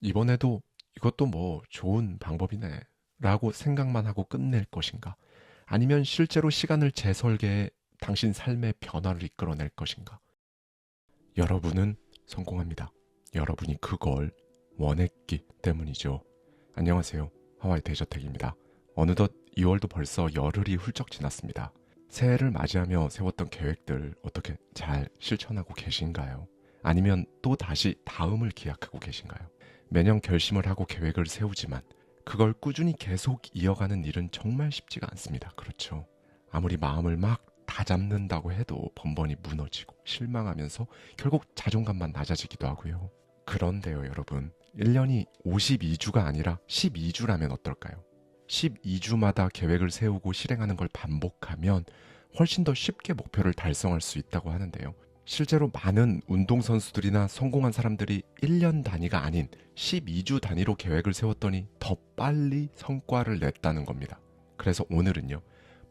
이번에도 이것도 뭐 좋은 방법이네 라고 생각만 하고 끝낼 것인가? 아니면 실제로 시간을 재설계해 당신 삶의 변화를 이끌어낼 것인가? 여러분은 성공합니다. 여러분이 그걸 원했기 때문이죠. 안녕하세요. 하와이 대저택입니다. 어느덧 2월도 벌써 열흘이 훌쩍 지났습니다. 새해를 맞이하며 세웠던 계획들 어떻게 잘 실천하고 계신가요? 아니면 또 다시 다음을 기약하고 계신가요? 매년 결심을 하고 계획을 세우지만 그걸 꾸준히 계속 이어가는 일은 정말 쉽지가 않습니다. 그렇죠? 아무리 마음을 막 다잡는다고 해도 번번이 무너지고 실망하면서 결국 자존감만 낮아지기도 하고요. 그런데요, 여러분. 1년이 52주가 아니라 12주라면 어떨까요? 12주마다 계획을 세우고 실행하는 걸 반복하면 훨씬 더 쉽게 목표를 달성할 수 있다고 하는데요. 실제로 많은 운동선수들이나 성공한 사람들이 1년 단위가 아닌 12주 단위로 계획을 세웠더니 더 빨리 성과를 냈다는 겁니다. 그래서 오늘은요,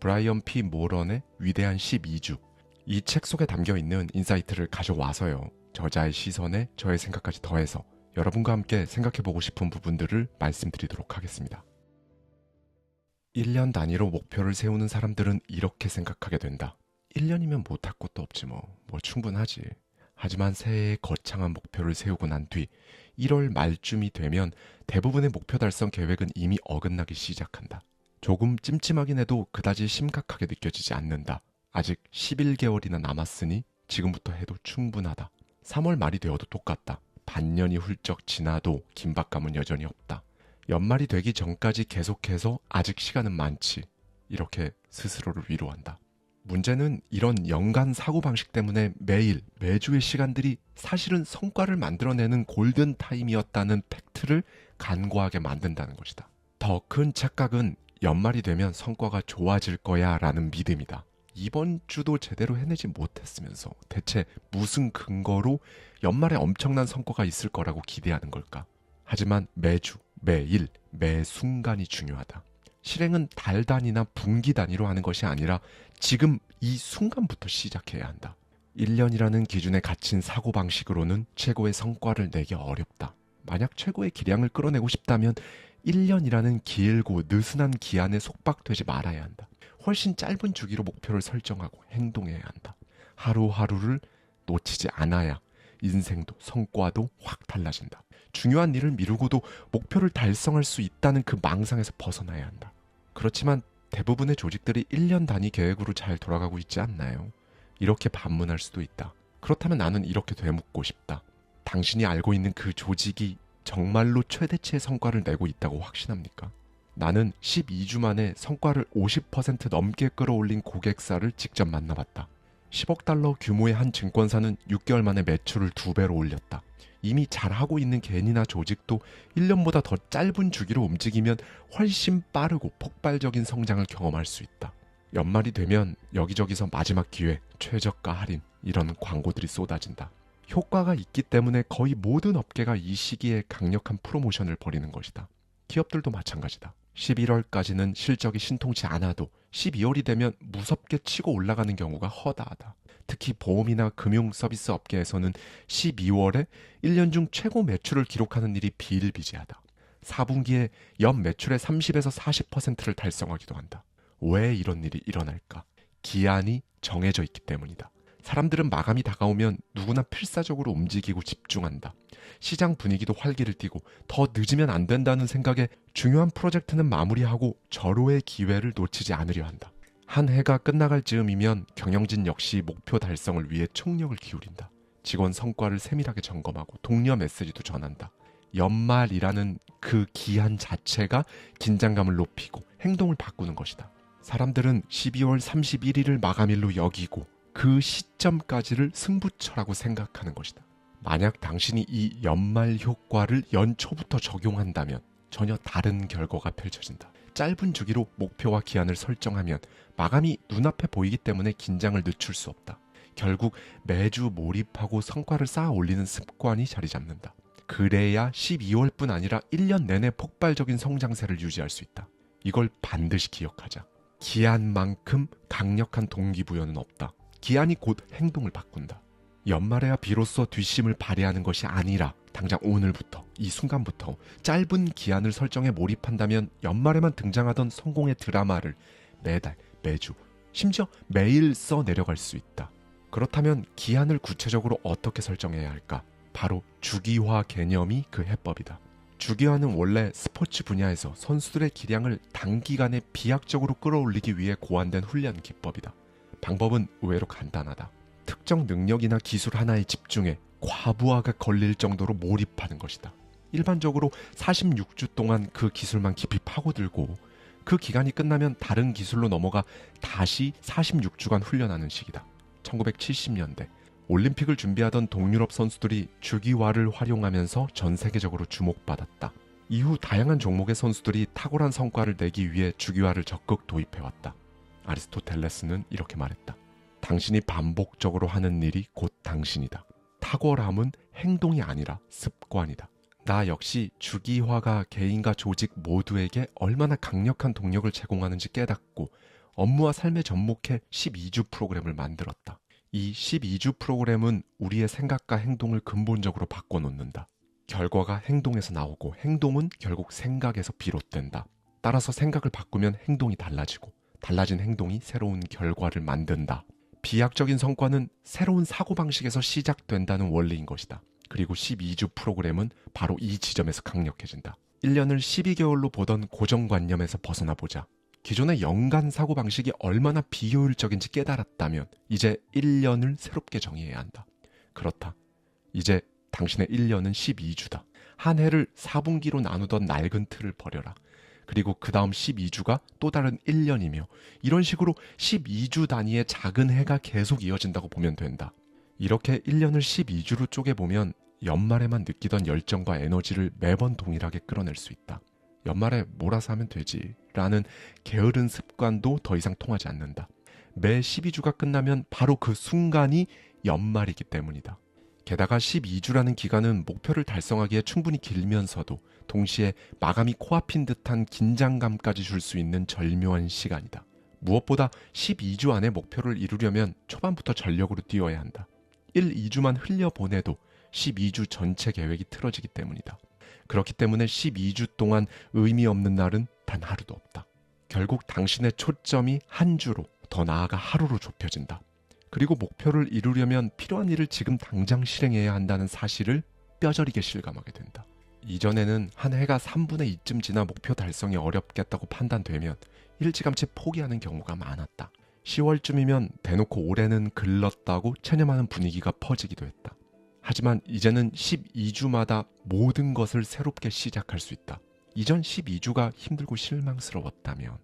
브라이언 피 모런의 위대한 12주, 이 책 속에 담겨 있는 인사이트를 가져와서요, 저자의 시선에 저의 생각까지 더해서 여러분과 함께 생각해보고 싶은 부분들을 말씀드리도록 하겠습니다. 1년 단위로 목표를 세우는 사람들은 이렇게 생각하게 된다. 1년이면 못할 것도 없지 뭐 충분하지. 하지만 새해에 거창한 목표를 세우고 난 뒤 1월 말쯤이 되면 대부분의 목표 달성 계획은 이미 어긋나기 시작한다. 조금 찜찜하긴 해도 그다지 심각하게 느껴지지 않는다. 아직 11개월이나 남았으니 지금부터 해도 충분하다. 3월 말이 되어도 똑같다. 반년이 훌쩍 지나도 긴박감은 여전히 없다. 연말이 되기 전까지 계속해서 아직 시간은 많지. 이렇게 스스로를 위로한다. 문제는 이런 연간 사고방식 때문에 매일, 매주의 시간들이 사실은 성과를 만들어내는 골든타임이었다는 팩트를 간과하게 만든다는 것이다. 더 큰 착각은 연말이 되면 성과가 좋아질 거야 라는 믿음이다. 이번 주도 제대로 해내지 못했으면서 대체 무슨 근거로 연말에 엄청난 성과가 있을 거라고 기대하는 걸까? 하지만 매주, 매일, 매 순간이 중요하다. 실행은 달 단위나 분기 단위로 하는 것이 아니라 지금 이 순간부터 시작해야 한다. 1년이라는 기준에 갇힌 사고방식으로는 최고의 성과를 내기 어렵다. 만약 최고의 기량을 끌어내고 싶다면 1년이라는 길고 느슨한 기한에 속박되지 말아야 한다. 훨씬 짧은 주기로 목표를 설정하고 행동해야 한다. 하루하루를 놓치지 않아야 인생도 성과도 확 달라진다. 중요한 일을 미루고도 목표를 달성할 수 있다는 그 망상에서 벗어나야 한다. 그렇지만 대부분의 조직들이 1년 단위 계획으로 잘 돌아가고 있지 않나요? 이렇게 반문할 수도 있다. 그렇다면 나는 이렇게 되묻고 싶다. 당신이 알고 있는 그 조직이 정말로 최대치의 성과를 내고 있다고 확신합니까? 나는 12주 만에 성과를 50% 넘게 끌어올린 고객사를 직접 만나봤다. 10억 달러 규모의 한 증권사는 6개월 만에 매출을 2배로 올렸다. 이미 잘하고 있는 개인이나 조직도 1년보다 더 짧은 주기로 움직이면 훨씬 빠르고 폭발적인 성장을 경험할 수 있다. 연말이 되면 여기저기서 마지막 기회, 최저가 할인 이런 광고들이 쏟아진다. 효과가 있기 때문에 거의 모든 업계가 이 시기에 강력한 프로모션을 벌이는 것이다. 기업들도 마찬가지다. 11월까지는 실적이 신통치 않아도 12월이 되면 무섭게 치고 올라가는 경우가 허다하다. 특히 보험이나 금융 서비스 업계에서는 12월에 1년 중 최고 매출을 기록하는 일이 비일비재하다. 4분기에 연 매출의 30에서 40%를 달성하기도 한다. 왜 이런 일이 일어날까? 기한이 정해져 있기 때문이다. 사람들은 마감이 다가오면 누구나 필사적으로 움직이고 집중한다. 시장 분위기도 활기를 띠고 더 늦으면 안 된다는 생각에 중요한 프로젝트는 마무리하고 절호의 기회를 놓치지 않으려 한다. 한 해가 끝나갈 즈음이면 경영진 역시 목표 달성을 위해 총력을 기울인다. 직원 성과를 세밀하게 점검하고 독려 메시지도 전한다. 연말이라는 그 기한 자체가 긴장감을 높이고 행동을 바꾸는 것이다. 사람들은 12월 31일을 마감일로 여기고 그 시점까지를 승부처라고 생각하는 것이다. 만약 당신이 이 연말 효과를 연초부터 적용한다면 전혀 다른 결과가 펼쳐진다. 짧은 주기로 목표와 기한을 설정하면 마감이 눈앞에 보이기 때문에 긴장을 늦출 수 없다. 결국 매주 몰입하고 성과를 쌓아 올리는 습관이 자리 잡는다. 그래야 12월뿐 아니라 1년 내내 폭발적인 성장세를 유지할 수 있다. 이걸 반드시 기억하자. 기한만큼 강력한 동기부여는 없다. 기한이 곧 행동을 바꾼다. 연말에야 비로소 뒷심을 발휘하는 것이 아니라 당장 오늘부터, 이 순간부터 짧은 기한을 설정해 몰입한다면 연말에만 등장하던 성공의 드라마를 매달, 매주, 심지어 매일 써 내려갈 수 있다. 그렇다면 기한을 구체적으로 어떻게 설정해야 할까? 바로 주기화 개념이 그 해법이다. 주기화는 원래 스포츠 분야에서 선수들의 기량을 단기간에 비약적으로 끌어올리기 위해 고안된 훈련 기법이다. 방법은 의외로 간단하다. 특정 능력이나 기술 하나에 집중해 과부하가 걸릴 정도로 몰입하는 것이다. 일반적으로 46주 동안 그 기술만 깊이 파고들고 그 기간이 끝나면 다른 기술로 넘어가 다시 46주간 훈련하는 식이다. 1970년대 올림픽을 준비하던 동유럽 선수들이 주기화를 활용하면서 전 세계적으로 주목받았다. 이후 다양한 종목의 선수들이 탁월한 성과를 내기 위해 주기화를 적극 도입해왔다. 아리스토텔레스는 이렇게 말했다. 당신이 반복적으로 하는 일이 곧 당신이다. 탁월함은 행동이 아니라 습관이다. 나 역시 주기화가 개인과 조직 모두에게 얼마나 강력한 동력을 제공하는지 깨닫고 업무와 삶에 접목해 12주 프로그램을 만들었다. 이 12주 프로그램은 우리의 생각과 행동을 근본적으로 바꿔놓는다. 결과가 행동에서 나오고 행동은 결국 생각에서 비롯된다. 따라서 생각을 바꾸면 행동이 달라지고 달라진 행동이 새로운 결과를 만든다. 비약적인 성과는 새로운 사고방식에서 시작된다는 원리인 것이다. 그리고 12주 프로그램은 바로 이 지점에서 강력해진다. 1년을 12개월로 보던 고정관념에서 벗어나 보자. 기존의 연간 사고방식이 얼마나 비효율적인지 깨달았다면 이제 1년을 새롭게 정의해야 한다. 그렇다. 이제 당신의 1년은 12주다. 한 해를 4분기로 나누던 낡은 틀을 버려라. 그리고 그 다음 12주가 또 다른 1년이며 이런 식으로 12주 단위의 작은 해가 계속 이어진다고 보면 된다. 이렇게 1년을 12주로 쪼개보면 연말에만 느끼던 열정과 에너지를 매번 동일하게 끌어낼 수 있다. 연말에 몰아서 하면 되지 라는 게으른 습관도 더 이상 통하지 않는다. 매 12주가 끝나면 바로 그 순간이 연말이기 때문이다. 게다가 12주라는 기간은 목표를 달성하기에 충분히 길면서도 동시에 마감이 코앞인 듯한 긴장감까지 줄 수 있는 절묘한 시간이다. 무엇보다 12주 안에 목표를 이루려면 초반부터 전력으로 뛰어야 한다. 1, 2주만 흘려보내도 12주 전체 계획이 틀어지기 때문이다. 그렇기 때문에 12주 동안 의미 없는 날은 단 하루도 없다. 결국 당신의 초점이 한 주로, 더 나아가 하루로 좁혀진다. 그리고 목표를 이루려면 필요한 일을 지금 당장 실행해야 한다는 사실을 뼈저리게 실감하게 된다. 이전에는 한 해가 3분의 2쯤 지나 목표 달성이 어렵겠다고 판단되면 일찌감치 포기하는 경우가 많았다. 10월쯤이면 대놓고 올해는 글렀다고 체념하는 분위기가 퍼지기도 했다. 하지만 이제는 12주마다 모든 것을 새롭게 시작할 수 있다. 이전 12주가 힘들고 실망스러웠다면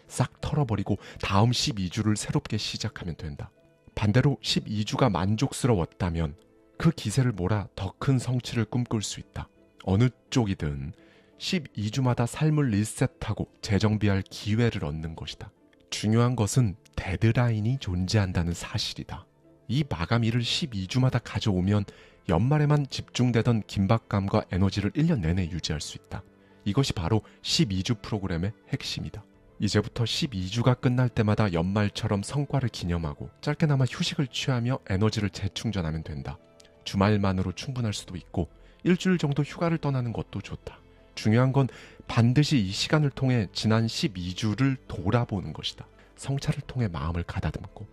싹 털어버리고 다음 12주를 새롭게 시작하면 된다. 반대로 12주가 만족스러웠다면 그 기세를 몰아 더 큰 성취를 꿈꿀 수 있다. 어느 쪽이든 12주마다 삶을 리셋하고 재정비할 기회를 얻는 것이다. 중요한 것은 데드라인이 존재한다는 사실이다. 이 마감일을 12주마다 가져오면 연말에만 집중되던 긴박감과 에너지를 1년 내내 유지할 수 있다. 이것이 바로 12주 프로그램의 핵심이다. 이제부터 12주가 끝날 때마다 연말처럼 성과를 기념하고 짧게나마 휴식을 취하며 에너지를 재충전하면 된다. 주말만으로 충분할 수도 있고 일주일 정도 휴가를 떠나는 것도 좋다. 중요한 건 반드시 이 시간을 통해 지난 12주를 돌아보는 것이다. 성찰을 통해 마음을 가다듬고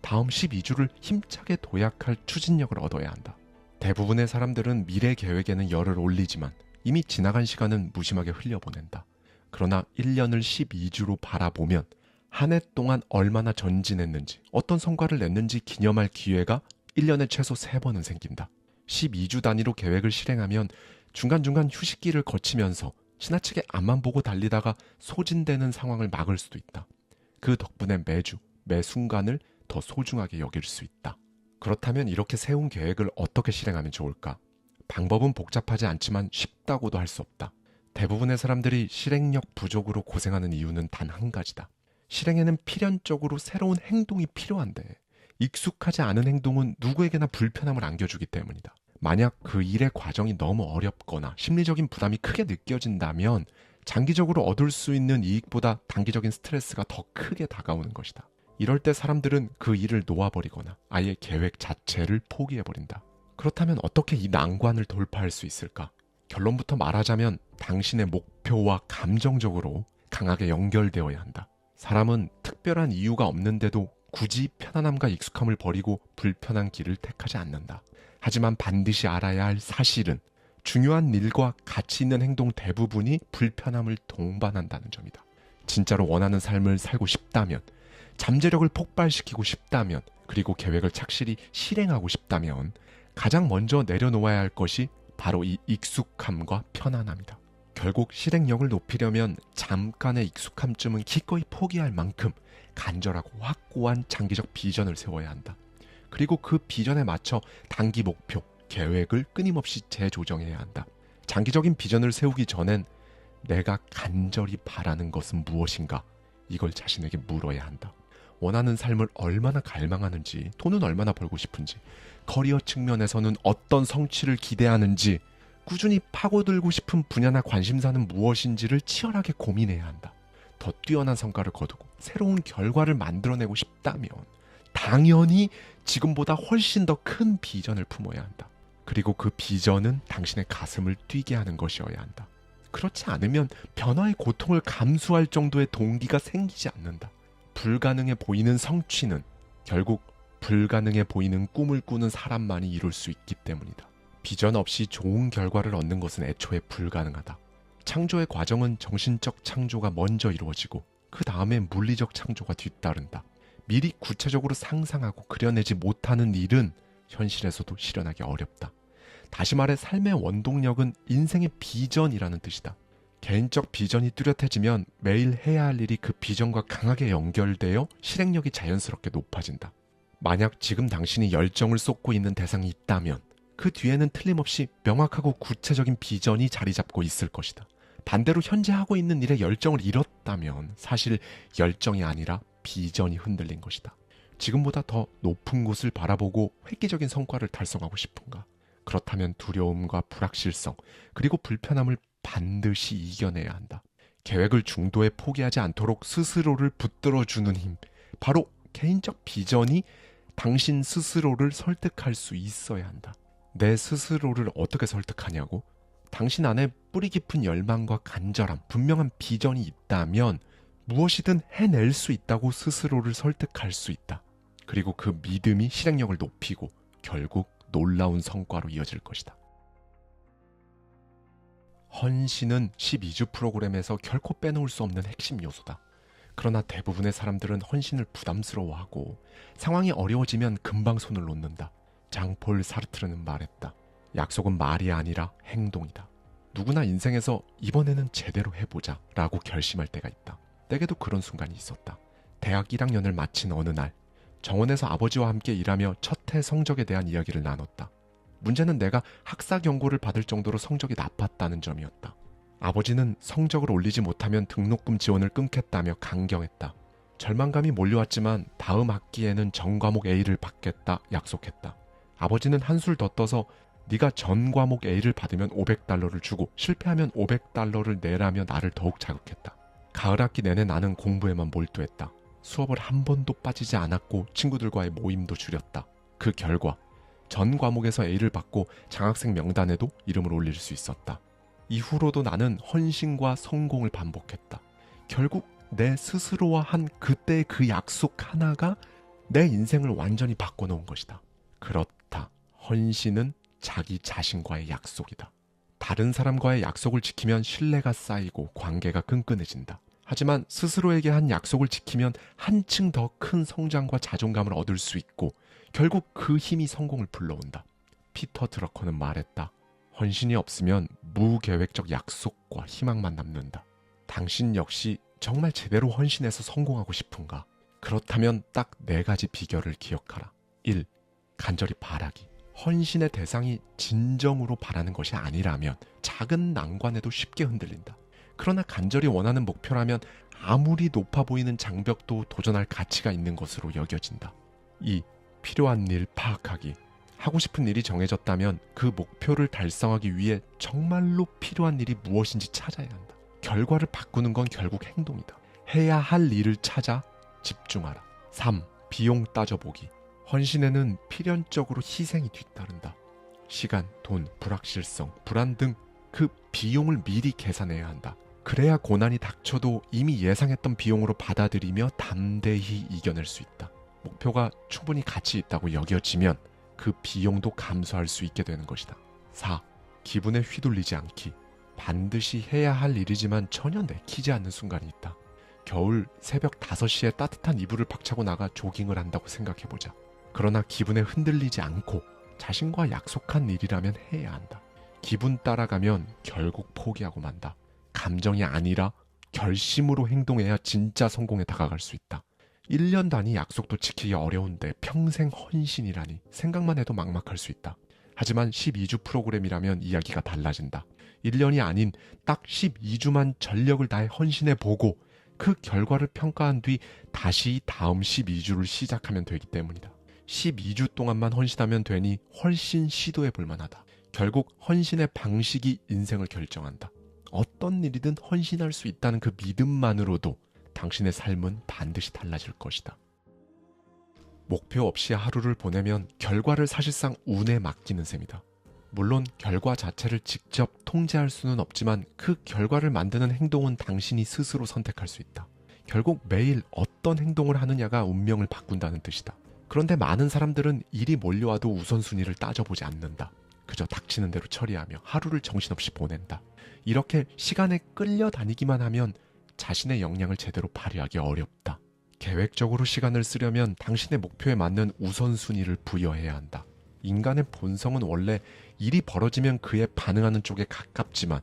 다음 12주를 힘차게 도약할 추진력을 얻어야 한다. 대부분의 사람들은 미래 계획에는 열을 올리지만 이미 지나간 시간은 무심하게 흘려보낸다. 그러나 1년을 12주로 바라보면 한 해 동안 얼마나 전진했는지 어떤 성과를 냈는지 기념할 기회가 1년에 최소 3번은 생긴다. 12주 단위로 계획을 실행하면 중간중간 휴식기를 거치면서 지나치게 앞만 보고 달리다가 소진되는 상황을 막을 수도 있다. 그 덕분에 매주, 매 순간을 더 소중하게 여길 수 있다. 그렇다면 이렇게 세운 계획을 어떻게 실행하면 좋을까? 방법은 복잡하지 않지만 쉽다고도 할 수 없다. 대부분의 사람들이 실행력 부족으로 고생하는 이유는 단 한 가지다. 실행에는 필연적으로 새로운 행동이 필요한데 익숙하지 않은 행동은 누구에게나 불편함을 안겨주기 때문이다. 만약 그 일의 과정이 너무 어렵거나 심리적인 부담이 크게 느껴진다면 장기적으로 얻을 수 있는 이익보다 단기적인 스트레스가 더 크게 다가오는 것이다. 이럴 때 사람들은 그 일을 놓아버리거나 아예 계획 자체를 포기해버린다. 그렇다면 어떻게 이 난관을 돌파할 수 있을까? 결론부터 말하자면 당신의 목표와 감정적으로 강하게 연결되어야 한다. 사람은 특별한 이유가 없는데도 굳이 편안함과 익숙함을 버리고 불편한 길을 택하지 않는다. 하지만 반드시 알아야 할 사실은 중요한 일과 가치 있는 행동 대부분이 불편함을 동반한다는 점이다. 진짜로 원하는 삶을 살고 싶다면, 잠재력을 폭발시키고 싶다면, 그리고 계획을 착실히 실행하고 싶다면 가장 먼저 내려놓아야 할 것이 바로 이 익숙함과 편안함이다. 결국 실행력을 높이려면 잠깐의 익숙함쯤은 기꺼이 포기할 만큼 간절하고 확고한 장기적 비전을 세워야 한다. 그리고 그 비전에 맞춰 단기 목표, 계획을 끊임없이 재조정해야 한다. 장기적인 비전을 세우기 전엔 내가 간절히 바라는 것은 무엇인가? 이걸 자신에게 물어야 한다. 원하는 삶을 얼마나 갈망하는지, 돈은 얼마나 벌고 싶은지, 커리어 측면에서는 어떤 성취를 기대하는지, 꾸준히 파고들고 싶은 분야나 관심사는 무엇인지를 치열하게 고민해야 한다. 더 뛰어난 성과를 거두고 새로운 결과를 만들어내고 싶다면 당연히 지금보다 훨씬 더 큰 비전을 품어야 한다. 그리고 그 비전은 당신의 가슴을 뛰게 하는 것이어야 한다. 그렇지 않으면 변화의 고통을 감수할 정도의 동기가 생기지 않는다. 불가능해 보이는 성취는 결국 불가능해 보이는 꿈을 꾸는 사람만이 이룰 수 있기 때문이다. 비전 없이 좋은 결과를 얻는 것은 애초에 불가능하다. 창조의 과정은 정신적 창조가 먼저 이루어지고 그 다음에 물리적 창조가 뒤따른다. 미리 구체적으로 상상하고 그려내지 못하는 일은 현실에서도 실현하기 어렵다. 다시 말해 삶의 원동력은 인생의 비전이라는 뜻이다. 개인적 비전이 뚜렷해지면 매일 해야 할 일이 그 비전과 강하게 연결되어 실행력이 자연스럽게 높아진다. 만약 지금 당신이 열정을 쏟고 있는 대상이 있다면 그 뒤에는 틀림없이 명확하고 구체적인 비전이 자리 잡고 있을 것이다. 반대로 현재 하고 있는 일에 열정을 잃었다면 사실 열정이 아니라 비전이 흔들린 것이다. 지금보다 더 높은 곳을 바라보고 획기적인 성과를 달성하고 싶은가? 그렇다면 두려움과 불확실성 그리고 불편함을 반드시 이겨내야 한다. 계획을 중도에 포기하지 않도록 스스로를 붙들어주는 힘, 바로 개인적 비전이 당신 스스로를 설득할 수 있어야 한다. 내 스스로를 어떻게 설득하냐고? 당신 안에 뿌리 깊은 열망과 간절함, 분명한 비전이 있다면 무엇이든 해낼 수 있다고 스스로를 설득할 수 있다. 그리고 그 믿음이 실행력을 높이고 결국 놀라운 성과로 이어질 것이다. 헌신은 12주 프로그램에서 결코 빼놓을 수 없는 핵심 요소다. 그러나 대부분의 사람들은 헌신을 부담스러워하고 상황이 어려워지면 금방 손을 놓는다. 장폴 사르트르는 말했다. 약속은 말이 아니라 행동이다. 누구나 인생에서 이번에는 제대로 해보자 라고 결심할 때가 있다. 내게도 그런 순간이 있었다. 대학 1학년을 마친 어느 날 정원에서 아버지와 함께 일하며 첫 해 성적에 대한 이야기를 나눴다. 문제는 내가 학사 경고를 받을 정도로 성적이 나빴다는 점이었다. 아버지는 성적을 올리지 못하면 등록금 지원을 끊겠다며 강경했다. 절망감이 몰려왔지만 다음 학기에는 전 과목 A를 받겠다 약속했다. 아버지는 한술 더 떠서 네가 전 과목 A를 받으면 $500를 주고 실패하면 $500를 내라며 나를 더욱 자극했다. 가을 학기 내내 나는 공부에만 몰두했다. 수업을 한 번도 빠지지 않았고 친구들과의 모임도 줄였다. 그 결과 전 과목에서 A를 받고 장학생 명단에도 이름을 올릴 수 있었다. 이후로도 나는 헌신과 성공을 반복했다. 결국 내 스스로와 한 그때의 그 약속 하나가 내 인생을 완전히 바꿔놓은 것이다. 그렇다. 헌신은 자기 자신과의 약속이다. 다른 사람과의 약속을 지키면 신뢰가 쌓이고 관계가 끈끈해진다. 하지만 스스로에게 한 약속을 지키면 한층 더 큰 성장과 자존감을 얻을 수 있고 결국 그 힘이 성공을 불러온다. 피터 드러커는 말했다. 헌신이 없으면 무계획적 약속과 희망만 남는다. 당신 역시 정말 제대로 헌신해서 성공하고 싶은가? 그렇다면 딱 4가지 비결을 기억하라. 1. 간절히 바라기. 헌신의 대상이 진정으로 바라는 것이 아니라면 작은 난관에도 쉽게 흔들린다. 그러나 간절히 원하는 목표라면 아무리 높아 보이는 장벽도 도전할 가치가 있는 것으로 여겨진다. 2. 필요한 일 파악하기. 하고 싶은 일이 정해졌다면 그 목표를 달성하기 위해 정말로 필요한 일이 무엇인지 찾아야 한다. 결과를 바꾸는 건 결국 행동이다. 해야 할 일을 찾아 집중하라. 3. 비용 따져보기. 헌신에는 필연적으로 희생이 뒤따른다. 시간, 돈, 불확실성, 불안 등 그 비용을 미리 계산해야 한다. 그래야 고난이 닥쳐도 이미 예상했던 비용으로 받아들이며 담대히 이겨낼 수 있다. 목표가 충분히 가치 있다고 여겨지면 그 비용도 감수할 수 있게 되는 것이다. 4. 기분에 휘둘리지 않기. 반드시 해야 할 일이지만 전혀 내키지 않는 순간이 있다. 겨울 새벽 5시에 따뜻한 이불을 박차고 나가 조깅을 한다고 생각해보자. 그러나 기분에 흔들리지 않고 자신과 약속한 일이라면 해야 한다. 기분 따라가면 결국 포기하고 만다. 감정이 아니라 결심으로 행동해야 진짜 성공에 다가갈 수 있다. 1년 단위 약속도 지키기 어려운데 평생 헌신이라니 생각만 해도 막막할 수 있다. 하지만 12주 프로그램이라면 이야기가 달라진다. 1년이 아닌 딱 12주만 전력을 다해 헌신해보고 그 결과를 평가한 뒤 다시 다음 12주를 시작하면 되기 때문이다. 12주 동안만 헌신하면 되니 훨씬 시도해볼 만하다. 결국 헌신의 방식이 인생을 결정한다. 어떤 일이든 헌신할 수 있다는 그 믿음만으로도 당신의 삶은 반드시 달라질 것이다. 목표 없이 하루를 보내면 결과를 사실상 운에 맡기는 셈이다. 물론 결과 자체를 직접 통제할 수는 없지만 그 결과를 만드는 행동은 당신이 스스로 선택할 수 있다. 결국 매일 어떤 행동을 하느냐가 운명을 바꾼다는 뜻이다. 그런데 많은 사람들은 일이 몰려와도 우선순위를 따져보지 않는다. 그저 닥치는 대로 처리하며 하루를 정신없이 보낸다. 이렇게 시간에 끌려다니기만 하면 자신의 역량을 제대로 발휘하기 어렵다. 계획적으로 시간을 쓰려면 당신의 목표에 맞는 우선순위를 부여해야 한다. 인간의 본성은 원래 일이 벌어지면 그에 반응하는 쪽에 가깝지만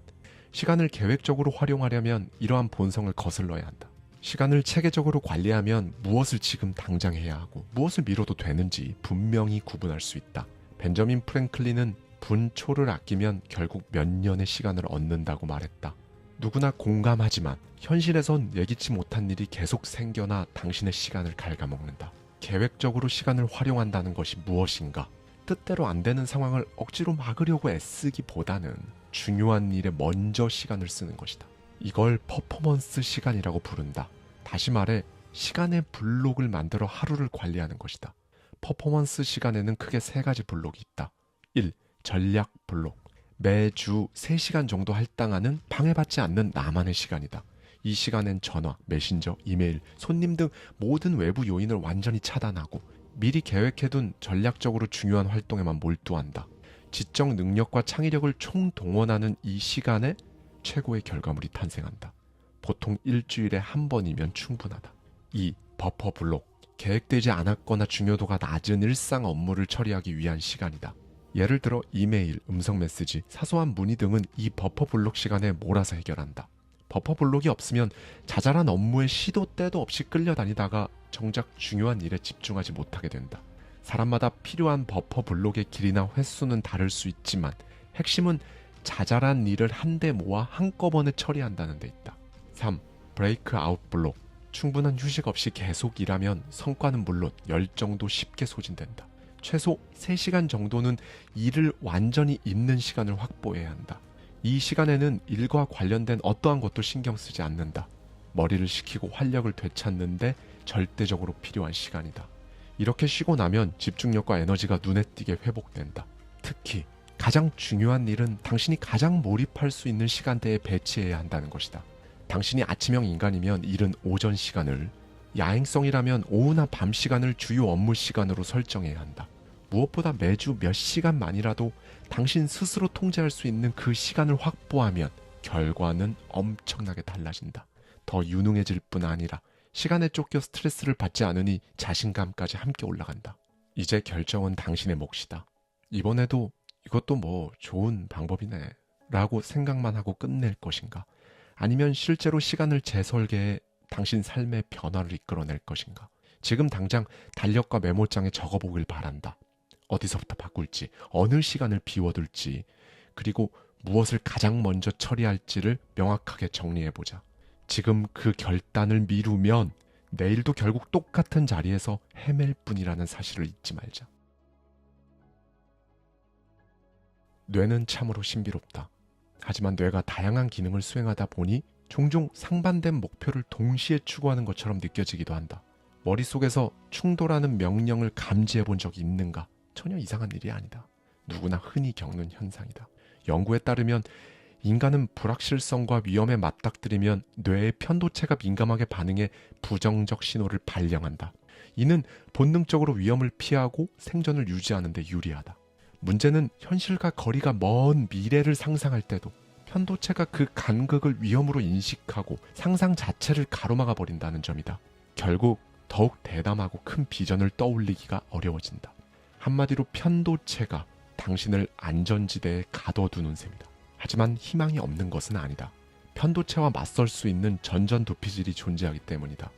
시간을 계획적으로 활용하려면 이러한 본성을 거슬러야 한다. 시간을 체계적으로 관리하면 무엇을 지금 당장 해야 하고 무엇을 미뤄도 되는지 분명히 구분할 수 있다. 벤저민 프랭클린은 분초를 아끼면 결국 몇 년의 시간을 얻는다고 말했다. 누구나 공감하지만 현실에선 예기치 못한 일이 계속 생겨나 당신의 시간을 갉아먹는다. 계획적으로 시간을 활용한다는 것이 무엇인가? 뜻대로 안 되는 상황을 억지로 막으려고 애쓰기보다는 중요한 일에 먼저 시간을 쓰는 것이다. 이걸 퍼포먼스 시간이라고 부른다. 다시 말해 시간의 블록을 만들어 하루를 관리하는 것이다. 퍼포먼스 시간에는 크게 3가지 블록이 있다. 1. 전략 블록. 매주 3시간 정도 할당하는 방해받지 않는 나만의 시간이다. 이 시간엔 전화, 메신저, 이메일, 손님 등 모든 외부 요인을 완전히 차단하고 미리 계획해둔 전략적으로 중요한 활동에만 몰두한다. 지적 능력과 창의력을 총동원하는 이 시간에 최고의 결과물이 탄생한다. 보통 일주일에 한 번이면 충분하다. 2. 버퍼 블록. 계획되지 않았거나 중요도가 낮은 일상 업무를 처리하기 위한 시간이다. 예를 들어 이메일, 음성 메시지, 사소한 문의 등은 이 버퍼 블록 시간에 몰아서 해결한다. 버퍼 블록이 없으면 자잘한 업무에 시도 때도 없이 끌려다니다가 정작 중요한 일에 집중하지 못하게 된다. 사람마다 필요한 버퍼 블록의 길이나 횟수는 다를 수 있지만 핵심은 자잘한 일을 한데 모아 한꺼번에 처리한다는 데 있다. 3. 브레이크 아웃 블록. 충분한 휴식 없이 계속 일하면 성과는 물론 열정도 쉽게 소진된다. 최소 3시간 정도는 일을 완전히 잊는 시간을 확보해야 한다. 이 시간에는 일과 관련된 어떠한 것도 신경 쓰지 않는다. 머리를 식히고 활력을 되찾는데 절대적으로 필요한 시간이다. 이렇게 쉬고 나면 집중력과 에너지가 눈에 띄게 회복된다. 특히 가장 중요한 일은 당신이 가장 몰입할 수 있는 시간대에 배치해야 한다는 것이다. 당신이 아침형 인간이면 이른 오전 시간을, 야행성이라면 오후나 밤 시간을 주요 업무 시간으로 설정해야 한다. 무엇보다 매주 몇 시간만이라도 당신 스스로 통제할 수 있는 그 시간을 확보하면 결과는 엄청나게 달라진다. 더 유능해질 뿐 아니라 시간에 쫓겨 스트레스를 받지 않으니 자신감까지 함께 올라간다. 이제 결정은 당신의 몫이다. 이번에도 이것도 뭐 좋은 방법이네 라고 생각만 하고 끝낼 것인가? 아니면 실제로 시간을 재설계해 당신 삶의 변화를 이끌어낼 것인가? 지금 당장 달력과 메모장에 적어보길 바란다. 어디서부터 바꿀지, 어느 시간을 비워둘지, 그리고 무엇을 가장 먼저 처리할지를 명확하게 정리해보자. 지금 그 결단을 미루면 내일도 결국 똑같은 자리에서 헤맬 뿐이라는 사실을 잊지 말자. 뇌는 참으로 신비롭다. 하지만 뇌가 다양한 기능을 수행하다 보니 종종 상반된 목표를 동시에 추구하는 것처럼 느껴지기도 한다. 머릿속에서 충돌하는 명령을 감지해 본 적이 있는가? 전혀 이상한 일이 아니다. 누구나 흔히 겪는 현상이다. 연구에 따르면 인간은 불확실성과 위험에 맞닥뜨리면 뇌의 편도체가 민감하게 반응해 부정적 신호를 발령한다. 이는 본능적으로 위험을 피하고 생존을 유지하는 데 유리하다. 문제는 현실과 거리가 먼 미래를 상상할 때도 편도체가 그 간극을 위험으로 인식하고 상상 자체를 가로막아 버린다는 점이다. 결국 더욱 대담하고 큰 비전을 떠올리기가 어려워진다. 한마디로 편도체가 당신을 안전지대에 가둬두는 셈이다. 하지만 희망이 없는 것은 아니다. 편도체와 맞설 수 있는 전전두피질이 존재하기 때문이다.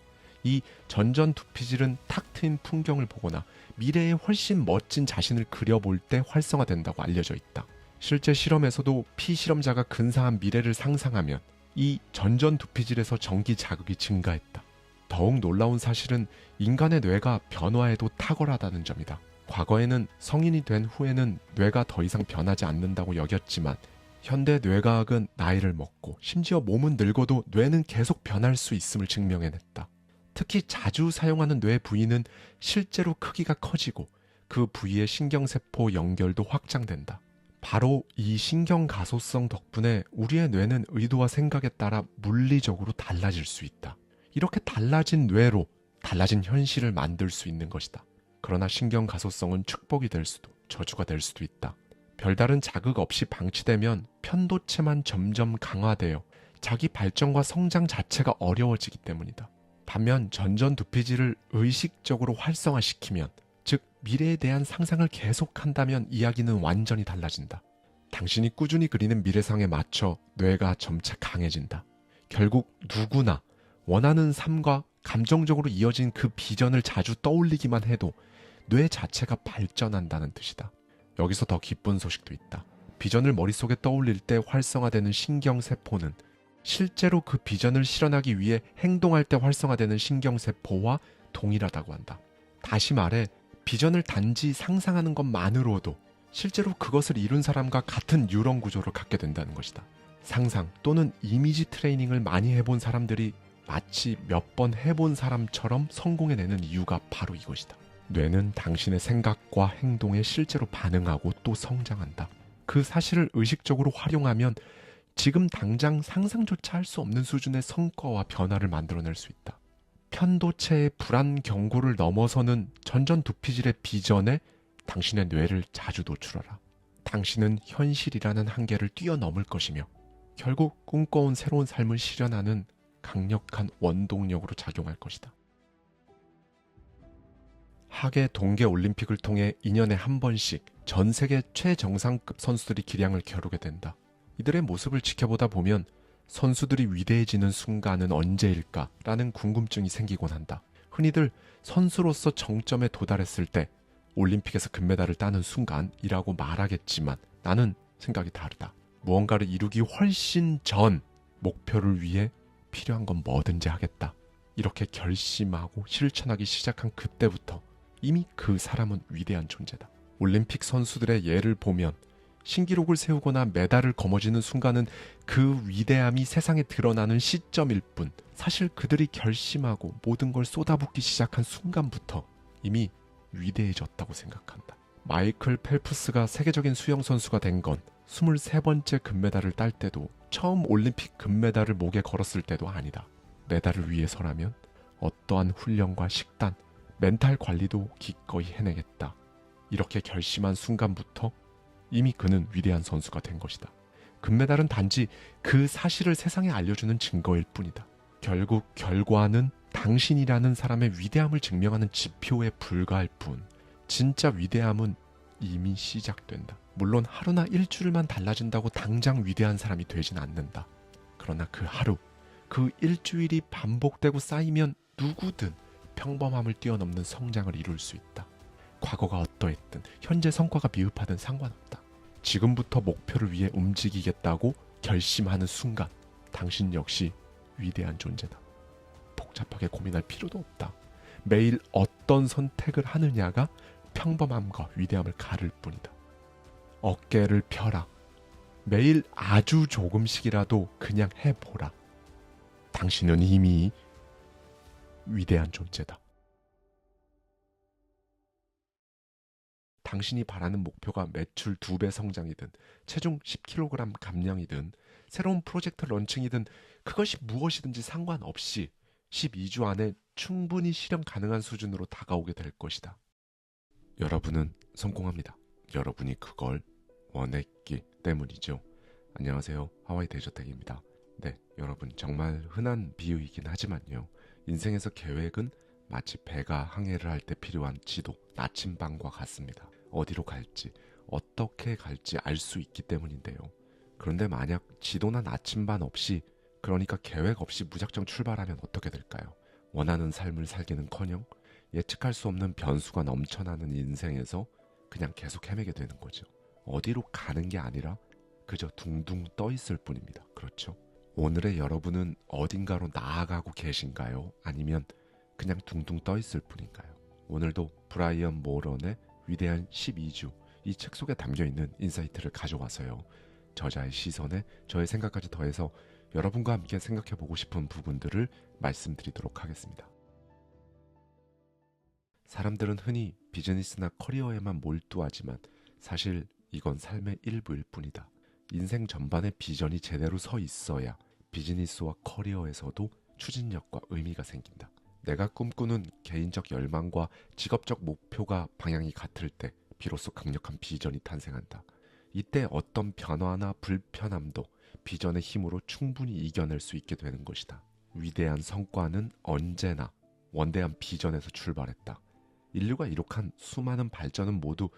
이 전전두피질은 탁 트인 풍경을 보거나 미래에 훨씬 멋진 자신을 그려볼 때 활성화된다고 알려져 있다. 실제 실험에서도 피실험자가 근사한 미래를 상상하면 이 전전두피질에서 전기 자극이 증가했다. 더욱 놀라운 사실은 인간의 뇌가 변화에도 탁월하다는 점이다. 과거에는 성인이 된 후에는 뇌가 더 이상 변하지 않는다고 여겼지만 현대 뇌과학은 나이를 먹고 심지어 몸은 늙어도 뇌는 계속 변할 수 있음을 증명해냈다. 특히 자주 사용하는 뇌 부위는 실제로 크기가 커지고 그 부위의 신경세포 연결도 확장된다. 바로 이 신경가소성 덕분에 우리의 뇌는 의도와 생각에 따라 물리적으로 달라질 수 있다. 이렇게 달라진 뇌로 달라진 현실을 만들 수 있는 것이다. 그러나 신경가소성은 축복이 될 수도 저주가 될 수도 있다. 별다른 자극 없이 방치되면 편도체만 점점 강화되어 자기 발전과 성장 자체가 어려워지기 때문이다. 반면 전전두피질을 의식적으로 활성화시키면, 즉 미래에 대한 상상을 계속한다면 이야기는 완전히 달라진다. 당신이 꾸준히 그리는 미래상에 맞춰 뇌가 점차 강해진다. 결국 누구나 원하는 삶과 감정적으로 이어진 그 비전을 자주 떠올리기만 해도 뇌 자체가 발전한다는 뜻이다. 여기서 더 기쁜 소식도 있다. 비전을 머릿속에 떠올릴 때 활성화되는 신경세포는 실제로 그 비전을 실현하기 위해 행동할 때 활성화되는 신경세포와 동일하다고 한다. 다시 말해 비전을 단지 상상하는 것만으로도 실제로 그것을 이룬 사람과 같은 뉴런 구조를 갖게 된다는 것이다. 상상 또는 이미지 트레이닝을 많이 해본 사람들이 마치 몇 번 해본 사람처럼 성공해내는 이유가 바로 이것이다. 뇌는 당신의 생각과 행동에 실제로 반응하고 또 성장한다. 그 사실을 의식적으로 활용하면 지금 당장 상상조차 할 수 없는 수준의 성과와 변화를 만들어낼 수 있다. 편도체의 불안 경고를 넘어서는 전전두피질의 비전에 당신의 뇌를 자주 노출하라. 당신은 현실이라는 한계를 뛰어넘을 것이며 결국 꿈꿔온 새로운 삶을 실현하는 강력한 원동력으로 작용할 것이다. 하계 동계 올림픽을 통해 2년에 한 번씩 전 세계 최정상급 선수들이 기량을 겨루게 된다. 이들의 모습을 지켜보다 보면 선수들이 위대해지는 순간은 언제일까라는 궁금증이 생기곤 한다. 흔히들 선수로서 정점에 도달했을 때 올림픽에서 금메달을 따는 순간이라고 말하겠지만 나는 생각이 다르다. 무언가를 이루기 훨씬 전 목표를 위해 필요한 건 뭐든지 하겠다. 이렇게 결심하고 실천하기 시작한 그때부터 이미 그 사람은 위대한 존재다. 올림픽 선수들의 예를 보면 신기록을 세우거나 메달을 거머쥐는 순간은 그 위대함이 세상에 드러나는 시점일 뿐, 사실 그들이 결심하고 모든 걸 쏟아붓기 시작한 순간부터 이미 위대해졌다고 생각한다. 마이클 펠프스가 세계적인 수영선수가 된 건 23번째 금메달을 딸 때도 처음 올림픽 금메달을 목에 걸었을 때도 아니다. 메달을 위해서라면 어떠한 훈련과 식단, 멘탈 관리도 기꺼이 해내겠다. 이렇게 결심한 순간부터 이미 그는 위대한 선수가 된 것이다. 금메달은 단지 그 사실을 세상에 알려주는 증거일 뿐이다. 결국 결과는 당신이라는 사람의 위대함을 증명하는 지표에 불과할 뿐, 진짜 위대함은 이미 시작된다. 물론 하루나 일주일만 달라진다고 당장 위대한 사람이 되진 않는다. 그러나 그 하루, 그 일주일이 반복되고 쌓이면 누구든 평범함을 뛰어넘는 성장을 이룰 수 있다. 과거가 어떠했든 현재 성과가 미흡하든 상관없다. 지금부터 목표를 위해 움직이겠다고 결심하는 순간 당신 역시 위대한 존재다. 복잡하게 고민할 필요도 없다. 매일 어떤 선택을 하느냐가 평범함과 위대함을 가를 뿐이다. 어깨를 펴라. 매일 아주 조금씩이라도 그냥 해보라. 당신은 이미 위대한 존재다. 당신이 바라는 목표가 매출 2배 성장이든 체중 10kg 감량이든 새로운 프로젝트 런칭이든 그것이 무엇이든지 상관없이 12주 안에 충분히 실현 가능한 수준으로 다가오게 될 것이다. 여러분은 성공합니다. 여러분이 그걸 원했기 때문이죠. 안녕하세요. 하와이 대저택입니다. 네, 여러분 정말 흔한 비유이긴 하지만요. 인생에서 계획은 마치 배가 항해를 할 때 필요한 지도, 나침반과 같습니다. 어디로 갈지, 어떻게 갈지 알 수 있기 때문인데요. 그런데 만약 지도나 나침반 없이, 그러니까 계획 없이 무작정 출발하면 어떻게 될까요? 원하는 삶을 살기는커녕 예측할 수 없는 변수가 넘쳐나는 인생에서 그냥 계속 헤매게 되는 거죠. 어디로 가는 게 아니라 그저 둥둥 떠 있을 뿐입니다. 그렇죠? 오늘의 여러분은 어딘가로 나아가고 계신가요? 아니면 그냥 둥둥 떠 있을 뿐인가요? 오늘도 브라이언 모런의 위대한 12주, 이 책 속에 담겨있는 인사이트를 가져와서요. 저자의 시선에 저의 생각까지 더해서 여러분과 함께 생각해보고 싶은 부분들을 말씀드리도록 하겠습니다. 사람들은 흔히 비즈니스나 커리어에만 몰두하지만 사실 이건 삶의 일부일 뿐이다. 인생 전반에 비전이 제대로 서 있어야 비즈니스와 커리어에서도 추진력과 의미가 생긴다. 내가 꿈꾸는 개인적 열망과 직업적 목표가 방향이 같을 때 비로소 강력한 비전이 탄생한다. 이때 어떤 변화나 불편함도 비전의 힘으로 충분히 이겨낼 수 있게 되는 것이다. 위대한 성과는 언제나 원대한 비전에서 출발했다. 인류가 이룩한 수많은 발전은 모두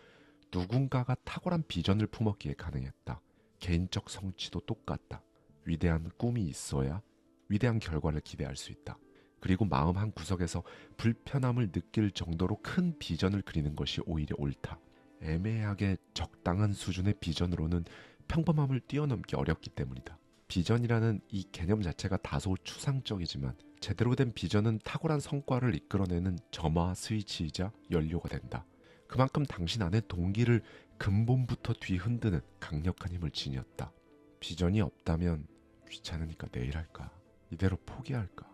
누군가가 탁월한 비전을 품었기에 가능했다. 개인적 성취도 똑같다. 위대한 꿈이 있어야 위대한 결과를 기대할 수 있다. 그리고 마음 한 구석에서 불편함을 느낄 정도로 큰 비전을 그리는 것이 오히려 옳다. 애매하게 적당한 수준의 비전으로는 평범함을 뛰어넘기 어렵기 때문이다. 비전이라는 이 개념 자체가 다소 추상적이지만 제대로 된 비전은 탁월한 성과를 이끌어내는 점화 스위치이자 연료가 된다. 그만큼 당신 안에 동기를 근본부터 뒤흔드는 강력한 힘을 지녔다. 비전이 없다면 귀찮으니까 내일 할까? 이대로 포기할까?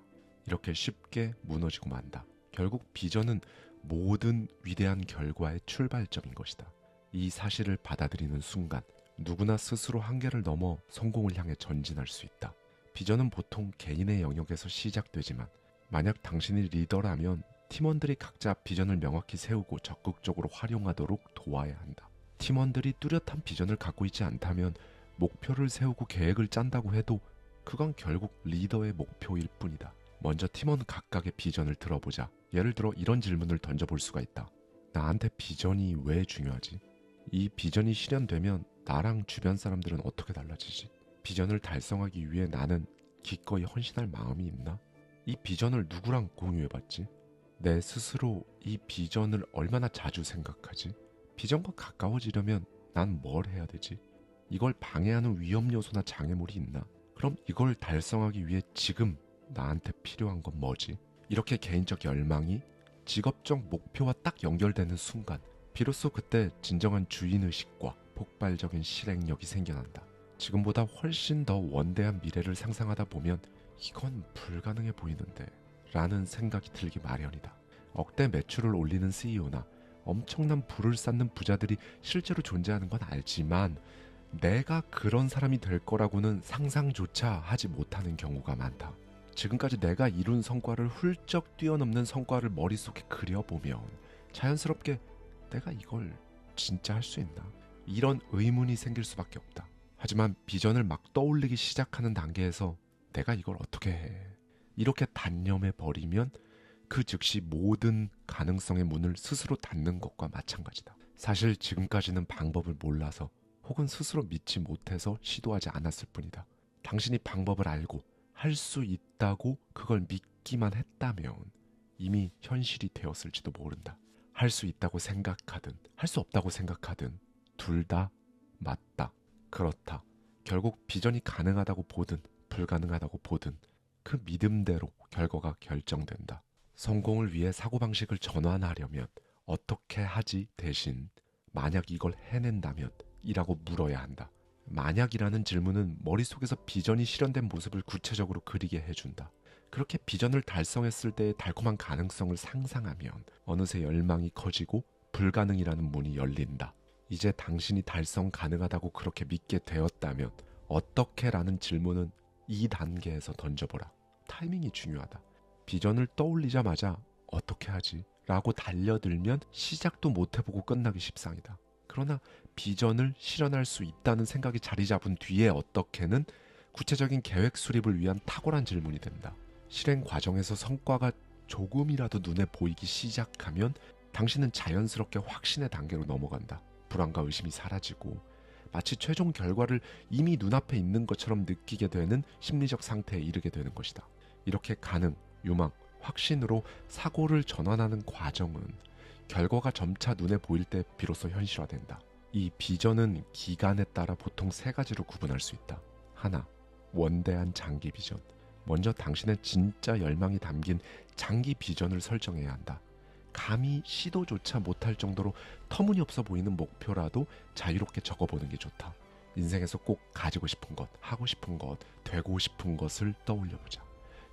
이렇게 쉽게 무너지고 만다. 결국 비전은 모든 위대한 결과의 출발점인 것이다. 이 사실을 받아들이는 순간 누구나 스스로 한계를 넘어 성공을 향해 전진할 수 있다. 비전은 보통 개인의 영역에서 시작되지만 만약 당신이 리더라면 팀원들이 각자 비전을 명확히 세우고 적극적으로 활용하도록 도와야 한다. 팀원들이 뚜렷한 비전을 갖고 있지 않다면 목표를 세우고 계획을 짠다고 해도 그건 결국 리더의 목표일 뿐이다. 먼저 팀원 각각의 비전을 들어보자. 예를 들어 이런 질문을 던져볼 수가 있다. 나한테 비전이 왜 중요하지? 이 비전이 실현되면 나랑 주변 사람들은 어떻게 달라지지? 비전을 달성하기 위해 나는 기꺼이 헌신할 마음이 있나? 이 비전을 누구랑 공유해봤지? 내 스스로 이 비전을 얼마나 자주 생각하지? 비전과 가까워지려면 난 뭘 해야 되지? 이걸 방해하는 위험 요소나 장애물이 있나? 그럼 이걸 달성하기 위해 지금 나한테 필요한 건 뭐지? 이렇게 개인적 열망이 직업적 목표와 딱 연결되는 순간 비로소 그때 진정한 주인의식과 폭발적인 실행력이 생겨난다. 지금보다 훨씬 더 원대한 미래를 상상하다 보면 이건 불가능해 보이는데 라는 생각이 들기 마련이다. 억대 매출을 올리는 CEO나 엄청난 부를 쌓는 부자들이 실제로 존재하는 건 알지만 내가 그런 사람이 될 거라고는 상상조차 하지 못하는 경우가 많다. 지금까지 내가 이룬 성과를 훌쩍 뛰어넘는 성과를 머릿속에 그려보면 자연스럽게 내가 이걸 진짜 할 수 있나? 이런 의문이 생길 수밖에 없다. 하지만 비전을 막 떠올리기 시작하는 단계에서 내가 이걸 어떻게 해? 이렇게 단념해 버리면 그 즉시 모든 가능성의 문을 스스로 닫는 것과 마찬가지다. 사실 지금까지는 방법을 몰라서 혹은 스스로 믿지 못해서 시도하지 않았을 뿐이다. 당신이 방법을 알고 할 수 있다고 그걸 믿기만 했다면 이미 현실이 되었을지도 모른다. 할 수 있다고 생각하든 할 수 없다고 생각하든 둘 다 맞다. 그렇다. 결국 비전이 가능하다고 보든 불가능하다고 보든 그 믿음대로 결과가 결정된다. 성공을 위해 사고방식을 전환하려면 어떻게 하지 대신 만약 이걸 해낸다면 이라고 물어야 한다. 만약이라는 질문은 머릿속에서 비전이 실현된 모습을 구체적으로 그리게 해준다. 그렇게 비전을 달성했을 때의 달콤한 가능성을 상상하면 어느새 열망이 커지고 불가능이라는 문이 열린다. 이제 당신이 달성 가능하다고 그렇게 믿게 되었다면 어떻게? 라는 질문은 이 단계에서 던져보라. 타이밍이 중요하다. 비전을 떠올리자마자 어떻게 하지? 라고 달려들면 시작도 못해보고 끝나기 십상이다. 그러나 비전을 실현할 수 있다는 생각이 자리 잡은 뒤에 어떻게는 구체적인 계획 수립을 위한 탁월한 질문이 된다. 실행 과정에서 성과가 조금이라도 눈에 보이기 시작하면 당신은 자연스럽게 확신의 단계로 넘어간다. 불안과 의심이 사라지고 마치 최종 결과를 이미 눈앞에 있는 것처럼 느끼게 되는 심리적 상태에 이르게 되는 것이다. 이렇게 가능, 유망, 확신으로 사고를 전환하는 과정은 결과가 점차 눈에 보일 때 비로소 현실화된다. 이 비전은 기간에 따라 보통 세 가지로 구분할 수 있다. 하나, 원대한 장기 비전. 먼저 당신의 진짜 열망이 담긴 장기 비전을 설정해야 한다. 감히 시도조차 못할 정도로 터무니없어 보이는 목표라도 자유롭게 적어보는 게 좋다. 인생에서 꼭 가지고 싶은 것, 하고 싶은 것, 되고 싶은 것을 떠올려보자.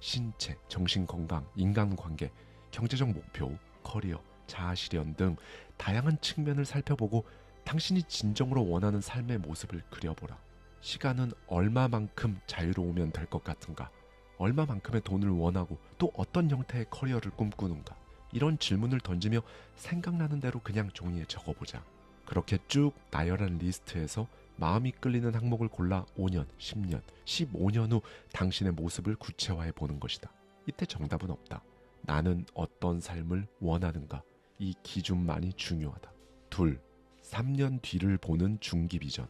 신체, 정신건강, 인간관계, 경제적 목표, 커리어, 자아실현 등 다양한 측면을 살펴보고 당신이 진정으로 원하는 삶의 모습을 그려보라. 시간은 얼마만큼 자유로우면 될 것 같은가? 얼마만큼의 돈을 원하고 또 어떤 형태의 커리어를 꿈꾸는가? 이런 질문을 던지며 생각나는 대로 그냥 종이에 적어보자. 그렇게 쭉 나열한 리스트에서 마음이 끌리는 항목을 골라 5년, 10년, 15년 후 당신의 모습을 구체화해 보는 것이다. 이때 정답은 없다. 나는 어떤 삶을 원하는가? 이 기준만이 중요하다. 둘, 3년 뒤를 보는 중기 비전.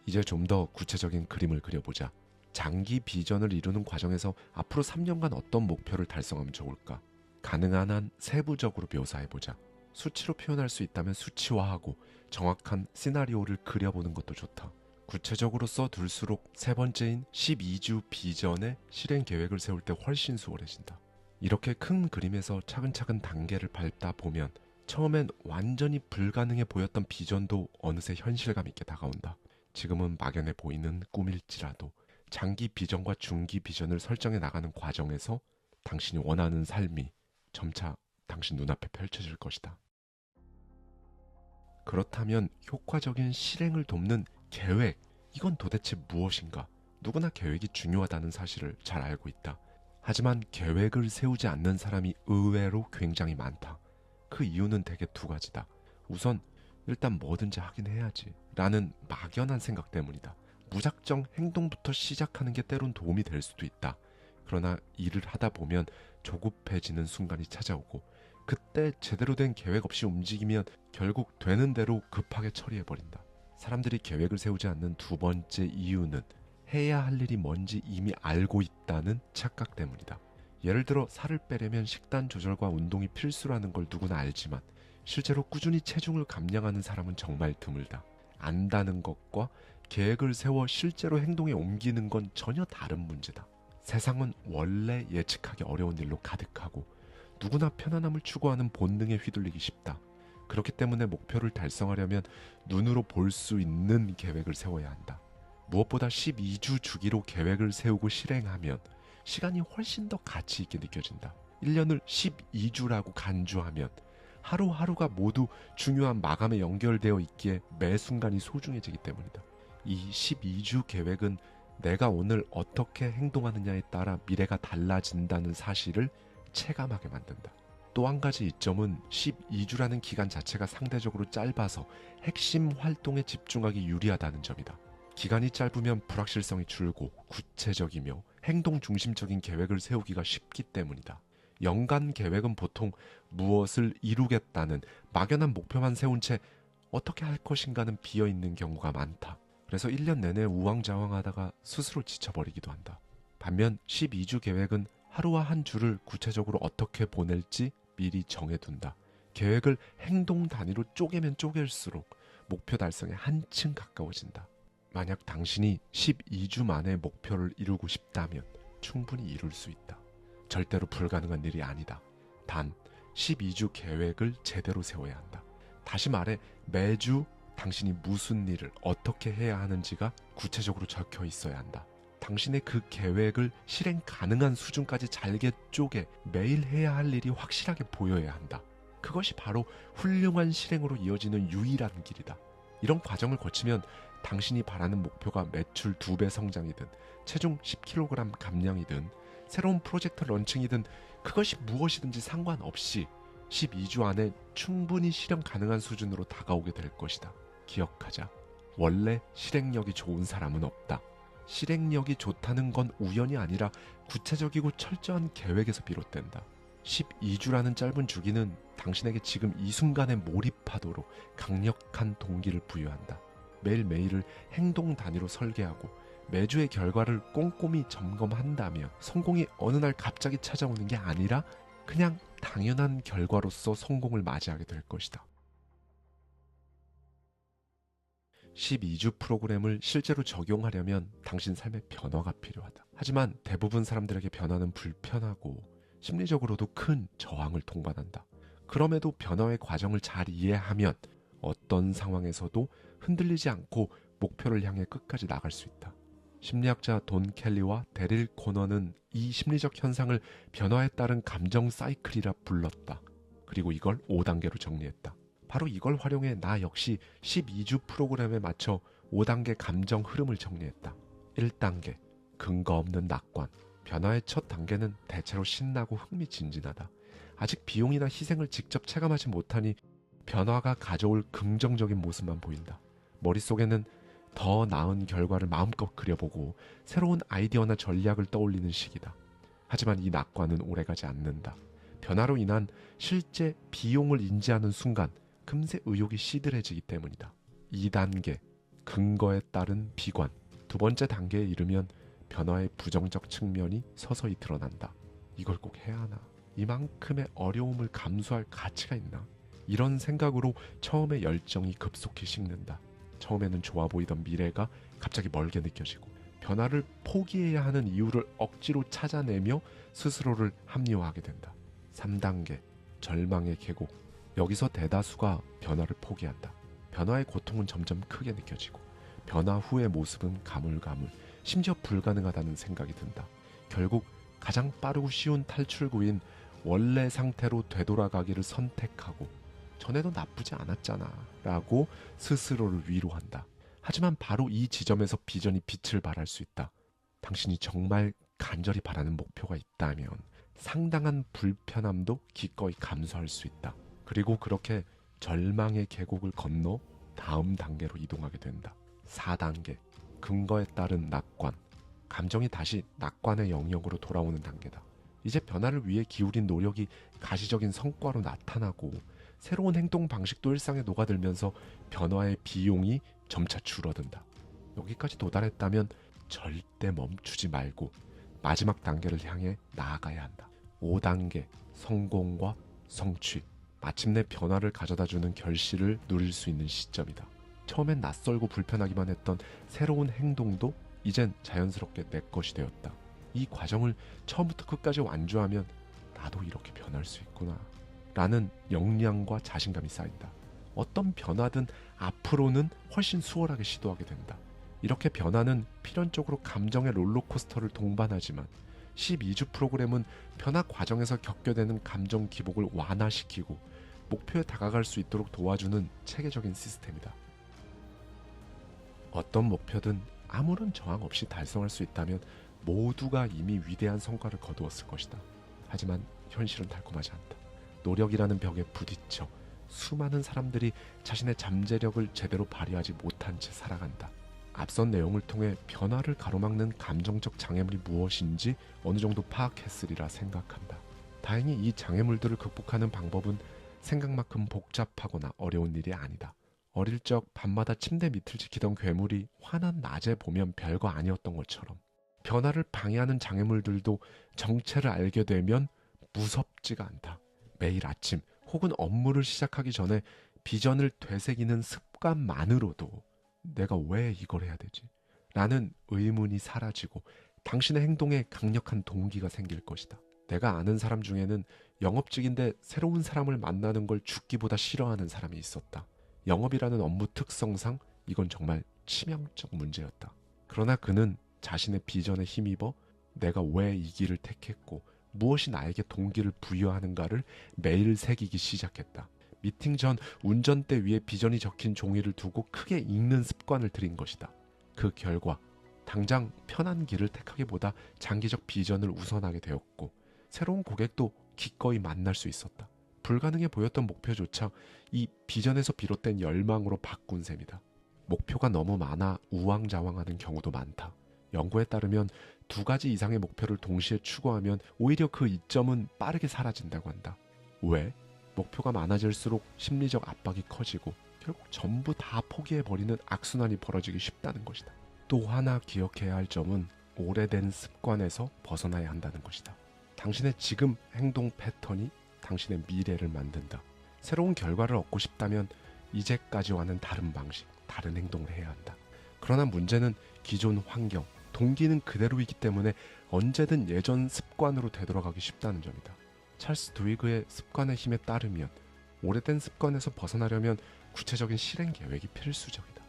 이제 좀 더 구체적인 그림을 그려보자. 장기 비전을 이루는 과정에서 앞으로 3년간 어떤 목표를 달성하면 좋을까? 가능한 한 세부적으로 묘사해보자. 수치로 표현할 수 있다면 수치화하고 정확한 시나리오를 그려보는 것도 좋다. 구체적으로 써둘수록 세 번째인 12주 비전의 실행 계획을 세울 때 훨씬 수월해진다. 이렇게 큰 그림에서 차근차근 단계를 밟다 보면 처음엔 완전히 불가능해 보였던 비전도 어느새 현실감 있게 다가온다. 지금은 막연해 보이는 꿈일지라도 장기 비전과 중기 비전을 설정해 나가는 과정에서 당신이 원하는 삶이 점차 당신 눈앞에 펼쳐질 것이다. 그렇다면 효과적인 실행을 돕는 계획, 이건 도대체 무엇인가? 누구나 계획이 중요하다는 사실을 잘 알고 있다. 하지만 계획을 세우지 않는 사람이 의외로 굉장히 많다. 그 이유는 대개 두 가지다. 우선 일단 뭐든지 하긴 해야지 라는 막연한 생각 때문이다. 무작정 행동부터 시작하는 게 때론 도움이 될 수도 있다. 그러나 일을 하다 보면 조급해지는 순간이 찾아오고 그때 제대로 된 계획 없이 움직이면 결국 되는 대로 급하게 처리해버린다. 사람들이 계획을 세우지 않는 두 번째 이유는 해야 할 일이 뭔지 이미 알고 있다는 착각 때문이다. 예를 들어 살을 빼려면 식단 조절과 운동이 필수라는 걸 누구나 알지만 실제로 꾸준히 체중을 감량하는 사람은 정말 드물다. 안다는 것과 계획을 세워 실제로 행동에 옮기는 건 전혀 다른 문제다. 세상은 원래 예측하기 어려운 일로 가득하고 누구나 편안함을 추구하는 본능에 휘둘리기 쉽다. 그렇기 때문에 목표를 달성하려면 눈으로 볼 수 있는 계획을 세워야 한다. 무엇보다 12주 주기로 계획을 세우고 실행하면 시간이 훨씬 더 가치 있게 느껴진다. 1년을 12주라고 간주하면 하루하루가 모두 중요한 마감에 연결되어 있기에 매 순간이 소중해지기 때문이다. 이 12주 계획은 내가 오늘 어떻게 행동하느냐에 따라 미래가 달라진다는 사실을 체감하게 만든다. 또 한 가지 이점은 12주라는 기간 자체가 상대적으로 짧아서 핵심 활동에 집중하기 유리하다는 점이다. 기간이 짧으면 불확실성이 줄고 구체적이며 행동 중심적인 계획을 세우기가 쉽기 때문이다. 연간 계획은 보통 무엇을 이루겠다는 막연한 목표만 세운 채 어떻게 할 것인가는 비어있는 경우가 많다. 그래서 1년 내내 우왕좌왕하다가 스스로 지쳐버리기도 한다. 반면 12주 계획은 하루와 한 주를 구체적으로 어떻게 보낼지 미리 정해둔다. 계획을 행동 단위로 쪼개면 쪼갤수록 목표 달성에 한층 가까워진다. 만약 당신이 12주 만에 목표를 이루고 싶다면 충분히 이룰 수 있다. 절대로 불가능한 일이 아니다. 단 12주 계획을 제대로 세워야 한다. 다시 말해 매주 당신이 무슨 일을 어떻게 해야 하는지가 구체적으로 적혀 있어야 한다. 당신의 그 계획을 실행 가능한 수준까지 잘게 쪼개 매일 해야 할 일이 확실하게 보여야 한다. 그것이 바로 훌륭한 실행으로 이어지는 유일한 길이다. 이런 과정을 거치면 당신이 바라는 목표가 매출 2배 성장이든 체중 10kg 감량이든 새로운 프로젝트 런칭이든 그것이 무엇이든지 상관없이 12주 안에 충분히 실현 가능한 수준으로 다가오게 될 것이다. 기억하자. 원래 실행력이 좋은 사람은 없다. 실행력이 좋다는 건 우연이 아니라 구체적이고 철저한 계획에서 비롯된다. 12주라는 짧은 주기는 당신에게 지금 이 순간에 몰입하도록 강력한 동기를 부여한다. 매일매일을 행동 단위로 설계하고 매주의 결과를 꼼꼼히 점검한다면 성공이 어느 날 갑자기 찾아오는 게 아니라 그냥 당연한 결과로서 성공을 맞이하게 될 것이다. 12주 프로그램을 실제로 적용하려면 당신 삶에 변화가 필요하다. 하지만 대부분 사람들에게 변화는 불편하고 심리적으로도 큰 저항을 동반한다. 그럼에도 변화의 과정을 잘 이해하면 어떤 상황에서도 흔들리지 않고 목표를 향해 끝까지 나갈 수 있다. 심리학자 돈 켈리와 데릴 코너는 이 심리적 현상을 변화에 따른 감정 사이클이라 불렀다. 그리고 이걸 5단계로 정리했다. 바로 이걸 활용해 나 역시 12주 프로그램에 맞춰 5단계 감정 흐름을 정리했다. 1단계, 근거 없는 낙관. 변화의 첫 단계는 대체로 신나고 흥미진진하다. 아직 비용이나 희생을 직접 체감하지 못하니 변화가 가져올 긍정적인 모습만 보인다. 머릿속에는 더 나은 결과를 마음껏 그려보고 새로운 아이디어나 전략을 떠올리는 시기다. 하지만 이 낙관은 오래가지 않는다. 변화로 인한 실제 비용을 인지하는 순간 금세 의욕이 시들해지기 때문이다. 2단계, 근거에 따른 비관. 두 번째 단계에 이르면 변화의 부정적 측면이 서서히 드러난다. 이걸 꼭 해야 하나? 이만큼의 어려움을 감수할 가치가 있나? 이런 생각으로 처음에 열정이 급속히 식는다. 처음에는 좋아 보이던 미래가 갑자기 멀게 느껴지고 변화를 포기해야 하는 이유를 억지로 찾아내며 스스로를 합리화하게 된다. 3단계, 절망의 계곡. 여기서 대다수가 변화를 포기한다. 변화의 고통은 점점 크게 느껴지고 변화 후의 모습은 가물가물, 심지어 불가능하다는 생각이 든다. 결국 가장 빠르고 쉬운 탈출구인 원래 상태로 되돌아가기를 선택하고 전에도 나쁘지 않았잖아 라고 스스로를 위로한다. 하지만 바로 이 지점에서 비전이 빛을 발할 수 있다. 당신이 정말 간절히 바라는 목표가 있다면 상당한 불편함도 기꺼이 감수할 수 있다. 그리고 그렇게 절망의 계곡을 건너 다음 단계로 이동하게 된다. 4단계, 근거에 따른 낙관. 감정이 다시 낙관의 영역으로 돌아오는 단계다. 이제 변화를 위해 기울인 노력이 가시적인 성과로 나타나고 새로운 행동 방식도 일상에 녹아들면서 변화의 비용이 점차 줄어든다. 여기까지 도달했다면 절대 멈추지 말고 마지막 단계를 향해 나아가야 한다. 5단계, 성공과 성취. 마침내 변화를 가져다주는 결실을 누릴 수 있는 시점이다. 처음엔 낯설고 불편하기만 했던 새로운 행동도 이젠 자연스럽게 내 것이 되었다. 이 과정을 처음부터 끝까지 완주하면 나도 이렇게 변할 수 있구나 라는 역량과 자신감이 쌓인다. 어떤 변화든 앞으로는 훨씬 수월하게 시도하게 된다. 이렇게 변화는 필연적으로 감정의 롤러코스터를 동반하지만 12주 프로그램은 변화 과정에서 겪게 되는 감정 기복을 완화시키고 목표에 다가갈 수 있도록 도와주는 체계적인 시스템이다. 어떤 목표든 아무런 저항 없이 달성할 수 있다면 모두가 이미 위대한 성과를 거두었을 것이다. 하지만 현실은 달콤하지 않다. 노력이라는 벽에 부딪혀 수많은 사람들이 자신의 잠재력을 제대로 발휘하지 못한 채 살아간다. 앞선 내용을 통해 변화를 가로막는 감정적 장애물이 무엇인지 어느 정도 파악했으리라 생각한다. 다행히 이 장애물들을 극복하는 방법은 생각만큼 복잡하거나 어려운 일이 아니다. 어릴 적 밤마다 침대 밑을 지키던 괴물이 환한 낮에 보면 별거 아니었던 것처럼 변화를 방해하는 장애물들도 정체를 알게 되면 무섭지가 않다. 매일 아침 혹은 업무를 시작하기 전에 비전을 되새기는 습관만으로도 내가 왜 이걸 해야 되지? 라는 의문이 사라지고 당신의 행동에 강력한 동기가 생길 것이다. 내가 아는 사람 중에는 영업직인데 새로운 사람을 만나는 걸 죽기보다 싫어하는 사람이 있었다. 영업이라는 업무 특성상 이건 정말 치명적 문제였다. 그러나 그는 자신의 비전에 힘입어 내가 왜 이 길을 택했고 무엇이 나에게 동기를 부여하는가를 매일 새기기 시작했다. 미팅 전 운전대 위에 비전이 적힌 종이를 두고 크게 읽는 습관을 들인 것이다. 그 결과 당장 편한 길을 택하기보다 장기적 비전을 우선하게 되었고 새로운 고객도 기꺼이 만날 수 있었다. 불가능해 보였던 목표조차 이 비전에서 비롯된 열망으로 바꾼 셈이다. 목표가 너무 많아 우왕좌왕하는 경우도 많다. 연구에 따르면 2가지 이상의 목표를 동시에 추구하면 오히려 그 이점은 빠르게 사라진다고 한다. 왜? 목표가 많아질수록 심리적 압박이 커지고 결국 전부 다 포기해버리는 악순환이 벌어지기 쉽다는 것이다. 또 하나 기억해야 할 점은 오래된 습관에서 벗어나야 한다는 것이다. 당신의 지금 행동 패턴이 당신의 미래를 만든다. 새로운 결과를 얻고 싶다면 이제까지와는 다른 방식, 다른 행동을 해야 한다. 그러나 문제는 기존 환경, 동기는 그대로이기 때문에 언제든 예전 습관으로 되돌아가기 쉽다는 점이다. 찰스 드위그의 습관의 힘에 따르면 오래된 습관에서 벗어나려면 구체적인 실행 계획이 필수적이다.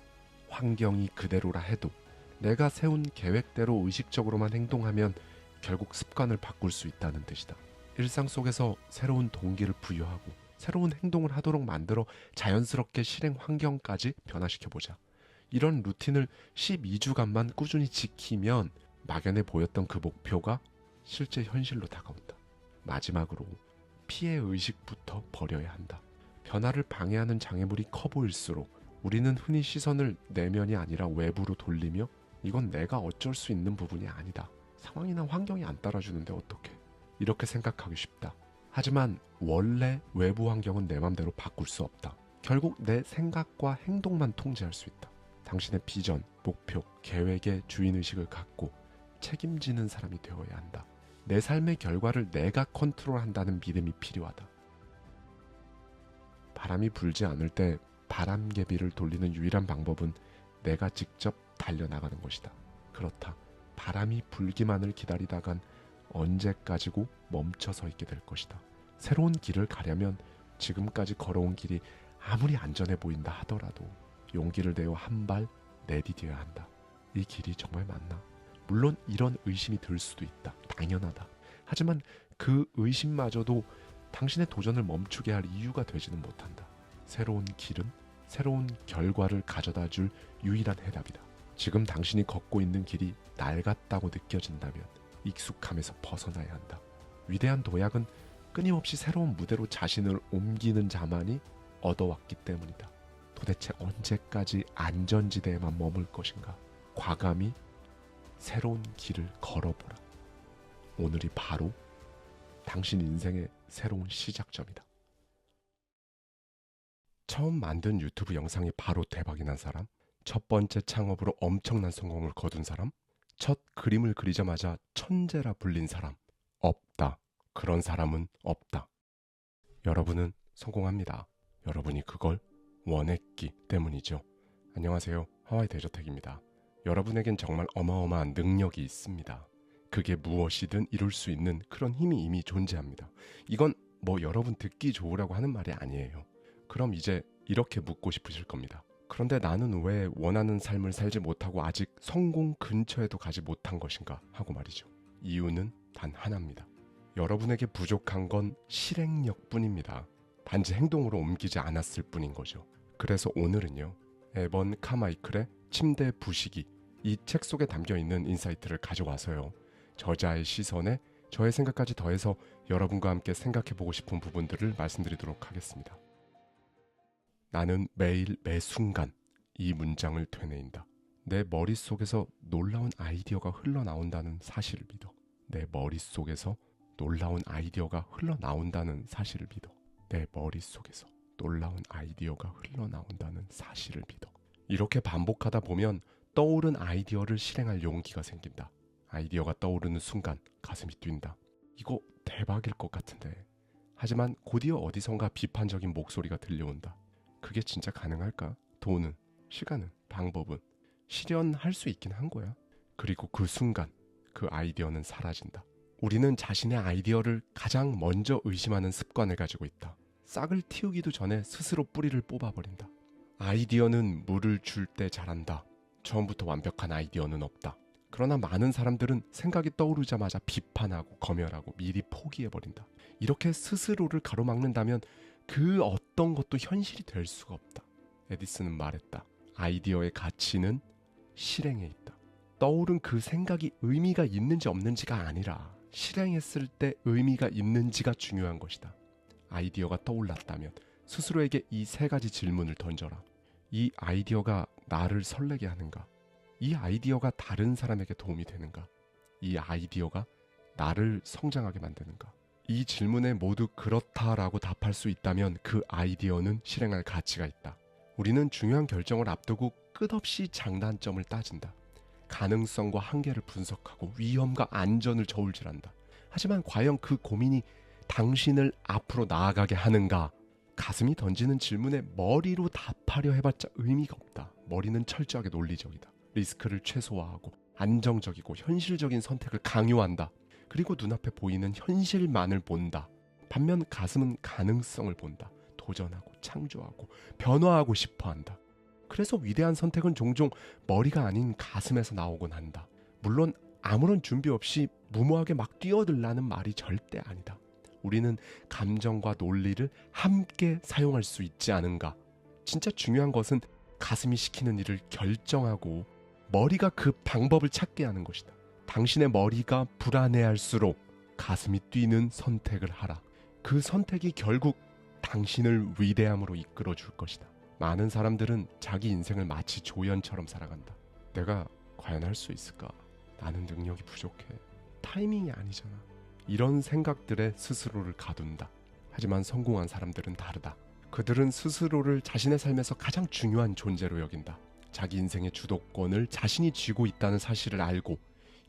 환경이 그대로라 해도 내가 세운 계획대로 의식적으로만 행동하면 결국 습관을 바꿀 수 있다는 뜻이다. 일상 속에서 새로운 동기를 부여하고 새로운 행동을 하도록 만들어 자연스럽게 실행 환경까지 변화시켜보자. 이런 루틴을 12주간만 꾸준히 지키면 막연해 보였던 그 목표가 실제 현실로 다가온다. 마지막으로 피해의식부터 버려야 한다. 변화를 방해하는 장애물이 커 보일수록 우리는 흔히 시선을 내면이 아니라 외부로 돌리며 이건 내가 어쩔 수 있는 부분이 아니다. 상황이나 환경이 안 따라주는데 어떡해. 이렇게 생각하기 쉽다. 하지만 원래 외부 환경은 내 맘대로 바꿀 수 없다. 결국 내 생각과 행동만 통제할 수 있다. 당신의 비전, 목표, 계획의 주인의식을 갖고 책임지는 사람이 되어야 한다. 내 삶의 결과를 내가 컨트롤한다는 믿음이 필요하다. 바람이 불지 않을 때 바람개비를 돌리는 유일한 방법은 내가 직접 달려나가는 것이다. 그렇다. 바람이 불기만을 기다리다간 언제까지고 멈춰서 있게 될 것이다. 새로운 길을 가려면 지금까지 걸어온 길이 아무리 안전해 보인다 하더라도 용기를 내어 한 발 내디뎌야 한다. 이 길이 정말 맞나? 물론 이런 의심이 들 수도 있다. 당연하다. 하지만 그 의심마저도 당신의 도전을 멈추게 할 이유가 되지는 못한다. 새로운 길은 새로운 결과를 가져다 줄 유일한 해답이다. 지금 당신이 걷고 있는 길이 낡았다고 느껴진다면 익숙함에서 벗어나야 한다. 위대한 도약은 끊임없이 새로운 무대로 자신을 옮기는 자만이 얻어왔기 때문이다. 도대체 언제까지 안전지대에만 머물 것인가? 과감히 새로운 길을 걸어보라. 오늘이 바로 당신 인생의 새로운 시작점이다. 처음 만든 유튜브 영상이 바로 대박이 난 사람, 첫 번째 창업으로 엄청난 성공을 거둔 사람, 첫 그림을 그리자마자 천재라 불린 사람, 없다. 그런 사람은 없다. 여러분은 성공합니다. 여러분이 그걸 원했기 때문이죠. 안녕하세요. 하와이 대저택입니다. 여러분에겐 정말 어마어마한 능력이 있습니다. 그게 무엇이든 이룰 수 있는 그런 힘이 이미 존재합니다. 이건 뭐 여러분 듣기 좋으라고 하는 말이 아니에요. 그럼 이제 이렇게 묻고 싶으실 겁니다. 그런데 나는 왜 원하는 삶을 살지 못하고 아직 성공 근처에도 가지 못한 것인가 하고 말이죠. 이유는 단 하나입니다. 여러분에게 부족한 건 실행력뿐입니다. 단지 행동으로 옮기지 않았을 뿐인 거죠. 그래서 오늘은요, 에번 카마이클의 침대 부시기, 이 책 속에 담겨있는 인사이트를 가져와서요, 저자의 시선에 저의 생각까지 더해서 여러분과 함께 생각해보고 싶은 부분들을 말씀드리도록 하겠습니다. 나는 매일 매 순간 이 문장을 되뇌인다. 내 머릿속에서 놀라운 아이디어가 흘러나온다는 사실을 믿어. 내 머릿속에서 놀라운 아이디어가 흘러나온다는 사실을 믿어. 내 머릿속에서 놀라운 아이디어가 흘러나온다는 사실을 믿어. 이렇게 반복하다 보면 떠오른 아이디어를 실행할 용기가 생긴다. 아이디어가 떠오르는 순간 가슴이 뛴다. 이거 대박일 것 같은데. 하지만 곧이어 어디선가 비판적인 목소리가 들려온다. 그게 진짜 가능할까? 돈은, 시간은, 방법은 실현할 수 있긴 한 거야. 그리고 그 순간 그 아이디어는 사라진다. 우리는 자신의 아이디어를 가장 먼저 의심하는 습관을 가지고 있다. 싹을 틔우기도 전에 스스로 뿌리를 뽑아버린다. 아이디어는 물을 줄 때 자란다. 처음부터 완벽한 아이디어는 없다. 그러나 많은 사람들은 생각이 떠오르자마자 비판하고 검열하고 미리 포기해버린다. 이렇게 스스로를 가로막는다면 그 어떤 것도 현실이 될 수가 없다. 에디슨은 말했다. 아이디어의 가치는 실행에 있다. 떠오른 그 생각이 의미가 있는지 없는지가 아니라 실행했을 때 의미가 있는지가 중요한 것이다. 아이디어가 떠올랐다면 스스로에게 이 세 가지 질문을 던져라. 이 아이디어가 나를 설레게 하는가? 이 아이디어가 다른 사람에게 도움이 되는가? 이 아이디어가 나를 성장하게 만드는가? 이 질문에 모두 그렇다라고 답할 수 있다면 그 아이디어는 실행할 가치가 있다. 우리는 중요한 결정을 앞두고 끝없이 장단점을 따진다. 가능성과 한계를 분석하고 위험과 안전을 저울질한다. 하지만 과연 그 고민이 당신을 앞으로 나아가게 하는가? 가슴이 던지는 질문에 머리로 답하려 해봤자 의미가 없다. 머리는 철저하게 논리적이다. 리스크를 최소화하고 안정적이고 현실적인 선택을 강요한다. 그리고 눈앞에 보이는 현실만을 본다. 반면 가슴은 가능성을 본다. 도전하고 창조하고 변화하고 싶어한다. 그래서 위대한 선택은 종종 머리가 아닌 가슴에서 나오곤 한다. 물론 아무런 준비 없이 무모하게 막 뛰어들라는 말이 절대 아니다. 우리는 감정과 논리를 함께 사용할 수 있지 않은가? 진짜 중요한 것은 가슴이 시키는 일을 결정하고 머리가 그 방법을 찾게 하는 것이다. 당신의 머리가 불안해할수록 가슴이 뛰는 선택을 하라. 그 선택이 결국 당신을 위대함으로 이끌어 줄 것이다. 많은 사람들은 자기 인생을 마치 조연처럼 살아간다. 내가 과연 할 수 있을까? 나는 능력이 부족해. 타이밍이 아니잖아. 이런 생각들에 스스로를 가둔다. 하지만 성공한 사람들은 다르다. 그들은 스스로를 자신의 삶에서 가장 중요한 존재로 여긴다. 자기 인생의 주도권을 자신이 쥐고 있다는 사실을 알고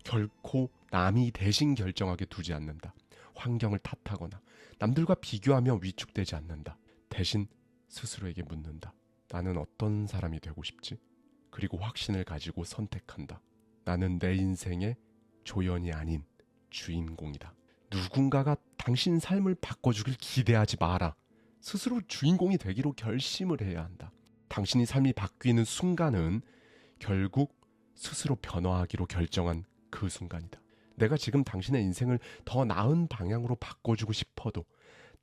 결코 남이 대신 결정하게 두지 않는다. 환경을 탓하거나 남들과 비교하며 위축되지 않는다. 대신 스스로에게 묻는다. 나는 어떤 사람이 되고 싶지? 그리고 확신을 가지고 선택한다. 나는 내 인생의 조연이 아닌 주인공이다. 누군가가 당신 삶을 바꿔주길 기대하지 마라. 스스로 주인공이 되기로 결심을 해야 한다. 당신이 삶이 바뀌는 순간은 결국 스스로 변화하기로 결정한 그 순간이다. 내가 지금 당신의 인생을 더 나은 방향으로 바꿔주고 싶어도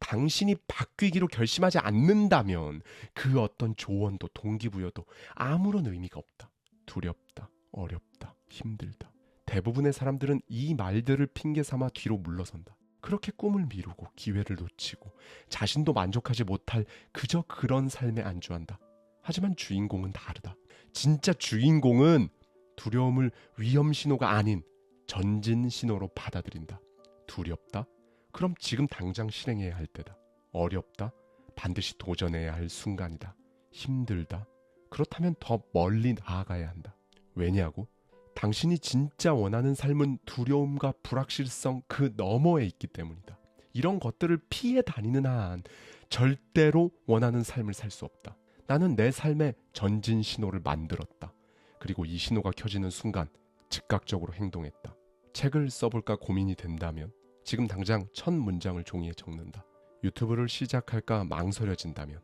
당신이 바뀌기로 결심하지 않는다면 그 어떤 조언도 동기부여도 아무런 의미가 없다. 두렵다, 어렵다, 힘들다. 대부분의 사람들은 이 말들을 핑계 삼아 뒤로 물러선다. 그렇게 꿈을 미루고 기회를 놓치고 자신도 만족하지 못할 그저 그런 삶에 안주한다. 하지만 주인공은 다르다. 진짜 주인공은 두려움을 위험 신호가 아닌 전진 신호로 받아들인다. 두렵다? 그럼 지금 당장 실행해야 할 때다. 어렵다? 반드시 도전해야 할 순간이다. 힘들다? 그렇다면 더 멀리 나아가야 한다. 왜냐고? 당신이 진짜 원하는 삶은 두려움과 불확실성 그 너머에 있기 때문이다. 이런 것들을 피해 다니는 한 절대로 원하는 삶을 살 수 없다. 나는 내 삶의 전진 신호를 만들었다. 그리고 이 신호가 켜지는 순간 즉각적으로 행동했다. 책을 써볼까 고민이 된다면 지금 당장 첫 문장을 종이에 적는다. 유튜브를 시작할까 망설여진다면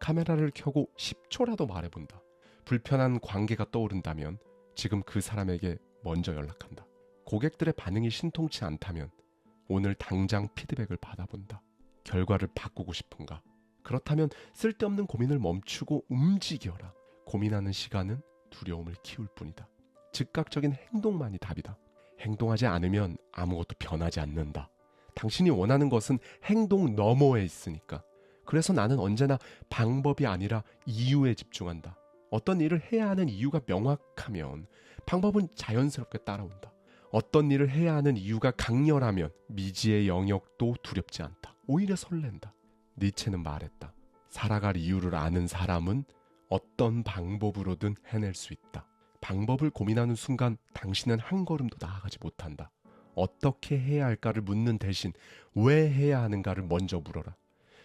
카메라를 켜고 10초라도 말해본다. 불편한 관계가 떠오른다면 지금 그 사람에게 먼저 연락한다. 고객들의 반응이 신통치 않다면 오늘 당장 피드백을 받아본다. 결과를 바꾸고 싶은가? 그렇다면 쓸데없는 고민을 멈추고 움직여라. 고민하는 시간은 두려움을 키울 뿐이다. 즉각적인 행동만이 답이다. 행동하지 않으면 아무것도 변하지 않는다. 당신이 원하는 것은 행동 너머에 있으니까. 그래서 나는 언제나 방법이 아니라 이유에 집중한다. 어떤 일을 해야 하는 이유가 명확하면 방법은 자연스럽게 따라온다. 어떤 일을 해야 하는 이유가 강렬하면 미지의 영역도 두렵지 않다. 오히려 설렌다. 니체는 말했다. 살아갈 이유를 아는 사람은 어떤 방법으로든 해낼 수 있다. 방법을 고민하는 순간 당신은 한 걸음도 나아가지 못한다. 어떻게 해야 할까를 묻는 대신 왜 해야 하는가를 먼저 물어라.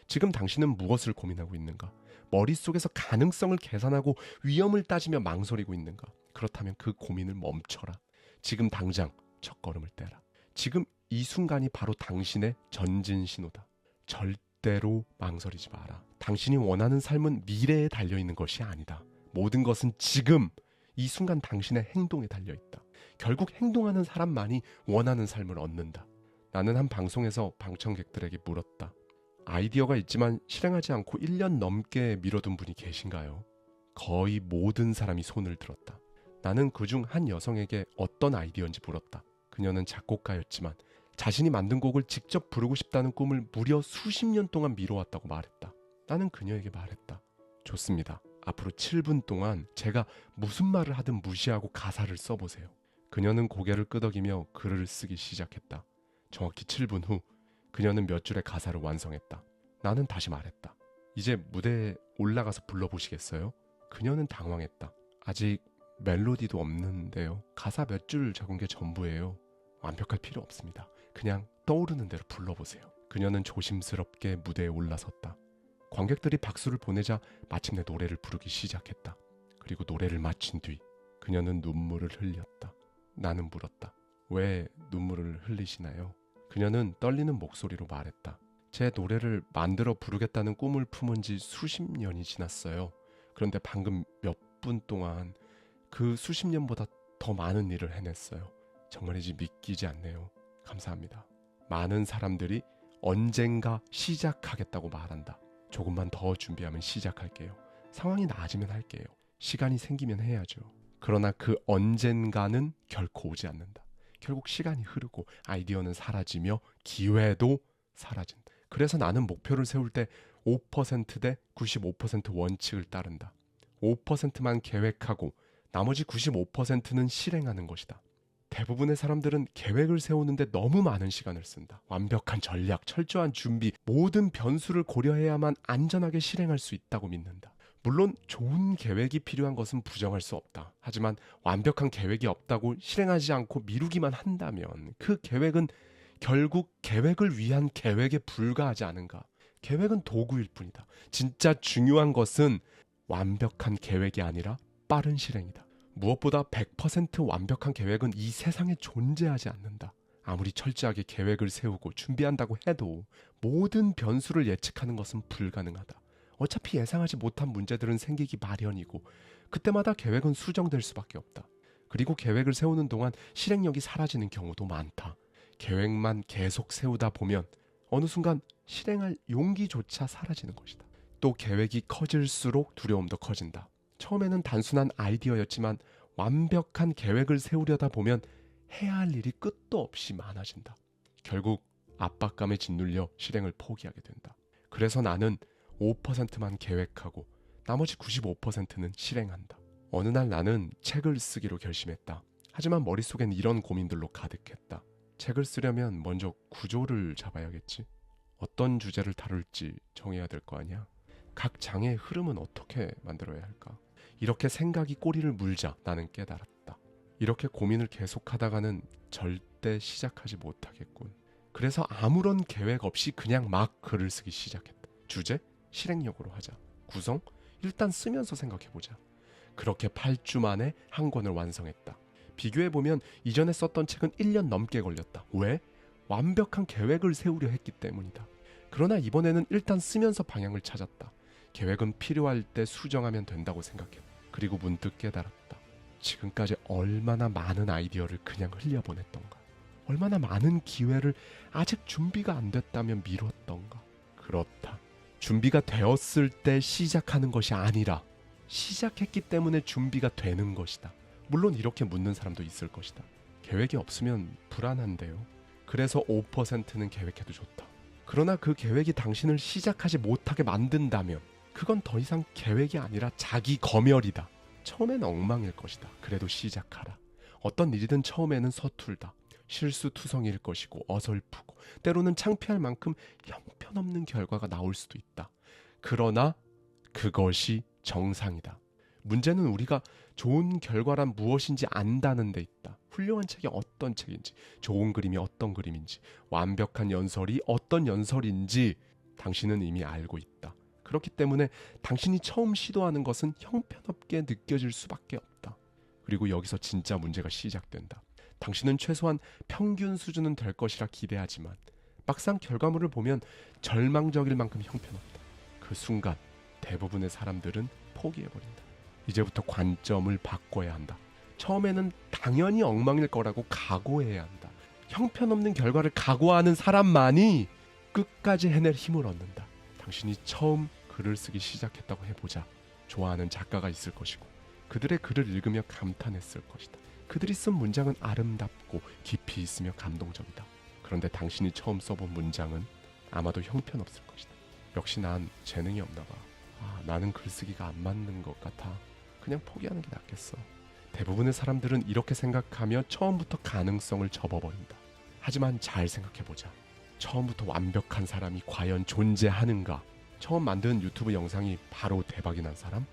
지금 당신은 무엇을 고민하고 있는가? 머릿속에서 가능성을 계산하고 위험을 따지며 망설이고 있는가? 그렇다면 그 고민을 멈춰라. 지금 당장 첫걸음을 떼라. 지금 이 순간이 바로 당신의 전진 신호다. 절대로 망설이지 마라. 당신이 원하는 삶은 미래에 달려있는 것이 아니다. 모든 것은 지금 이 순간 당신의 행동에 달려있다. 결국 행동하는 사람만이 원하는 삶을 얻는다. 나는 한 방송에서 방청객들에게 물었다. 아이디어가 있지만 실행하지 않고 1년 넘게 미뤄둔 분이 계신가요? 거의 모든 사람이 손을 들었다. 나는 그중 한 여성에게 어떤 아이디어인지 물었다. 그녀는 작곡가였지만 자신이 만든 곡을 직접 부르고 싶다는 꿈을 무려 수십 년 동안 미뤄왔다고 말했다. 나는 그녀에게 말했다. 좋습니다. 앞으로 7분 동안 제가 무슨 말을 하든 무시하고 가사를 써보세요. 그녀는 고개를 끄덕이며 글을 쓰기 시작했다. 정확히 7분 후 그녀는 몇 줄의 가사를 완성했다. 나는 다시 말했다. 이제 무대에 올라가서 불러보시겠어요? 그녀는 당황했다. 아직 멜로디도 없는데요. 가사 몇 줄 적은 게 전부예요. 완벽할 필요 없습니다. 그냥 떠오르는 대로 불러보세요. 그녀는 조심스럽게 무대에 올라섰다. 관객들이 박수를 보내자 마침내 노래를 부르기 시작했다. 그리고 노래를 마친 뒤 그녀는 눈물을 흘렸다. 나는 물었다. 왜 눈물을 흘리시나요? 그녀는 떨리는 목소리로 말했다. 제 노래를 만들어 부르겠다는 꿈을 품은 지 수십 년이 지났어요. 그런데 방금 몇 분 동안 그 수십 년보다 더 많은 일을 해냈어요. 정말이지 믿기지 않네요. 감사합니다. 많은 사람들이 언젠가 시작하겠다고 말한다. 조금만 더 준비하면 시작할게요. 상황이 나아지면 할게요. 시간이 생기면 해야죠. 그러나 그 언젠가는 결코 오지 않는다. 결국 시간이 흐르고 아이디어는 사라지며 기회도 사라진다. 그래서 나는 목표를 세울 때 5%대 95% 원칙을 따른다. 5%만 계획하고 나머지 95%는 실행하는 것이다. 대부분의 사람들은 계획을 세우는데 너무 많은 시간을 쓴다. 완벽한 전략, 철저한 준비, 모든 변수를 고려해야만 안전하게 실행할 수 있다고 믿는다. 물론 좋은 계획이 필요한 것은 부정할 수 없다. 하지만 완벽한 계획이 없다고 실행하지 않고 미루기만 한다면 그 계획은 결국 계획을 위한 계획에 불과하지 않은가. 계획은 도구일 뿐이다. 진짜 중요한 것은 완벽한 계획이 아니라 빠른 실행이다. 무엇보다 100% 완벽한 계획은 이 세상에 존재하지 않는다. 아무리 철저하게 계획을 세우고 준비한다고 해도 모든 변수를 예측하는 것은 불가능하다. 어차피 예상하지 못한 문제들은 생기기 마련이고 그때마다 계획은 수정될 수밖에 없다. 그리고 계획을 세우는 동안 실행력이 사라지는 경우도 많다. 계획만 계속 세우다 보면 어느 순간 실행할 용기조차 사라지는 것이다. 또 계획이 커질수록 두려움도 커진다. 처음에는 단순한 아이디어였지만 완벽한 계획을 세우려다 보면 해야 할 일이 끝도 없이 많아진다. 결국 압박감에 짓눌려 실행을 포기하게 된다. 그래서 나는 5%만 계획하고 나머지 95%는 실행한다. 어느 날 나는 책을 쓰기로 결심했다. 하지만 머릿속엔 이런 고민들로 가득했다. 책을 쓰려면 먼저 구조를 잡아야겠지. 어떤 주제를 다룰지 정해야 될 거 아니야. 각 장의 흐름은 어떻게 만들어야 할까? 이렇게 생각이 꼬리를 물자 나는 깨달았다. 이렇게 고민을 계속하다가는 절대 시작하지 못하겠군. 그래서 아무런 계획 없이 그냥 막 글을 쓰기 시작했다. 주제? 실행력으로 하자. 구성? 일단 쓰면서 생각해보자. 그렇게 8주 만에 한 권을 완성했다. 비교해보면 이전에 썼던 책은 1년 넘게 걸렸다. 왜? 완벽한 계획을 세우려 했기 때문이다. 그러나 이번에는 일단 쓰면서 방향을 찾았다. 계획은 필요할 때 수정하면 된다고 생각했다. 그리고 문득 깨달았다. 지금까지 얼마나 많은 아이디어를 그냥 흘려보냈던가. 얼마나 많은 기회를 아직 준비가 안 됐다면 미뤘던가. 그렇다. 준비가 되었을 때 시작하는 것이 아니라 시작했기 때문에 준비가 되는 것이다. 물론 이렇게 묻는 사람도 있을 것이다. 계획이 없으면 불안한데요. 그래서 5%는 계획해도 좋다. 그러나 그 계획이 당신을 시작하지 못하게 만든다면 그건 더 이상 계획이 아니라 자기 검열이다. 처음엔 엉망일 것이다. 그래도 시작하라. 어떤 일이든 처음에는 서툴다. 실수투성이일 것이고 어설프고 때로는 창피할 만큼 형편없는 결과가 나올 수도 있다. 그러나 그것이 정상이다. 문제는 우리가 좋은 결과란 무엇인지 안다는 데 있다. 훌륭한 책이 어떤 책인지, 좋은 그림이 어떤 그림인지, 완벽한 연설이 어떤 연설인지 당신은 이미 알고 있다. 그렇기 때문에 당신이 처음 시도하는 것은 형편없게 느껴질 수밖에 없다. 그리고 여기서 진짜 문제가 시작된다. 당신은 최소한 평균 수준은 될 것이라 기대하지만 막상 결과물을 보면 절망적일 만큼 형편없다. 그 순간 대부분의 사람들은 포기해버린다. 이제부터 관점을 바꿔야 한다. 처음에는 당연히 엉망일 거라고 각오해야 한다. 형편없는 결과를 각오하는 사람만이 끝까지 해낼 힘을 얻는다. 당신이 처음 글을 쓰기 시작했다고 해보자. 좋아하는 작가가 있을 것이고 그들의 글을 읽으며 감탄했을 것이다. 그들이 쓴 문장은 아름답고 깊이 있으며 감동적이다. 그런데 당신이 처음 써본 문장은 아마도 형편없을 것이다. 역시 난 재능이 없나 봐. 나는 글쓰기가 안 맞는 것 같아. 그냥 포기하는 게 낫겠어. 대부분의 사람들은 이렇게 생각하며 처음부터 가능성을 접어버린다. 하지만 잘 생각해보자. 처음부터 완벽한 사람이 과연 존재하는가? 처음 만든 유튜브 영상이 바로 대박이 난 사람?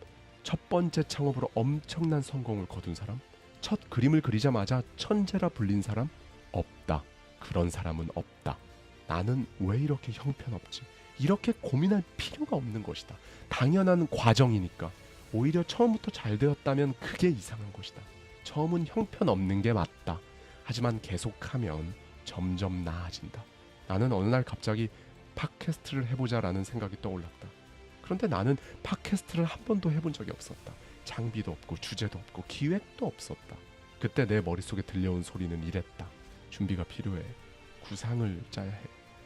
첫 번째 창업으로 엄청난 성공을 거둔 사람? 첫 그림을 그리자마자 천재라 불린 사람? 없다. 그런 사람은 없다. 나는 왜 이렇게 형편없지? 이렇게 고민할 필요가 없는 것이다. 당연한 과정이니까. 오히려 처음부터 잘 되었다면 그게 이상한 것이다. 처음은 형편없는 게 맞다. 하지만 계속하면 점점 나아진다. 나는 어느 날 갑자기 팟캐스트를 해보자라는 생각이 떠올랐다. 그런데 나는 팟캐스트를 한 번도 해본 적이 없었다. 장비도 없고 주제도 없고 기획도 없었다. 그때 내 머릿속에 들려온 소리는 이랬다. 준비가 필요해. 구상을 짜야 해.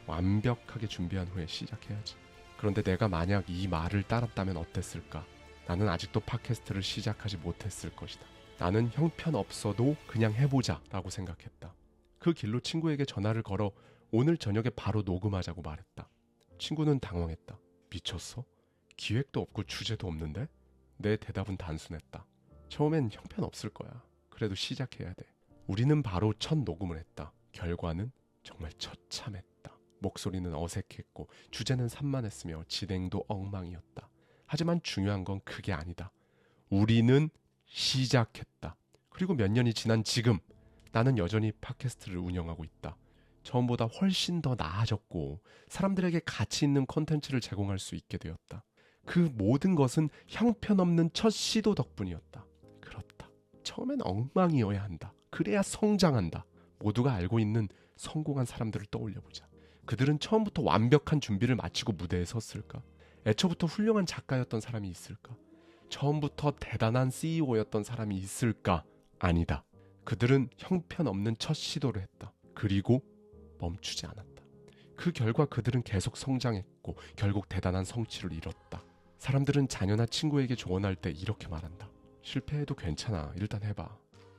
완벽하게 준비한 후에 시작해야지. 그런데 내가 만약 이 말을 따랐다면 어땠을까? 나는 아직도 팟캐스트를 시작하지 못했을 것이다. 나는 형편없어도 그냥 해보자 라고 생각했다. 그 길로 친구에게 전화를 걸어 오늘 저녁에 바로 녹음하자고 말했다. 친구는 당황했다. 미쳤어? 기획도 없고 주제도 없는데? 내 대답은 단순했다. 처음엔 형편없을 거야. 그래도 시작해야 돼. 우리는 바로 첫 녹음을 했다. 결과는 정말 처참했다. 목소리는 어색했고 주제는 산만했으며 진행도 엉망이었다. 하지만 중요한 건 그게 아니다. 우리는 시작했다. 그리고 몇 년이 지난 지금 나는 여전히 팟캐스트를 운영하고 있다. 처음보다 훨씬 더 나아졌고 사람들에게 가치 있는 콘텐츠를 제공할 수 있게 되었다. 그 모든 것은 형편없는 첫 시도 덕분이었다. 그렇다. 처음엔 엉망이어야 한다. 그래야 성장한다. 모두가 알고 있는 성공한 사람들을 떠올려보자. 그들은 처음부터 완벽한 준비를 마치고 무대에 섰을까? 애초부터 훌륭한 작가였던 사람이 있을까? 처음부터 대단한 CEO였던 사람이 있을까? 아니다. 그들은 형편없는 첫 시도를 했다. 그리고 멈추지 않았다. 그 결과 그들은 계속 성장했고 결국 대단한 성취를 이뤘다. 사람들은 자녀나 친구에게 조언할 때 이렇게 말한다. 실패해도 괜찮아. 일단 해봐.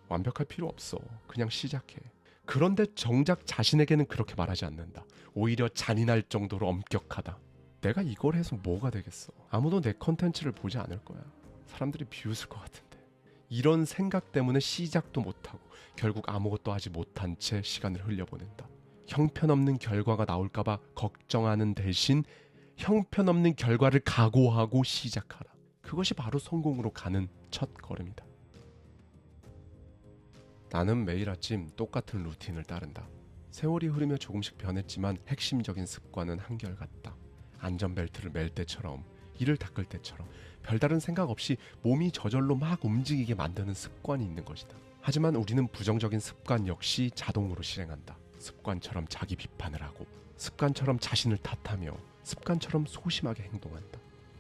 완벽할 필요 없어. 그냥 시작해. 그런데 정작 자신에게는 그렇게 말하지 않는다. 오히려 잔인할 정도로 엄격하다. 내가 이걸 해서 뭐가 되겠어. 아무도 내 컨텐츠를 보지 않을 거야. 사람들이 비웃을 것 같은데. 이런 생각 때문에 시작도 못하고 결국 아무것도 하지 못한 채 시간을 흘려보낸다. 형편없는 결과가 나올까봐 걱정하는 대신 형편없는 결과를 각오하고 시작하라. 그것이 바로 성공으로 가는 첫 걸음이다. 나는 매일 아침 똑같은 루틴을 따른다. 세월이 흐르며 조금씩 변했지만 핵심적인 습관은 한결같다. 안전벨트를 맬 때처럼, 이를 닦을 때처럼 별다른 생각 없이 몸이 저절로 막 움직이게 만드는 습관이 있는 것이다. 하지만 우리는 부정적인 습관 역시 자동으로 실행한다. 습관처럼 자기 비판을 하고 습관처럼 자신을 탓하며 습관처럼 소심하게 행동한다.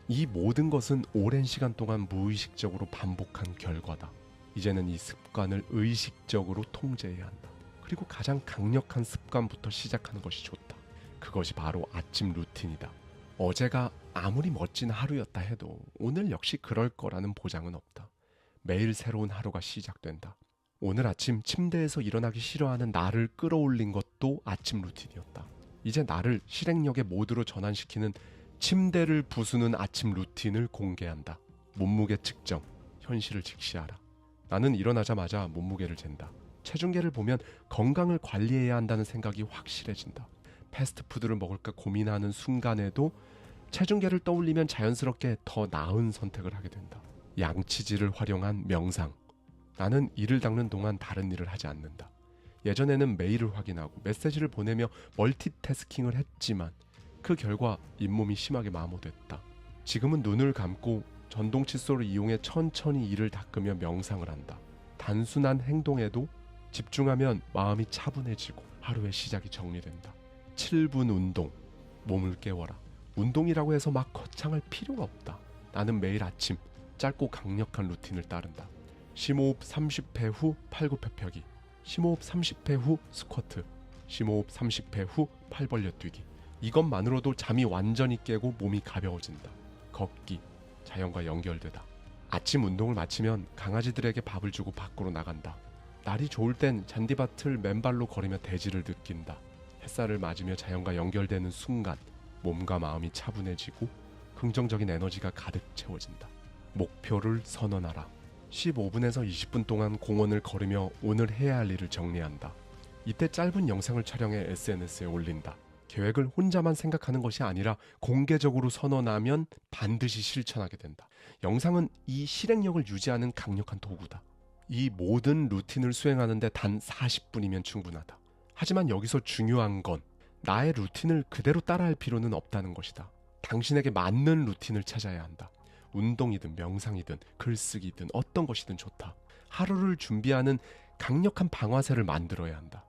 이 모든 것은 오랜 시간 동안 무의식적으로 반복한 결과다. 이제는 이 습관을 의식적으로 통제해야 한다. 그리고 가장 강력한 습관부터 시작하는 것이 좋다. 그것이 바로 아침 루틴이다. 어제가 아무리 멋진 하루였다 해도 오늘 역시 그럴 거라는 보장은 없다. 매일 새로운 하루가 시작된다. 오늘 아침 침대에서 일어나기 싫어하는 나를 끌어올린 것도 아침 루틴이었다. 이제 나를 실행력의 모드로 전환시키는 침대를 부수는 아침 루틴을 공개한다. 몸무게 측정, 현실을 직시하라. 나는 일어나자마자 몸무게를 잰다. 체중계를 보면 건강을 관리해야 한다는 생각이 확실해진다. 패스트푸드를 먹을까 고민하는 순간에도 체중계를 떠올리면 자연스럽게 더 나은 선택을 하게 된다. 양치질을 활용한 명상. 나는 이를 닦는 동안 다른 일을 하지 않는다. 예전에는 메일을 확인하고 메시지를 보내며 멀티태스킹을 했지만 그 결과 잇몸이 심하게 마모됐다. 지금은 눈을 감고 전동 칫솔을 이용해 천천히 이를 닦으며 명상을 한다. 단순한 행동에도 집중하면 마음이 차분해지고 하루의 시작이 정리된다. 7분 운동, 몸을 깨워라. 운동이라고 해서 막 거창할 필요가 없다. 나는 매일 아침 짧고 강력한 루틴을 따른다. 심호흡 30회 후 팔굽혀펴기, 심호흡 30회 후 스쿼트, 심호흡 30회 후 팔 벌려 뛰기. 이것만으로도 잠이 완전히 깨고 몸이 가벼워진다. 걷기, 자연과 연결되다. 아침 운동을 마치면 강아지들에게 밥을 주고 밖으로 나간다. 날이 좋을 땐 잔디밭을 맨발로 걸으며 대지를 느낀다. 햇살을 맞으며 자연과 연결되는 순간 몸과 마음이 차분해지고 긍정적인 에너지가 가득 채워진다. 목표를 선언하라. 15분에서 20분 동안 공원을 걸으며 오늘 해야 할 일을 정리한다. 이때 짧은 영상을 촬영해 SNS에 올린다. 계획을 혼자만 생각하는 것이 아니라 공개적으로 선언하면 반드시 실천하게 된다. 영상은 이 실행력을 유지하는 강력한 도구다. 이 모든 루틴을 수행하는데 단 40분이면 충분하다. 하지만 여기서 중요한 건 나의 루틴을 그대로 따라할 필요는 없다는 것이다. 당신에게 맞는 루틴을 찾아야 한다. 운동이든 명상이든 글쓰기든 어떤 것이든 좋다. 하루를 준비하는 강력한 방아쇠를 만들어야 한다.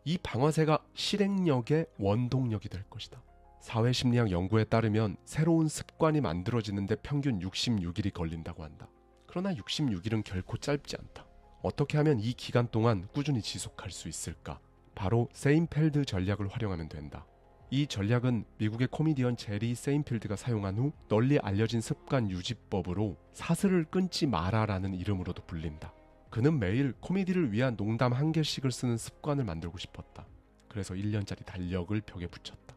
이 방아쇠가 실행력의 원동력이 될 것이다. 사회심리학 연구에 따르면 새로운 습관이 만들어지는데 평균 66일이 걸린다고 한다. 그러나 66일은 결코 짧지 않다. 어떻게 하면 이 기간 동안 꾸준히 지속할 수 있을까? 바로 세인펠드 전략을 활용하면 된다. 이 전략은 미국의 코미디언 제리 세인필드가 사용한 후 널리 알려진 습관 유지법으로 사슬을 끊지 마라라는 이름으로도 불린다. 그는 매일 코미디를 위한 농담 1개씩을 쓰는 습관을 만들고 싶었다. 그래서 1년짜리 달력을 벽에 붙였다.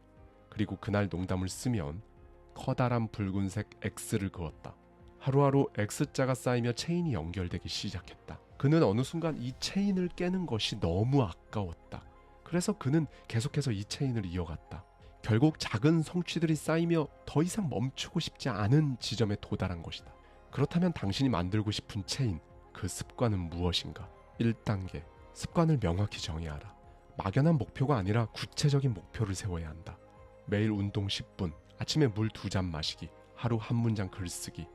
그리고 그날 농담을 쓰면 커다란 붉은색 X를 그었다. 하루하루 X자가 쌓이며 체인이 연결되기 시작했다. 그는 어느 순간 이 체인을 깨는 것이 너무 아까웠다. 그래서 그는 계속해서 이 체인을 이어갔다. 결국 작은 성취들이 쌓이며 더 이상 멈추고 싶지 않은 지점에 도달한 것이다. 그렇다면 당신이 만들고 싶은 체인, 그 습관은 무엇인가? 1단계, 습관을 명확히 정의하라. 막연한 목표가 아니라 구체적인 목표를 세워야 한다. 매일 운동 10분, 아침에 물 2잔 마시기, 하루 한 문장 글쓰기.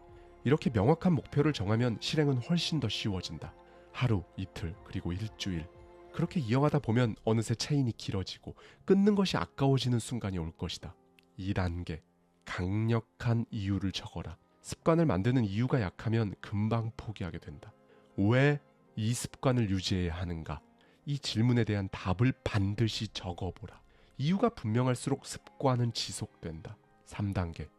이렇게 명확한 목표를 정하면 실행은 훨씬 더 쉬워진다. 하루, 이틀, 그리고 일주일. 그렇게 이어가다 보면 어느새 체인이 길어지고 끊는 것이 아까워지는 순간이 올 것이다. 2단계, 강력한 이유를 적어라. 습관을 만드는 이유가 약하면 금방 포기하게 된다. 왜 이 습관을 유지해야 하는가? 이 질문에 대한 답을 반드시 적어보라. 이유가 분명할수록 습관은 지속된다. 3단계,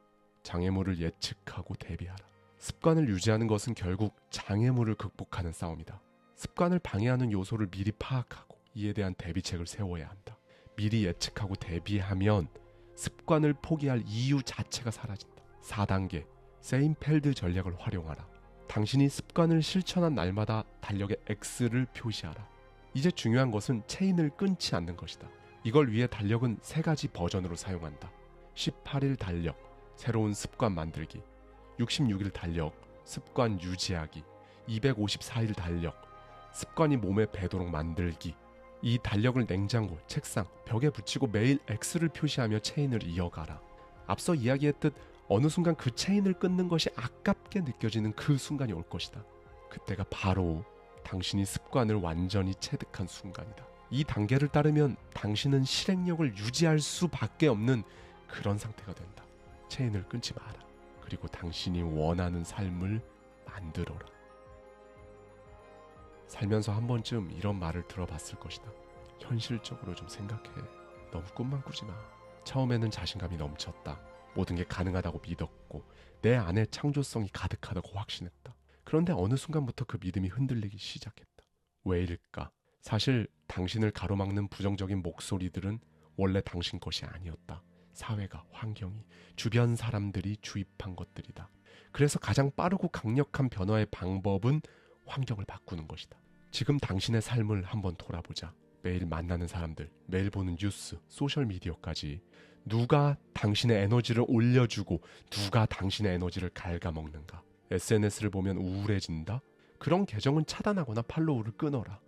장애물을 예측하고 대비하라. 습관을 유지하는 것은 결국 장애물을 극복하는 싸움이다. 습관을 방해하는 요소를 미리 파악하고 이에 대한 대비책을 세워야 한다. 미리 예측하고 대비하면 습관을 포기할 이유 자체가 사라진다. 4단계, 세인펠드 전략을 활용하라. 당신이 습관을 실천한 날마다 달력에 X를 표시하라. 이제 중요한 것은 체인을 끊지 않는 것이다. 이걸 위해 달력은 3가지 버전으로 사용한다. 18일 달력, 새로운 습관 만들기. 66일 달력, 습관 유지하기. 254일 달력, 습관이 몸에 배도록 만들기. 이 달력을 냉장고, 책상, 벽에 붙이고 매일 X를 표시하며 체인을 이어가라. 앞서 이야기했듯 어느 순간 그 체인을 끊는 것이 아깝게 느껴지는 그 순간이 올 것이다. 그때가 바로 당신이 습관을 완전히 체득한 순간이다. 이 단계를 따르면 당신은 실행력을 유지할 수밖에 없는 그런 상태가 된다. 체인을 끊지 마라. 그리고 당신이 원하는 삶을 만들어라. 살면서 한 번쯤 이런 말을 들어봤을 것이다. 현실적으로 좀 생각해. 너무 꿈만 꾸지 마. 처음에는 자신감이 넘쳤다. 모든 게 가능하다고 믿었고 내 안에 창조성이 가득하다고 확신했다. 그런데 어느 순간부터 그 믿음이 흔들리기 시작했다. 왜일까? 사실 당신을 가로막는 부정적인 목소리들은 원래 당신 것이 아니었다. 사회가, 환경이, 주변 사람들이 주입한 것들이다. 그래서 가장 빠르고 강력한 변화의 방법은 환경을 바꾸는 것이다. 지금 당신의 삶을 한번 돌아보자. 매일 만나는 사람들, 매일 보는 뉴스, 소셜미디어까지 누가 당신의 에너지를 올려주고 누가 당신의 에너지를 갉아먹는가? SNS를 보면 우울해진다? 그런 계정은 차단하거나 팔로우를 끊어라.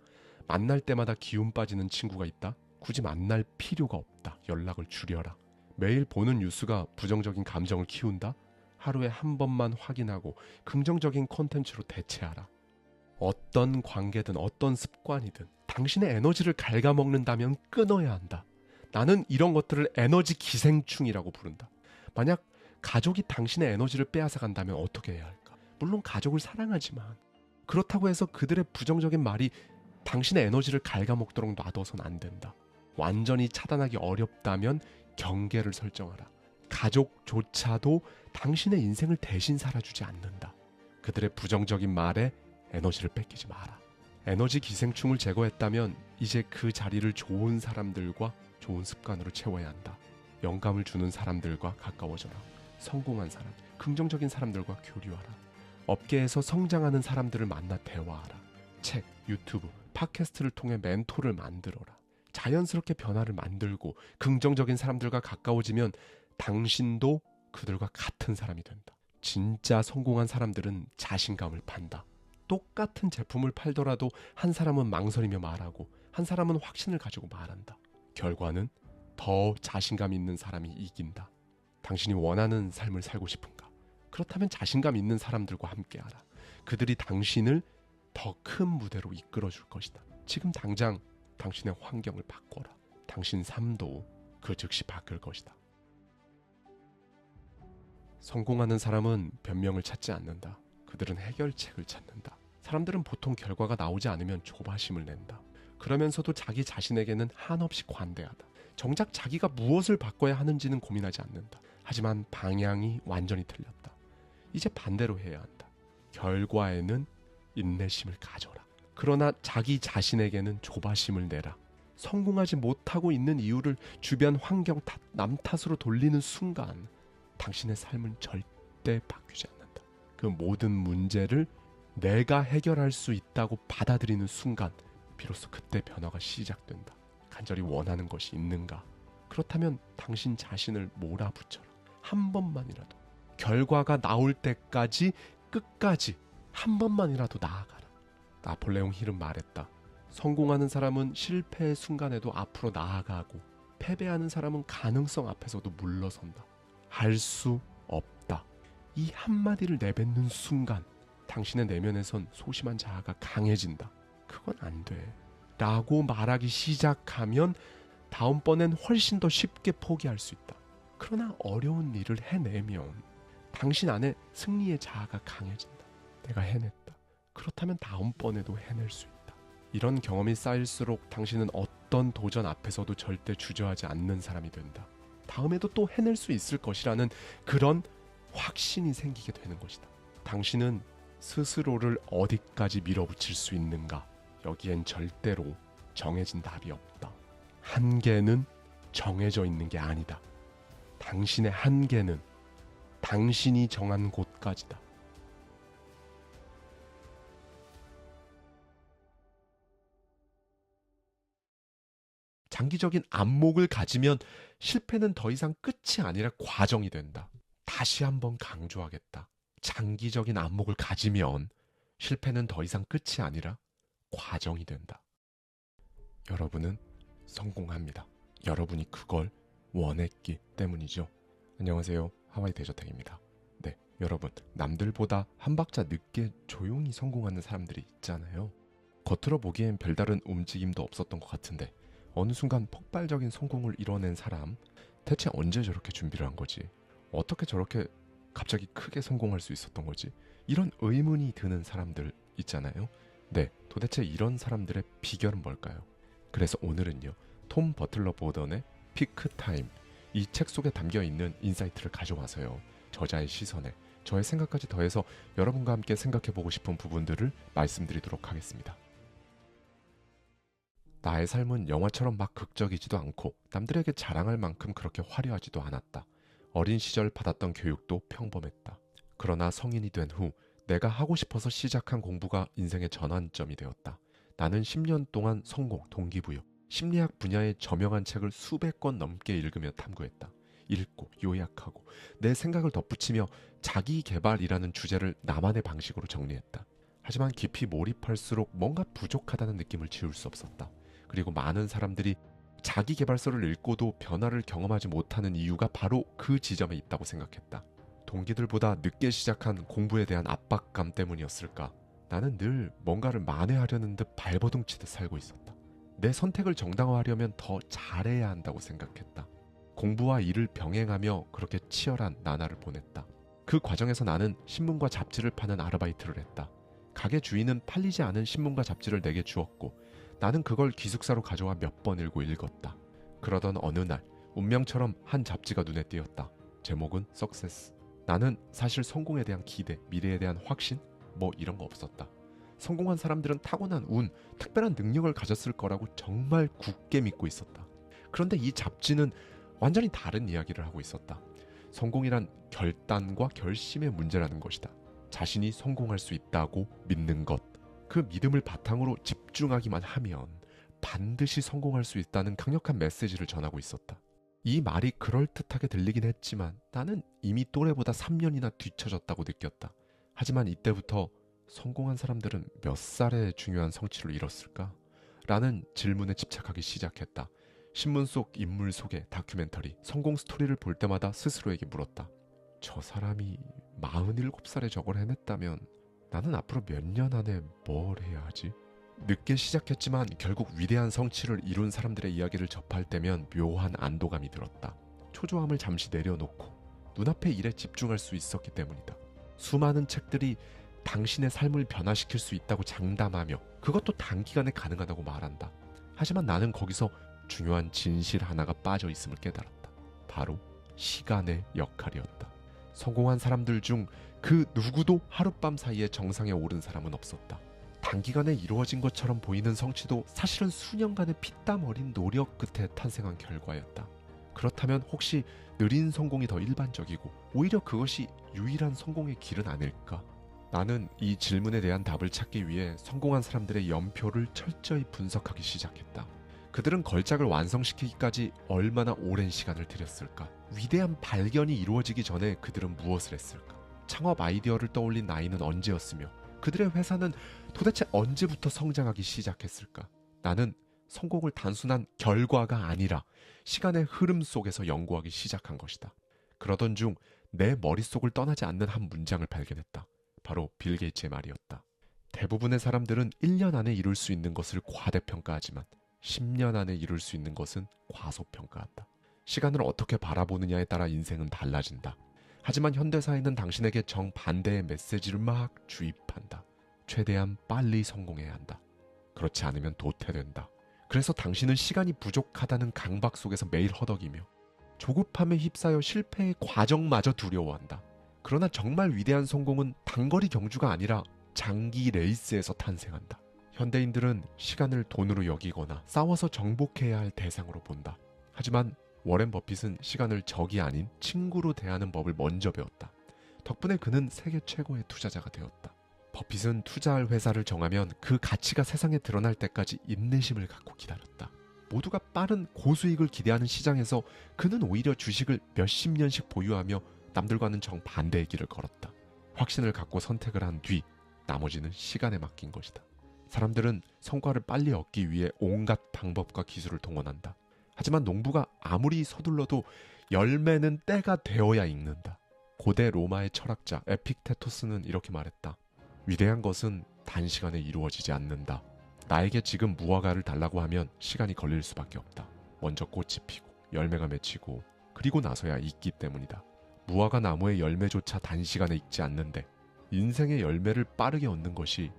만날 때마다 기운 빠지는 친구가 있다? 굳이 만날 필요가 없다. 연락을 줄여라. 매일 보는 뉴스가 부정적인 감정을 키운다? 하루에 한 번만 확인하고 긍정적인 콘텐츠로 대체하라. 어떤 관계든 어떤 습관이든 당신의 에너지를 갉아먹는다면 끊어야 한다. 나는 이런 것들을 에너지 기생충이라고 부른다. 만약 가족이 당신의 에너지를 빼앗아간다면 어떻게 해야 할까? 물론 가족을 사랑하지만 그렇다고 해서 그들의 부정적인 말이 당신의 에너지를 갉아먹도록 놔둬선 안 된다. 완전히 차단하기 어렵다면 경계를 설정하라. 가족조차도 당신의 인생을 대신 살아주지 않는다. 그들의 부정적인 말에 에너지를 뺏기지 마라. 에너지 기생충을 제거했다면 이제 그 자리를 좋은 사람들과 좋은 습관으로 채워야 한다. 영감을 주는 사람들과 가까워져라. 성공한 사람, 긍정적인 사람들과 교류하라. 업계에서 성장하는 사람들을 만나 대화하라. 책, 유튜브, 팟캐스트를 통해 멘토를 만들어라. 자연스럽게 변화를 만들고 긍정적인 사람들과 가까워지면 당신도 그들과 같은 사람이 된다. 진짜 성공한 사람들은 자신감을 판다. 똑같은 제품을 팔더라도 한 사람은 망설이며 말하고 한 사람은 확신을 가지고 말한다. 결과는 더 자신감 있는 사람이 이긴다. 당신이 원하는 삶을 살고 싶은가? 그렇다면 자신감 있는 사람들과 함께하라. 그들이 당신을 더 큰 무대로 이끌어줄 것이다. 지금 당장 당신의 환경을 바꿔라. 당신 삶도 그 즉시 바뀔 것이다. 성공하는 사람은 변명을 찾지 않는다. 그들은 해결책을 찾는다. 사람들은 보통 결과가 나오지 않으면 조바심을 낸다. 그러면서도 자기 자신에게는 한없이 관대하다. 정작 자기가 무엇을 바꿔야 하는지는 고민하지 않는다. 하지만 방향이 완전히 틀렸다. 이제 반대로 해야 한다. 결과에는 인내심을 가져라. 그러나 자기 자신에게는 조바심을 내라. 성공하지 못하고 있는 이유를 주변 환경 탓, 남 탓으로 돌리는 순간 당신의 삶은 절대 바뀌지 않는다. 그 모든 문제를 내가 해결할 수 있다고 받아들이는 순간 비로소 그때 변화가 시작된다. 간절히 원하는 것이 있는가? 그렇다면 당신 자신을 몰아붙여라. 한 번만이라도 결과가 나올 때까지 끝까지 한 번만이라도 나아가라. 나폴레옹 힐은 말했다. 성공하는 사람은 실패의 순간에도 앞으로 나아가고 패배하는 사람은 가능성 앞에서도 물러선다. 할 수 없다. 이 한마디를 내뱉는 순간 당신의 내면에선 소심한 자아가 강해진다. 그건 안 돼. 라고 말하기 시작하면 다음번엔 훨씬 더 쉽게 포기할 수 있다. 그러나 어려운 일을 해내면 당신 안에 승리의 자아가 강해진다. 내가 해냈다. 그렇다면 다음번에도 해낼 수 있다. 이런 경험이 쌓일수록 당신은 어떤 도전 앞에서도 절대 주저하지 않는 사람이 된다. 다음에도 또 해낼 수 있을 것이라는 그런 확신이 생기게 되는 것이다. 당신은 스스로를 어디까지 밀어붙일 수 있는가? 여기엔 절대로 정해진 답이 없다. 한계는 정해져 있는 게 아니다. 당신의 한계는 당신이 정한 곳까지다. 장기적인 안목을 가지면 실패는 더 이상 끝이 아니라 과정이 된다. 다시 한번 강조하겠다. 장기적인 안목을 가지면 실패는 더 이상 끝이 아니라 과정이 된다. 여러분은 성공합니다. 여러분이 그걸 원했기 때문이죠. 안녕하세요. 하와이 대저택입니다. 네, 여러분, 남들보다 한 박자 늦게 조용히 성공하는 사람들이 있잖아요. 겉으로 보기엔 별다른 움직임도 없었던 것 같은데 어느 순간 폭발적인 성공을 이뤄낸 사람, 대체 언제 저렇게 준비를 한 거지? 어떻게 저렇게 갑자기 크게 성공할 수 있었던 거지? 이런 의문이 드는 사람들 있잖아요. 네, 도대체 이런 사람들의 비결은 뭘까요? 그래서 오늘은요, 톰 버틀러 보던의 피크 타임, 이 책 속에 담겨있는 인사이트를 가져와서요, 저자의 시선에 저의 생각까지 더해서 여러분과 함께 생각해보고 싶은 부분들을 말씀드리도록 하겠습니다. 나의 삶은 영화처럼 막 극적이지도 않고 남들에게 자랑할 만큼 그렇게 화려하지도 않았다. 어린 시절 받았던 교육도 평범했다. 그러나 성인이 된 후 내가 하고 싶어서 시작한 공부가 인생의 전환점이 되었다. 나는 10년 동안 성공, 동기부여, 심리학 분야의 저명한 책을 수백 권 넘게 읽으며 탐구했다. 읽고 요약하고 내 생각을 덧붙이며 자기개발이라는 주제를 나만의 방식으로 정리했다. 하지만 깊이 몰입할수록 뭔가 부족하다는 느낌을 지울 수 없었다. 그리고 많은 사람들이 자기계발서를 읽고도 변화를 경험하지 못하는 이유가 바로 그 지점에 있다고 생각했다. 동기들보다 늦게 시작한 공부에 대한 압박감 때문이었을까? 나는 늘 뭔가를 만회하려는 듯 발버둥치듯 살고 있었다. 내 선택을 정당화하려면 더 잘해야 한다고 생각했다. 공부와 일을 병행하며 그렇게 치열한 나날을 보냈다. 그 과정에서 나는 신문과 잡지를 파는 아르바이트를 했다. 가게 주인은 팔리지 않은 신문과 잡지를 내게 주었고 나는 그걸 기숙사로 가져와 몇 번 읽었다. 그러던 어느 날 운명처럼 한 잡지가 눈에 띄었다. 제목은 석세스. 나는 사실 성공에 대한 기대, 미래에 대한 확신 뭐 이런 거 없었다. 성공한 사람들은 타고난 운, 특별한 능력을 가졌을 거라고 정말 굳게 믿고 있었다. 그런데 이 잡지는 완전히 다른 이야기를 하고 있었다. 성공이란 결단과 결심의 문제라는 것이다. 자신이 성공할 수 있다고 믿는 것. 그 믿음을 바탕으로 집중하기만 하면 반드시 성공할 수 있다는 강력한 메시지를 전하고 있었다. 이 말이 그럴듯하게 들리긴 했지만 나는 이미 또래보다 3년이나 뒤처졌다고 느꼈다. 하지만 이때부터 성공한 사람들은 몇 살에 중요한 성취를 이뤘을까? 라는 질문에 집착하기 시작했다. 신문 속 인물 소개, 다큐멘터리, 성공 스토리를 볼 때마다 스스로에게 물었다. 저 사람이 47살에 저걸 해냈다면 나는 앞으로 몇 년 안에 뭘 해야 하지? 늦게 시작했지만 결국 위대한 성취를 이룬 사람들의 이야기를 접할 때면 묘한 안도감이 들었다. 초조함을 잠시 내려놓고 눈앞의 일에 집중할 수 있었기 때문이다. 수많은 책들이 당신의 삶을 변화시킬 수 있다고 장담하며 그것도 단기간에 가능하다고 말한다. 하지만 나는 거기서 중요한 진실 하나가 빠져 있음을 깨달았다. 바로 시간의 역할이었다. 성공한 사람들 중 그 누구도 하룻밤 사이에 정상에 오른 사람은 없었다. 단기간에 이루어진 것처럼 보이는 성취도 사실은 수년간의 피땀 어린 노력 끝에 탄생한 결과였다. 그렇다면 혹시 느린 성공이 더 일반적이고 오히려 그것이 유일한 성공의 길은 아닐까? 나는 이 질문에 대한 답을 찾기 위해 성공한 사람들의 연표를 철저히 분석하기 시작했다. 그들은 걸작을 완성시키기까지 얼마나 오랜 시간을 들였을까? 위대한 발견이 이루어지기 전에 그들은 무엇을 했을까? 창업 아이디어를 떠올린 나이는 언제였으며 그들의 회사는 도대체 언제부터 성장하기 시작했을까? 나는 성공을 단순한 결과가 아니라 시간의 흐름 속에서 연구하기 시작한 것이다. 그러던 중 내 머릿속을 떠나지 않는 한 문장을 발견했다. 바로 빌 게이츠의 말이었다. 대부분의 사람들은 1년 안에 이룰 수 있는 것을 과대평가하지만 10년 안에 이룰 수 있는 것은 과소평가한다. 시간을 어떻게 바라보느냐에 따라 인생은 달라진다. 하지만 현대사회는 당신에게 정반대의 메시지를 막 주입한다. 최대한 빨리 성공해야 한다. 그렇지 않으면 도태된다. 그래서 당신은 시간이 부족하다는 강박 속에서 매일 허덕이며 조급함에 휩싸여 실패의 과정마저 두려워한다. 그러나 정말 위대한 성공은 단거리 경주가 아니라 장기 레이스에서 탄생한다. 현대인들은 시간을 돈으로 여기거나 싸워서 정복해야 할 대상으로 본다. 하지만 워렌 버핏은 시간을 적이 아닌 친구로 대하는 법을 먼저 배웠다. 덕분에 그는 세계 최고의 투자자가 되었다. 버핏은 투자할 회사를 정하면 그 가치가 세상에 드러날 때까지 인내심을 갖고 기다렸다. 모두가 빠른 고수익을 기대하는 시장에서 그는 오히려 주식을 몇십 년씩 보유하며 남들과는 정반대의 길을 걸었다. 확신을 갖고 선택을 한 뒤 나머지는 시간에 맡긴 것이다. 사람들은 성과를 빨리 얻기 위해 온갖 방법과 기술을 동원한다. 하지만 농부가 아무리 서둘러도 열매는 때가 되어야 익는다. 고대 로마의 철학자 에픽테토스는 이렇게 말했다. 위대한 것은 단시간에 이루어지지 않는다. 나에게 지금 무화과를 달라고 하면 시간이 걸릴 수밖에 없다. 먼저 꽃이 피고 열매가 맺히고 그리고 나서야 익기 때문이다. 무화과 나무의 열매조차 단시간에 익지 않는데 인생의 열매를 빠르게 얻는 것이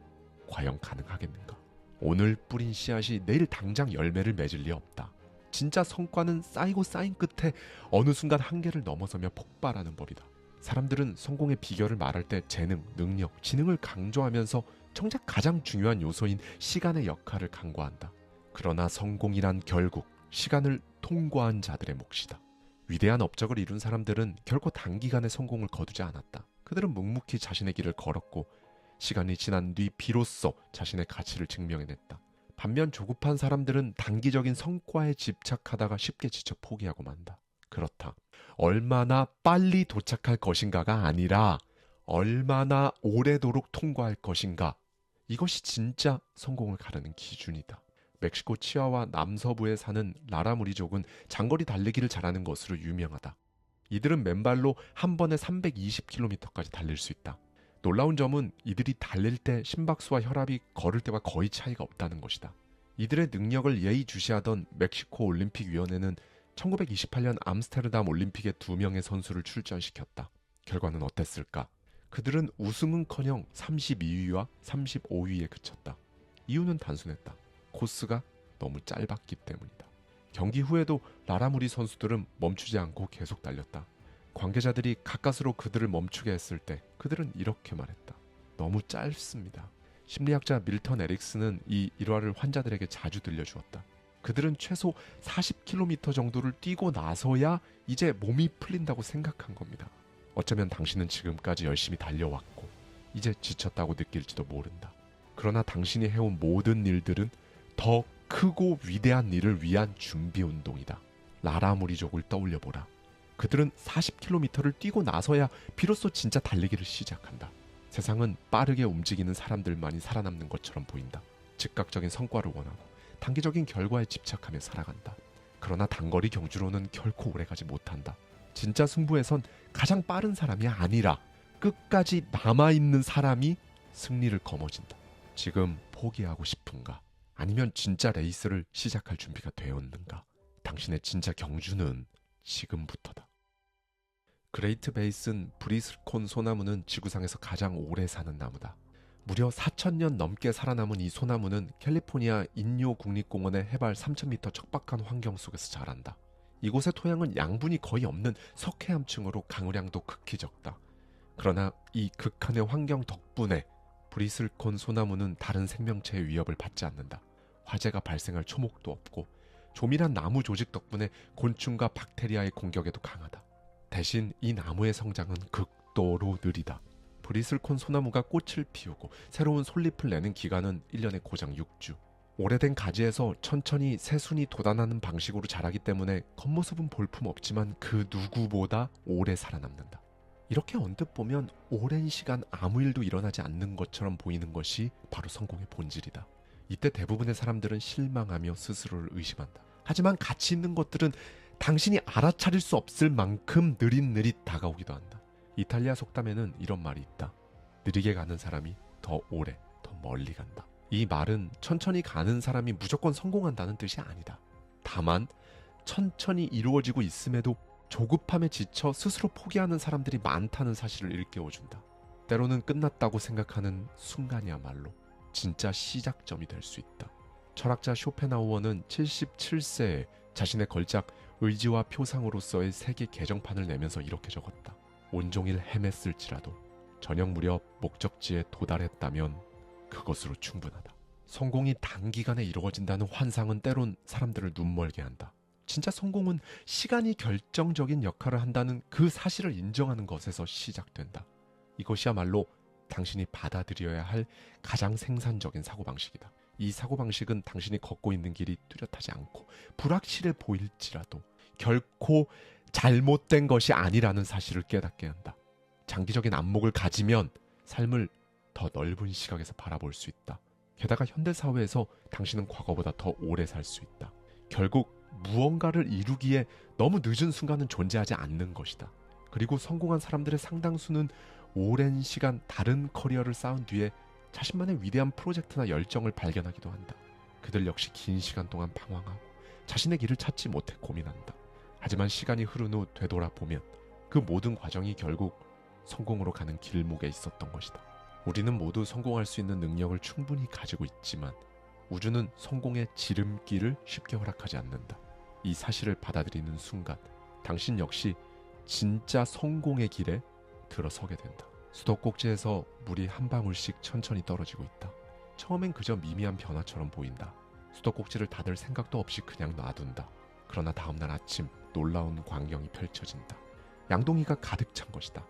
과연 가능하겠는가? 오늘 뿌린 씨앗이 내일 당장 열매를 맺을 리 없다. 진짜 성과는 쌓이고 쌓인 끝에 어느 순간 한계를 넘어서며 폭발하는 법이다. 사람들은 성공의 비결을 말할 때 재능, 능력, 지능을 강조하면서 정작 가장 중요한 요소인 시간의 역할을 간과한다. 그러나 성공이란 결국 시간을 통과한 자들의 몫이다. 위대한 업적을 이룬 사람들은 결코 단기간에 성공을 거두지 않았다. 그들은 묵묵히 자신의 길을 걸었고 시간이 지난 뒤 비로소 자신의 가치를 증명해냈다. 반면 조급한 사람들은 단기적인 성과에 집착하다가 쉽게 지쳐 포기하고 만다. 그렇다. 얼마나 빨리 도착할 것인가가 아니라 얼마나 오래도록 통과할 것인가. 이것이 진짜 성공을 가르는 기준이다. 멕시코 치아와 남서부에 사는 라라무리족은 장거리 달리기를 잘하는 것으로 유명하다. 이들은 맨발로 한 번에 320km까지 달릴 수 있다. 놀라운 점은 이들이 달릴 때 심박수와 혈압이 걸을 때와 거의 차이가 없다는 것이다. 이들의 능력을 예의주시하던 멕시코 올림픽위원회는 1928년 암스테르담 올림픽에 2명의 선수를 출전시켰다. 결과는 어땠을까? 그들은 우승은커녕 32위와 35위에 그쳤다. 이유는 단순했다. 코스가 너무 짧았기 때문이다. 경기 후에도 라라무리 선수들은 멈추지 않고 계속 달렸다. 관계자들이 가까스로 그들을 멈추게 했을 때 그들은 이렇게 말했다. 너무 짧습니다. 심리학자 밀턴 에릭슨은 이 일화를 환자들에게 자주 들려주었다. 그들은 최소 40km 정도를 뛰고 나서야 이제 몸이 풀린다고 생각한 겁니다. 어쩌면 당신은 지금까지 열심히 달려왔고 이제 지쳤다고 느낄지도 모른다. 그러나 당신이 해온 모든 일들은 더 크고 위대한 일을 위한 준비 운동이다. 라라무리족을 떠올려보라. 그들은 40km를 뛰고 나서야 비로소 진짜 달리기를 시작한다. 세상은 빠르게 움직이는 사람들만이 살아남는 것처럼 보인다. 즉각적인 성과를 원하고 단기적인 결과에 집착하며 살아간다. 그러나 단거리 경주로는 결코 오래가지 못한다. 진짜 승부에선 가장 빠른 사람이 아니라 끝까지 남아있는 사람이 승리를 거머쥔다. 지금 포기하고 싶은가? 아니면 진짜 레이스를 시작할 준비가 되었는가? 당신의 진짜 경주는 지금부터다. 그레이트 베이슨 브리슬콘 소나무는 지구상에서 가장 오래 사는 나무다. 무려 4,000년 넘게 살아남은 이 소나무는 캘리포니아 인요 국립공원의 해발 3,000m 척박한 환경 속에서 자란다. 이곳의 토양은 양분이 거의 없는 석회암층으로 강우량도 극히 적다. 그러나 이 극한의 환경 덕분에 브리슬콘 소나무는 다른 생명체의 위협을 받지 않는다. 화재가 발생할 초목도 없고 조밀한 나무 조직 덕분에 곤충과 박테리아의 공격에도 강하다. 대신 이 나무의 성장은 극도로 느리다. 브리슬콘 소나무가 꽃을 피우고 새로운 솔잎을 내는 기간은 1년에 고작 6주. 오래된 가지에서 천천히 새순이 돋아나는 방식으로 자라기 때문에 겉모습은 볼품없지만 그 누구보다 오래 살아남는다. 이렇게 언뜻 보면 오랜 시간 아무 일도 일어나지 않는 것처럼 보이는 것이 바로 성공의 본질이다. 이때 대부분의 사람들은 실망하며 스스로를 의심한다. 하지만 가치 있는 것들은 당신이 알아차릴 수 없을 만큼 느릿느릿 다가오기도 한다. 이탈리아 속담에는 이런 말이 있다. 느리게 가는 사람이 더 오래, 더 멀리 간다. 이 말은 천천히 가는 사람이 무조건 성공한다는 뜻이 아니다. 다만 천천히 이루어지고 있음에도 조급함에 지쳐 스스로 포기하는 사람들이 많다는 사실을 일깨워준다. 때로는 끝났다고 생각하는 순간이야말로 진짜 시작점이 될 수 있다. 철학자 쇼펜하우어는 77세에 자신의 걸작 의지와 표상으로서의 세계 개정판을 내면서 이렇게 적었다. 온종일 헤맸을지라도 저녁 무렵 목적지에 도달했다면 그것으로 충분하다. 성공이 단기간에 이루어진다는 환상은 때론 사람들을 눈멀게 한다. 진짜 성공은 시간이 결정적인 역할을 한다는 그 사실을 인정하는 것에서 시작된다. 이것이야말로 당신이 받아들여야 할 가장 생산적인 사고방식이다. 이 사고방식은 당신이 걷고 있는 길이 뚜렷하지 않고 불확실해 보일지라도 결코 잘못된 것이 아니라는 사실을 깨닫게 한다. 장기적인 안목을 가지면 삶을 더 넓은 시각에서 바라볼 수 있다. 게다가 현대사회에서 당신은 과거보다 더 오래 살 수 있다. 결국 무언가를 이루기에 너무 늦은 순간은 존재하지 않는 것이다. 그리고 성공한 사람들의 상당수는 오랜 시간 다른 커리어를 쌓은 뒤에 자신만의 위대한 프로젝트나 열정을 발견하기도 한다. 그들 역시 긴 시간 동안 방황하고 자신의 길을 찾지 못해 고민한다. 하지만 시간이 흐른 후 되돌아보면 그 모든 과정이 결국 성공으로 가는 길목에 있었던 것이다. 우리는 모두 성공할 수 있는 능력을 충분히 가지고 있지만 우주는 성공의 지름길을 쉽게 허락하지 않는다. 이 사실을 받아들이는 순간 당신 역시 진짜 성공의 길에 들어서게 된다. 수도꼭지에서 물이 한 방울씩 천천히 떨어지고 있다. 처음엔 그저 미미한 변화처럼 보인다. 수도꼭지를 닫을 생각도 없이 그냥 놔둔다. 그러나 다음날 아침 놀라운 광경이 펼쳐진다. 양동이가 가득 찬 것이다.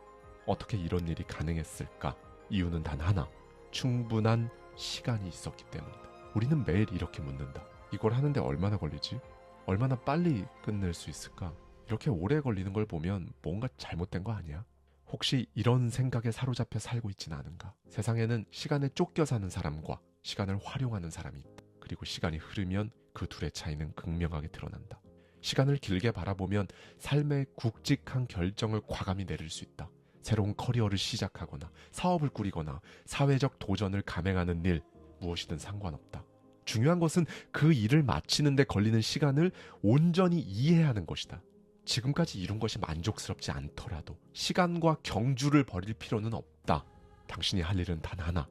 어떻게 이런 일이 가능했을까? 이유는 단 하나. 충분한 시간이 있었기 때문이다. 우리는 매일 이렇게 묻는다. 이걸 하는데 얼마나 걸리지? 얼마나 빨리 끝낼 수 있을까? 이렇게 오래 걸리는 걸 보면 뭔가 잘못된 거 아니야? 혹시 이런 생각에 사로잡혀 살고 있진 않은가? 세상에는 시간에 쫓겨 사는 사람과 시간을 활용하는 사람이 있다. 그리고 시간이 흐르면 그 둘의 차이는 극명하게 드러난다. 시간을 길게 바라보면 삶의 굵직한 결정을 과감히 내릴 수 있다. 새로운 커리어를 시작하거나 사업을 꾸리거나 사회적 도전을 감행하는 일, 무엇이든 상관없다. 중요한 것은 그 일을 마치는 데 걸리는 시간을 온전히 이해하는 것이다. 지금까지 이룬 것이 만족스럽지 않더라도 시간과 경주를 벌일 필요는 없다. 당신이 할 일은 단 하나,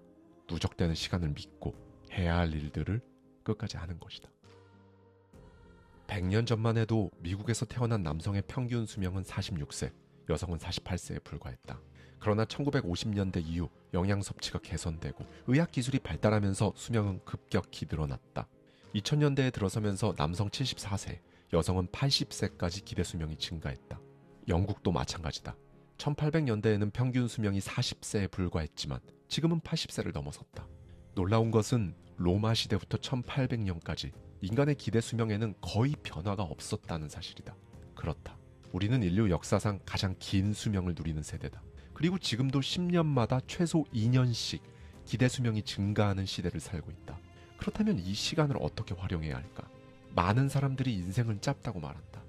누적되는 시간을 믿고 해야 할 일들을 끝까지 하는 것이다. 100년 전만 해도 미국에서 태어난 남성의 평균 수명은 46세, 여성은 48세에 불과했다. 그러나 1950년대 이후 영양 섭취가 개선되고 의학 기술이 발달하면서 수명은 급격히 늘어났다. 2000년대에 들어서면서 남성 74세, 여성은 80세까지 기대 수명이 증가했다. 영국도 마찬가지다. 1800년대에는 평균 수명이 40세에 불과했지만 지금은 80세를 넘어섰다. 놀라운 것은 로마 시대부터 1800년까지 인간의 기대 수명에는 거의 변화가 없었다는 사실이다. 그렇다. 우리는 인류 역사상 가장 긴 수명을 누리는 세대다. 그리고 지금도 10년마다 최소 2년씩 기대 수명이 증가하는 시대를 살고 있다. 그렇다면 이 시간을 어떻게 활용해야 할까? 많은 사람들이 인생은 짧다고 말한다.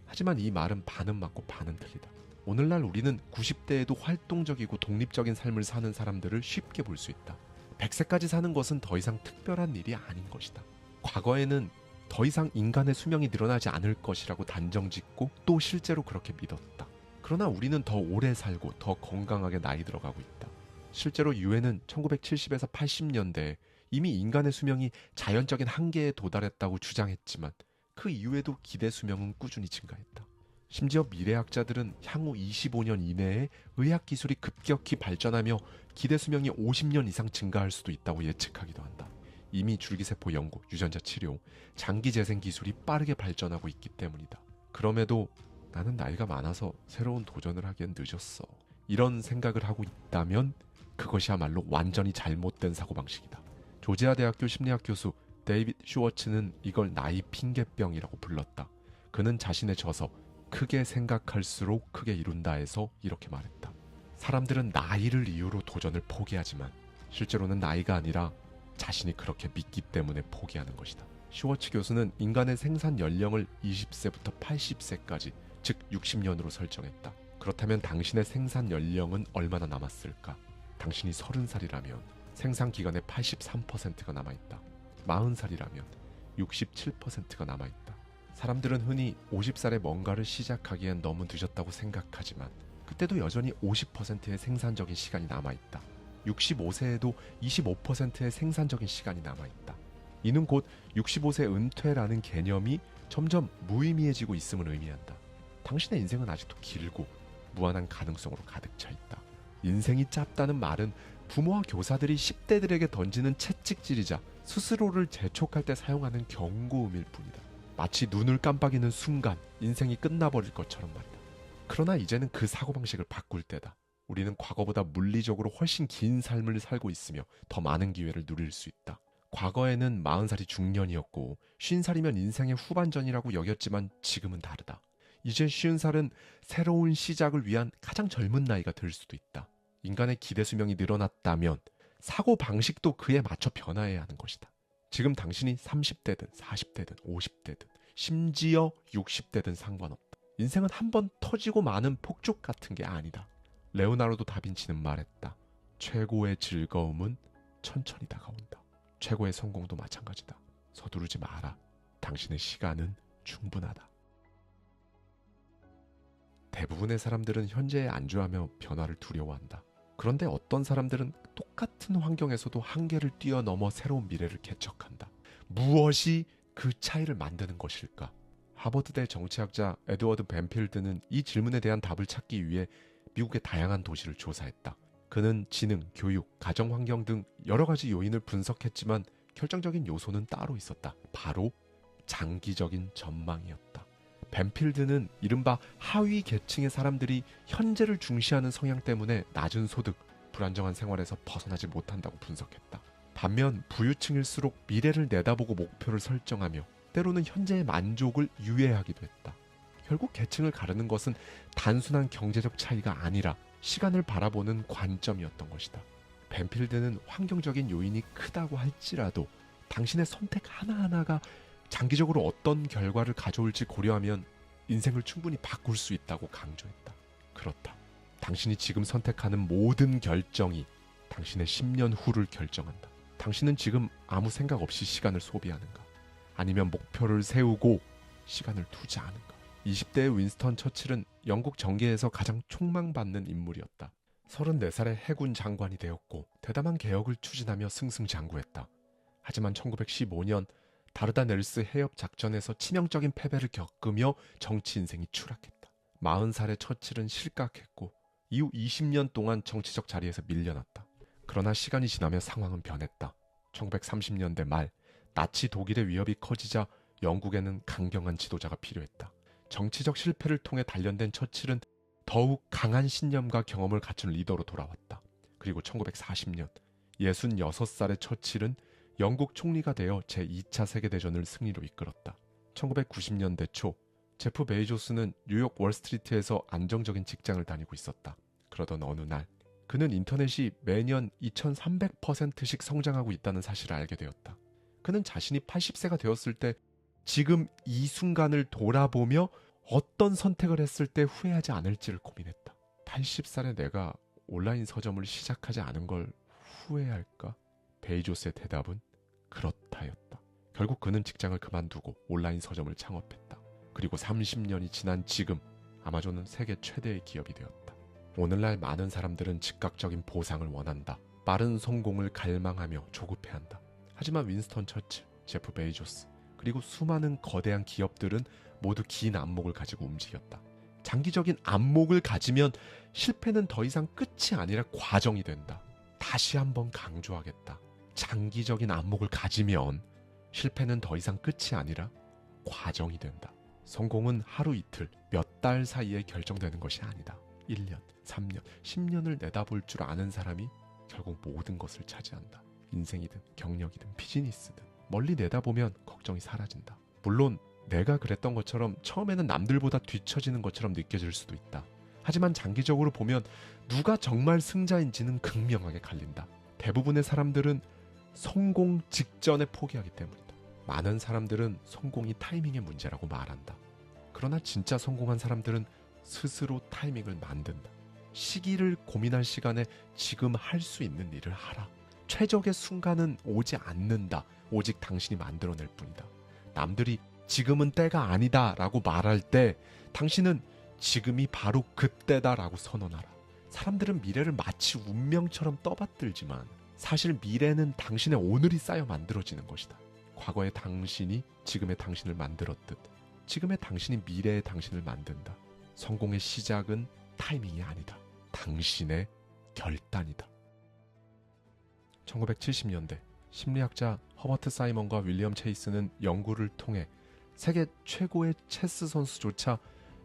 하지만 이 말은 반은 맞고 반은 틀리다. 오늘날 우리는 90대에도 활동적이고 독립적인 삶을 사는 사람들을 쉽게 볼 수 있다. 100세까지 사는 것은 더 이상 특별한 일이 아닌 것이다. 과거에는 더 이상 인간의 수명이 늘어나지 않을 것이라고 단정짓고 또 실제로 그렇게 믿었다. 그러나 우리는 더 오래 살고 더 건강하게 나이 들어가고 있다. 실제로 유엔은 1970에서 80년대에 이미 인간의 수명이 자연적인 한계에 도달했다고 주장했지만 그 이후에도 기대 수명은 꾸준히 증가했다. 심지어 미래학자들은 향후 25년 이내에 의학 기술이 급격히 발전하며 기대 수명이 50년 이상 증가할 수도 있다고 예측하기도 한다. 이미 줄기세포 연구, 유전자 치료, 장기 재생 기술이 빠르게 발전하고 있기 때문이다. 그럼에도 나는 나이가 많아서 새로운 도전을 하기엔 늦었어. 이런 생각을 하고 있다면 그것이야말로 완전히 잘못된 사고방식이다. 조지아 대학교 심리학 교수 데이빗 슈워츠는 이걸 나이 핑계병이라고 불렀다. 그는 자신의 저서 크게 생각할수록 크게 이룬다에서 이렇게 말했다. 사람들은 나이를 이유로 도전을 포기하지만 실제로는 나이가 아니라 자신이 그렇게 믿기 때문에 포기하는 것이다. 슈워츠 교수는 인간의 생산 연령을 20세부터 80세까지, 즉 60년으로 설정했다. 그렇다면 당신의 생산 연령은 얼마나 남았을까? 당신이 30살이라면 생산 기간의 83%가 남아있다. 40살이라면 67%가 남아있다. 사람들은 흔히 50살에 뭔가를 시작하기엔 너무 늦었다고 생각하지만 그때도 여전히 50%의 생산적인 시간이 남아있다. 65세에도 25%의 생산적인 시간이 남아있다. 이는 곧 65세 은퇴라는 개념이 점점 무의미해지고 있음을 의미한다. 당신의 인생은 아직도 길고 무한한 가능성으로 가득 차 있다. 인생이 짧다는 말은 부모와 교사들이 10대들에게 던지는 채찍질이자 스스로를 재촉할 때 사용하는 경고음일 뿐이다. 마치 눈을 깜빡이는 순간 인생이 끝나버릴 것처럼 말이다. 그러나 이제는 그 사고방식을 바꿀 때다. 우리는 과거보다 물리적으로 훨씬 긴 삶을 살고 있으며 더 많은 기회를 누릴 수 있다. 과거에는 40살이 중년이었고 50살이면 인생의 후반전이라고 여겼지만 지금은 다르다. 이제 50살은 새로운 시작을 위한 가장 젊은 나이가 될 수도 있다. 인간의 기대 수명이 늘어났다면 사고방식도 그에 맞춰 변화해야 하는 것이다. 지금 당신이 30대든 40대든 50대든 심지어 60대든 상관없다. 인생은 한 번 터지고 마는 폭죽 같은 게 아니다. 레오나르도 다빈치는 말했다. 최고의 즐거움은 천천히 다가온다. 최고의 성공도 마찬가지다. 서두르지 마라. 당신의 시간은 충분하다. 대부분의 사람들은 현재에 안주하며 변화를 두려워한다. 그런데 어떤 사람들은 똑같은 환경에서도 한계를 뛰어넘어 새로운 미래를 개척한다. 무엇이 그 차이를 만드는 것일까? 하버드대 정치학자 에드워드 벤필드는 이 질문에 대한 답을 찾기 위해 미국의 다양한 도시를 조사했다. 그는 지능, 교육, 가정환경 등 여러 가지 요인을 분석했지만 결정적인 요소는 따로 있었다. 바로 장기적인 전망이었다. 벤필드는 이른바 하위 계층의 사람들이 현재를 중시하는 성향 때문에 낮은 소득, 불안정한 생활에서 벗어나지 못한다고 분석했다. 반면 부유층일수록 미래를 내다보고 목표를 설정하며 때로는 현재의 만족을 유예하기도 했다. 결국 계층을 가르는 것은 단순한 경제적 차이가 아니라 시간을 바라보는 관점이었던 것이다. 벤필드는 환경적인 요인이 크다고 할지라도 당신의 선택 하나하나가 장기적으로 어떤 결과를 가져올지 고려하면 인생을 충분히 바꿀 수 있다고 강조했다. 그렇다. 당신이 지금 선택하는 모든 결정이 당신의 10년 후를 결정한다. 당신은 지금 아무 생각 없이 시간을 소비하는가? 아니면 목표를 세우고 시간을 투자하는가? 20대의 윈스턴 처칠은 영국 정계에서 가장 촉망받는 인물이었다. 34살에 해군 장관이 되었고 대담한 개혁을 추진하며 승승장구했다. 하지만 1915년 다르다넬스 해협 작전에서 치명적인 패배를 겪으며 정치 인생이 추락했다. 40살의 처칠은 실각했고 이후 20년 동안 정치적 자리에서 밀려났다. 그러나 시간이 지나며 상황은 변했다. 1930년대 말 나치 독일의 위협이 커지자 영국에는 강경한 지도자가 필요했다. 정치적 실패를 통해 단련된 처칠은 더욱 강한 신념과 경험을 갖춘 리더로 돌아왔다. 그리고 1940년 66살의 처칠은 영국 총리가 되어 제2차 세계대전을 승리로 이끌었다. 1990년대 초 제프 베이조스는 뉴욕 월스트리트에서 안정적인 직장을 다니고 있었다. 그러던 어느 날 그는 인터넷이 매년 2300%씩 성장하고 있다는 사실을 알게 되었다. 그는 자신이 80세가 되었을 때 지금 이 순간을 돌아보며 어떤 선택을 했을 때 후회하지 않을지를 고민했다. 80살의 내가 온라인 서점을 시작하지 않은 걸 후회할까? 베이조스의 대답은 그렇다였다. 결국 그는 직장을 그만두고 온라인 서점을 창업했다. 그리고 30년이 지난 지금 아마존은 세계 최대의 기업이 되었다. 오늘날 많은 사람들은 즉각적인 보상을 원한다. 빠른 성공을 갈망하며 조급해한다. 하지만 윈스턴 처칠, 제프 베이조스, 그리고 수많은 거대한 기업들은 모두 긴 안목을 가지고 움직였다. 장기적인 안목을 가지면 실패는 더 이상 끝이 아니라 과정이 된다. 다시 한번 강조하겠다. 장기적인 안목을 가지면 실패는 더 이상 끝이 아니라 과정이 된다. 성공은 하루 이틀, 몇 달 사이에 결정되는 것이 아니다. 1년, 3년, 10년을 내다볼 줄 아는 사람이 결국 모든 것을 차지한다. 인생이든 경력이든 비즈니스든 멀리 내다보면 걱정이 사라진다. 물론 내가 그랬던 것처럼 처음에는 남들보다 뒤처지는 것처럼 느껴질 수도 있다. 하지만 장기적으로 보면 누가 정말 승자인지는 극명하게 갈린다. 대부분의 사람들은 성공 직전에 포기하기 때문이다. 많은 사람들은 성공이 타이밍의 문제라고 말한다. 그러나 진짜 성공한 사람들은 스스로 타이밍을 만든다. 시기를 고민할 시간에 지금 할 수 있는 일을 하라. 최적의 순간은 오지 않는다. 오직 당신이 만들어낼 뿐이다. 남들이 지금은 때가 아니다 라고 말할 때 당신은 지금이 바로 그때다 라고 선언하라. 사람들은 미래를 마치 운명처럼 떠받들지만 사실 미래는 당신의 오늘이 쌓여 만들어지는 것이다. 과거의 당신이 지금의 당신을 만들었듯 지금의 당신이 미래의 당신을 만든다. 성공의 시작은 타이밍이 아니다. 당신의 결단이다. 1970년대 심리학자 허버트 사이먼과 윌리엄 체이스는 연구를 통해 세계 최고의 체스 선수조차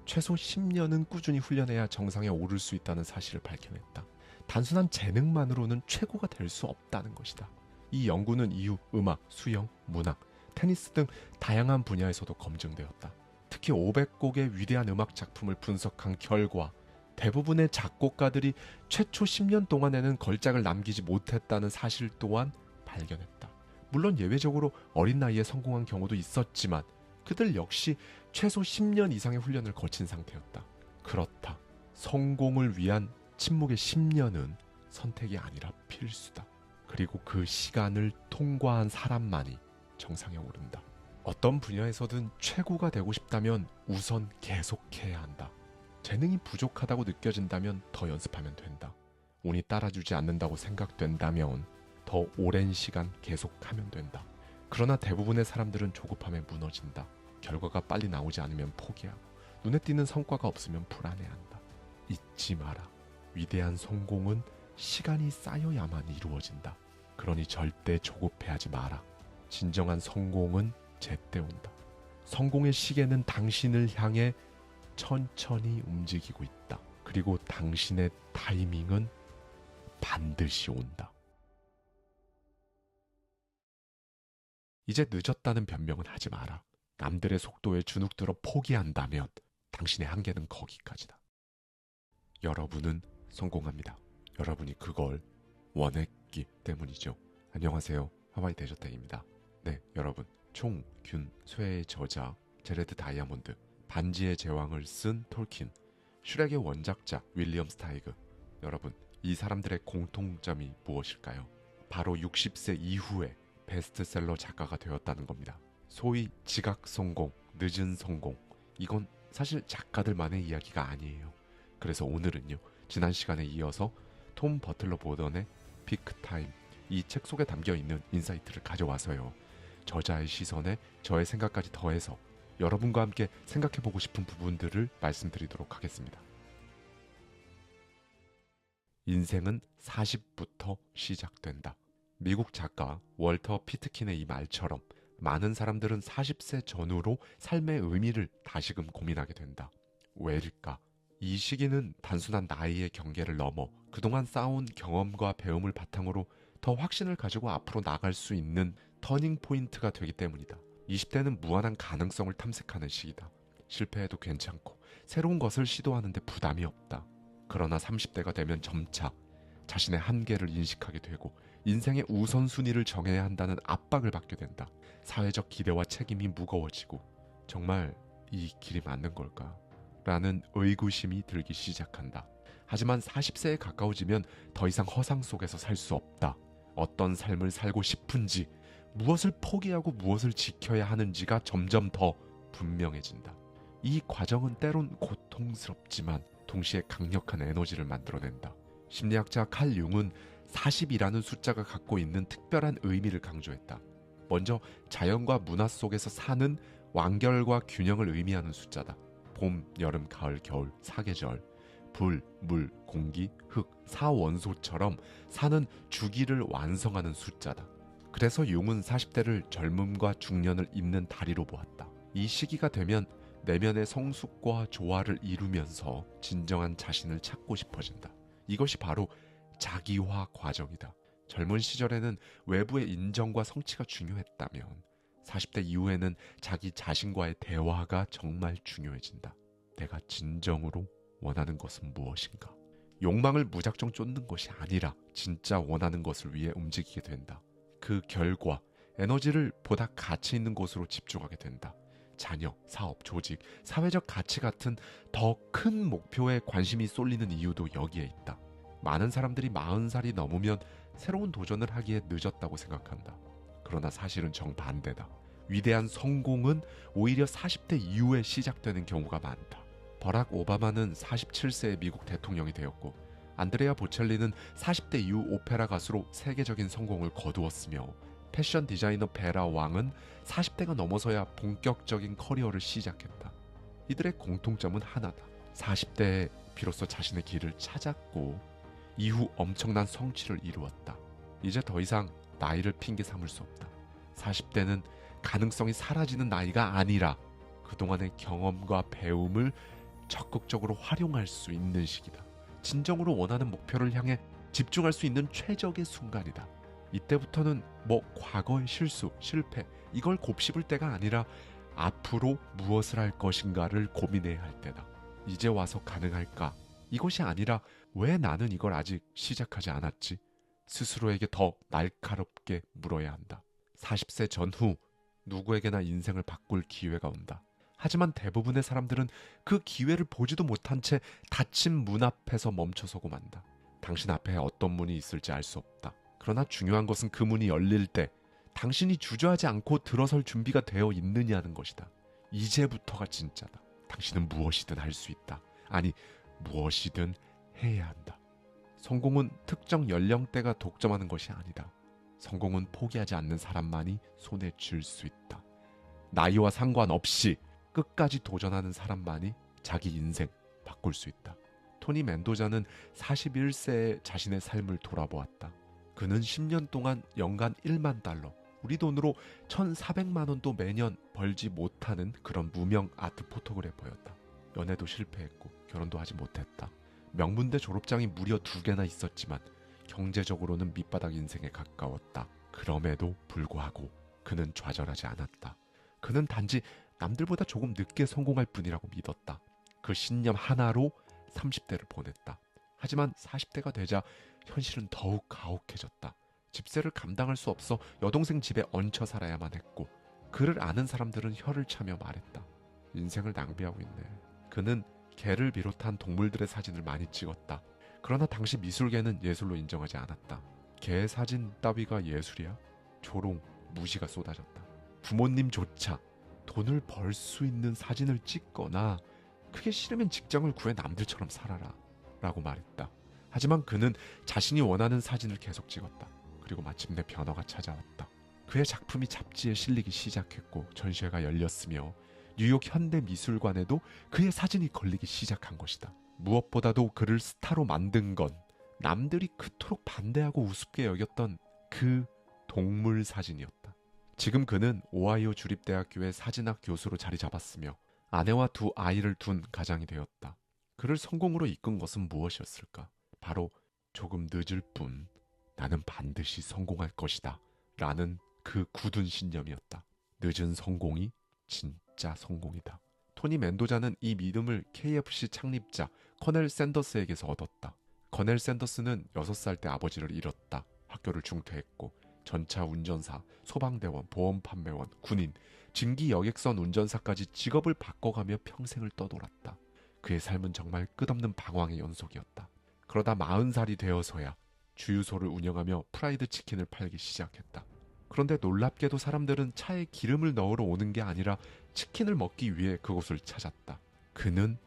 최소 10년은 꾸준히 훈련해야 정상에 오를 수 있다는 사실을 밝혀냈다. 단순한 재능만으로는 최고가 될 수 없다는 것이다. 이 연구는 이후 음악, 수영, 문학, 테니스 등 다양한 분야에서도 검증되었다. 특히 500곡의 위대한 음악 작품을 분석한 결과 대부분의 작곡가들이 최초 10년 동안에는 걸작을 남기지 못했다는 사실 또한 발견했다. 물론 예외적으로 어린 나이에 성공한 경우도 있었지만 그들 역시 최소 10년 이상의 훈련을 거친 상태였다. 그렇다. 성공을 위한 침묵의 10년은 선택이 아니라 필수다. 그리고 그 시간을 통과한 사람만이 정상에 오른다. 어떤 분야에서든 최고가 되고 싶다면 우선 계속해야 한다. 재능이 부족하다고 느껴진다면 더 연습하면 된다. 운이 따라주지 않는다고 생각된다면 더 오랜 시간 계속하면 된다. 그러나 대부분의 사람들은 조급함에 무너진다. 결과가 빨리 나오지 않으면 포기하고 눈에 띄는 성과가 없으면 불안해한다. 잊지 마라. 위대한 성공은 시간이 쌓여야만 이루어진다. 그러니 절대 조급해하지 마라. 진정한 성공은 제때 온다. 성공의 시계는 당신을 향해 천천히 움직이고 있다. 그리고 당신의 타이밍은 반드시 온다. 이제 늦었다는 변명은 하지 마라. 남들의 속도에 주눅들어 포기한다면 당신의 한계는 거기까지다. 여러분은 성공합니다. 여러분이 그걸 원했기 때문이죠. 안녕하세요. 하와이 대저택입니다. 네, 여러분. 총, 균, 쇠의 저자, 제레드 다이아몬드, 반지의 제왕을 쓴 톨킨, 슈렉의 원작자 윌리엄 스타이그. 여러분, 이 사람들의 공통점이 무엇일까요? 바로 60세 이후에 베스트셀러 작가가 되었다는 겁니다. 소위 지각 성공, 늦은 성공. 이건 사실 작가들만의 이야기가 아니에요. 그래서 오늘은요, 지난 시간에 이어서 톰 버틀러 보던의 피크타임, 이 책 속에 담겨있는 인사이트를 가져와서요, 저자의 시선에 저의 생각까지 더해서 여러분과 함께 생각해보고 싶은 부분들을 말씀드리도록 하겠습니다. 인생은 40부터 시작된다. 미국 작가 월터 피트킨의 이 말처럼 많은 사람들은 40세 전후로 삶의 의미를 다시금 고민하게 된다. 왜일까? 이 시기는 단순한 나이의 경계를 넘어 그동안 쌓아온 경험과 배움을 바탕으로 더 확신을 가지고 앞으로 나갈 수 있는 터닝 포인트가 되기 때문이다. 20대는 무한한 가능성을 탐색하는 시기다. 실패해도 괜찮고 새로운 것을 시도하는데 부담이 없다. 그러나 30대가 되면 점차 자신의 한계를 인식하게 되고 인생의 우선순위를 정해야 한다는 압박을 받게 된다. 사회적 기대와 책임이 무거워지고 정말 이 길이 맞는 걸까? 라는 의구심이 들기 시작한다. 하지만 40세에 가까워지면 더 이상 허상 속에서 살 수 없다. 어떤 삶을 살고 싶은지, 무엇을 포기하고 무엇을 지켜야 하는지가 점점 더 분명해진다. 이 과정은 때론 고통스럽지만 동시에 강력한 에너지를 만들어낸다. 심리학자 칼 융은 40이라는 숫자가 갖고 있는 특별한 의미를 강조했다. 먼저 자연과 문화 속에서 사는 완결과 균형을 의미하는 숫자다. 봄, 여름, 가을, 겨울, 사계절, 불, 물, 공기, 흙, 사원소처럼 사는 주기를 완성하는 숫자다. 그래서 융은 40대를 젊음과 중년을 잇는 다리로 보았다. 이 시기가 되면 내면의 성숙과 조화를 이루면서 진정한 자신을 찾고 싶어진다. 이것이 바로 자기화 과정이다. 젊은 시절에는 외부의 인정과 성취가 중요했다면 40대 이후에는 자기 자신과의 대화가 정말 중요해진다. 내가 진정으로 원하는 것은 무엇인가? 욕망을 무작정 쫓는 것이 아니라 진짜 원하는 것을 위해 움직이게 된다. 그 결과 에너지를 보다 가치 있는 곳으로 집중하게 된다. 자녀, 사업, 조직, 사회적 가치 같은 더 큰 목표에 관심이 쏠리는 이유도 여기에 있다. 많은 사람들이 40살이 넘으면 새로운 도전을 하기에 늦었다고 생각한다. 그러나 사실은 정반대다. 위대한 성공은 오히려 40대 이후에 시작되는 경우가 많다. 버락 오바마는 47세에 미국 대통령이 되었고 안드레아 보첼리는 40대 이후 오페라 가수로 세계적인 성공을 거두었으며 패션 디자이너 베라 왕은 40대가 넘어서야 본격적인 커리어를 시작했다. 이들의 공통점은 하나다. 40대에 비로소 자신의 길을 찾았고 이후 엄청난 성취를 이루었다. 이제 더 이상 나이를 핑계 삼을 수 없다. 40대는 가능성이 사라지는 나이가 아니라 그동안의 경험과 배움을 적극적으로 활용할 수 있는 시기다. 진정으로 원하는 목표를 향해 집중할 수 있는 최적의 순간이다. 이때부터는 과거의 실수, 실패 이걸 곱씹을 때가 아니라 앞으로 무엇을 할 것인가를 고민해야 할 때다. 이제 와서 가능할까? 이것이 아니라 왜 나는 이걸 아직 시작하지 않았지? 스스로에게 더 날카롭게 물어야 한다. 40세 전후 누구에게나 인생을 바꿀 기회가 온다. 하지만 대부분의 사람들은 그 기회를 보지도 못한 채 닫힌 문 앞에서 멈춰서고 만다. 당신 앞에 어떤 문이 있을지 알 수 없다. 그러나 중요한 것은 그 문이 열릴 때 당신이 주저하지 않고 들어설 준비가 되어 있느냐는 것이다. 이제부터가 진짜다. 당신은 무엇이든 할 수 있다. 아니, 무엇이든 해야 한다. 성공은 특정 연령대가 독점하는 것이 아니다. 성공은 포기하지 않는 사람만이 손에 쥘 수 있다. 나이와 상관없이 끝까지 도전하는 사람만이 자기 인생 바꿀 수 있다. 토니 멘도자는 41세에 자신의 삶을 돌아보았다. 그는 10년 동안 연간 1만 달러, 우리 돈으로 1,400만 원도 매년 벌지 못하는 그런 무명 아트 포토그래퍼였다. 연애도 실패했고 결혼도 하지 못했다. 명문대 졸업장이 무려 2개나 있었지만 경제적으로는 밑바닥 인생에 가까웠다. 그럼에도 불구하고 그는 좌절하지 않았다. 그는 단지 남들보다 조금 늦게 성공할 뿐이라고 믿었다. 그 신념 하나로 30대를 보냈다. 하지만 40대가 되자 현실은 더욱 가혹해졌다. 집세를 감당할 수 없어 여동생 집에 얹혀 살아야만 했고 그를 아는 사람들은 혀를 차며 말했다. 인생을 낭비하고 있네. 그는 개를 비롯한 동물들의 사진을 많이 찍었다. 그러나 당시 미술계는 예술로 인정하지 않았다. 개 사진 따위가 예술이야? 조롱, 무시가 쏟아졌다. 부모님조차 돈을 벌 수 있는 사진을 찍거나 그게 싫으면 직장을 구해 남들처럼 살아라 라고 말했다. 하지만 그는 자신이 원하는 사진을 계속 찍었다. 그리고 마침내 변화가 찾아왔다. 그의 작품이 잡지에 실리기 시작했고 전시회가 열렸으며 뉴욕 현대미술관에도 그의 사진이 걸리기 시작한 것이다. 무엇보다도 그를 스타로 만든 건 남들이 그토록 반대하고 우습게 여겼던 그 동물 사진이었다. 지금 그는 오하이오 주립대학교의 사진학 교수로 자리 잡았으며 아내와 두 아이를 둔 가장이 되었다. 그를 성공으로 이끈 것은 무엇이었을까? 바로 조금 늦을 뿐 나는 반드시 성공할 것이다 라는 그 굳은 신념이었다. 늦은 성공이 진짜 성공이다. 토니 멘도자는 이 믿음을 KFC 창립자 커넬 샌더스에게서 얻었다. 커넬 샌더스는 6살 때 아버지를 잃었다. 학교를 중퇴했고 전차 운전사, 소방대원, 보험 판매원, 군인, 증기 여객선 운전사까지 직업을 바꿔가며 평생을 떠돌았다. 그의 삶은 정말 끝없는 방황의 연속이었다. 그러다 40살이 되어서야 주유소를 운영하며 프라이드 치킨을 팔기 시작했다. 그런데 놀랍게도 사람들은 차에 기름을 넣으러 오는 게 아니라 치킨을 먹기 위해 그곳을 찾았다. 그는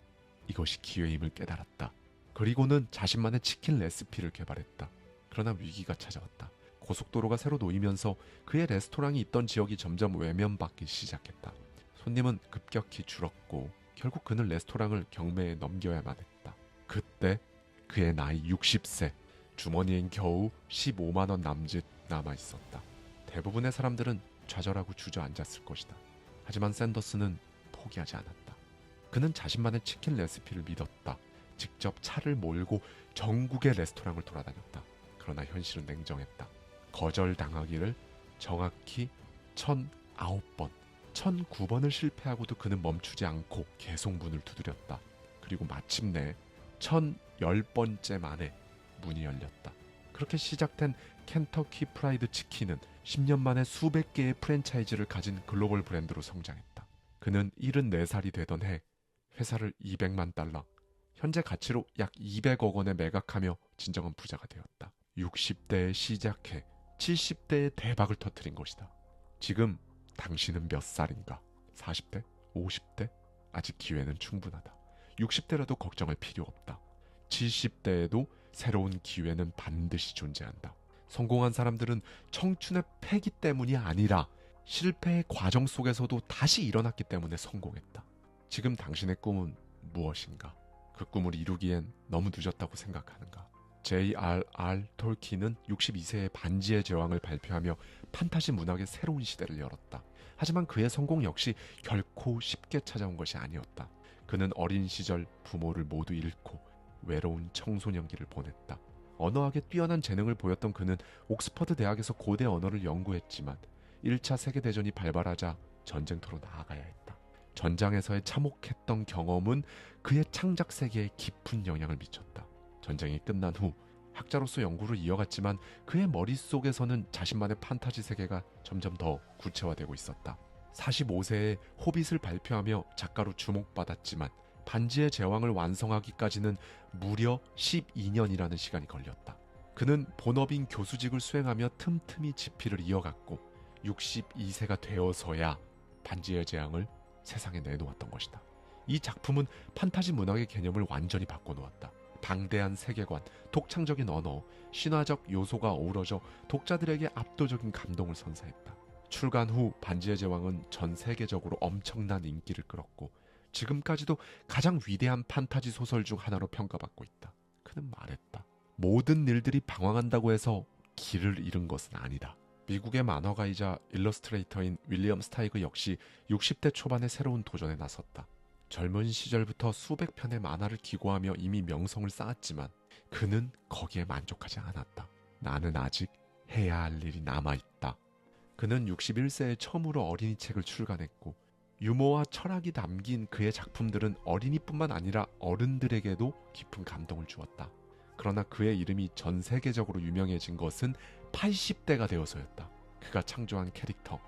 이것이 기회임을 깨달았다. 그리고는 자신만의 치킨 레시피를 개발했다. 그러나 위기가 찾아왔다. 고속도로가 새로 놓이면서 그의 레스토랑이 있던 지역이 점점 외면받기 시작했다. 손님은 급격히 줄었고 결국 그는 레스토랑을 경매에 넘겨야만 했다. 그때 그의 나이 60세, 주머니엔 겨우 15만 원 남짓 남아있었다. 대부분의 사람들은 좌절하고 주저앉았을 것이다. 하지만 샌더스는 포기하지 않았다. 그는 자신만의 치킨 레시피를 믿었다. 직접 차를 몰고 전국의 레스토랑을 돌아다녔다. 그러나 현실은 냉정했다. 거절당하기를 정확히 1009번, 1009번을 실패하고도 그는 멈추지 않고 계속 문을 두드렸다. 그리고 마침내 1010번째 만에 문이 열렸다. 그렇게 시작된 켄터키 프라이드 치킨은 10년 만에 수백 개의 프랜차이즈를 가진 글로벌 브랜드로 성장했다. 그는 74살이 되던 해 회사를 200만 달러, 현재 가치로 약 200억 원에 매각하며 진정한 부자가 되었다. 60대에 시작해 70대에 대박을 터뜨린 것이다. 지금 당신은 몇 살인가? 40대? 50대? 아직 기회는 충분하다. 60대라도 걱정할 필요 없다. 70대에도 새로운 기회는 반드시 존재한다. 성공한 사람들은 청춘의 패기 때문이 아니라 실패의 과정 속에서도 다시 일어났기 때문에 성공했다. 지금 당신의 꿈은 무엇인가? 그 꿈을 이루기엔 너무 늦었다고 생각하는가? J.R.R. 톨킨은 62세에 반지의 제왕을 발표하며 판타지 문학의 새로운 시대를 열었다. 하지만 그의 성공 역시 결코 쉽게 찾아온 것이 아니었다. 그는 어린 시절 부모를 모두 잃고 외로운 청소년기를 보냈다. 언어학에 뛰어난 재능을 보였던 그는 옥스퍼드 대학에서 고대 언어를 연구했지만 1차 세계대전이 발발하자 전쟁터로 나아가야 했다. 전장에서의 참혹했던 경험은 그의 창작 세계에 깊은 영향을 미쳤다. 전쟁이 끝난 후 학자로서 연구를 이어갔지만 그의 머릿속에서는 자신만의 판타지 세계가 점점 더 구체화되고 있었다. 45세에 호빗을 발표하며 작가로 주목받았지만 반지의 제왕을 완성하기까지는 무려 12년이라는 시간이 걸렸다. 그는 본업인 교수직을 수행하며 틈틈이 집필을 이어갔고 62세가 되어서야 반지의 제왕을 세상에 내놓았던 것이다. 이 작품은 판타지 문학의 개념을 완전히 바꿔놓았다. 방대한 세계관, 독창적인 언어, 신화적 요소가 어우러져 독자들에게 압도적인 감동을 선사했다. 출간 후 반지의 제왕은 전 세계적으로 엄청난 인기를 끌었고 지금까지도 가장 위대한 판타지 소설 중 하나로 평가받고 있다. 그는 말했다. 모든 일들이 방황한다고 해서 길을 잃은 것은 아니다. 미국의 만화가이자 일러스트레이터인 윌리엄 스타이그 역시 60대 초반의 새로운 도전에 나섰다. 젊은 시절부터 수백 편의 만화를 기고하며 이미 명성을 쌓았지만 그는 거기에 만족하지 않았다. 나는 아직 해야 할 일이 남아있다. 그는 61세에 처음으로 어린이 책을 출간했고 유머와 철학이 담긴 그의 작품들은 어린이뿐만 아니라 어른들에게도 깊은 감동을 주었다. 그러나 그의 이름이 전 세계적으로 유명해진 것은 80대가 되어서였다. 그가 창조한 캐릭터,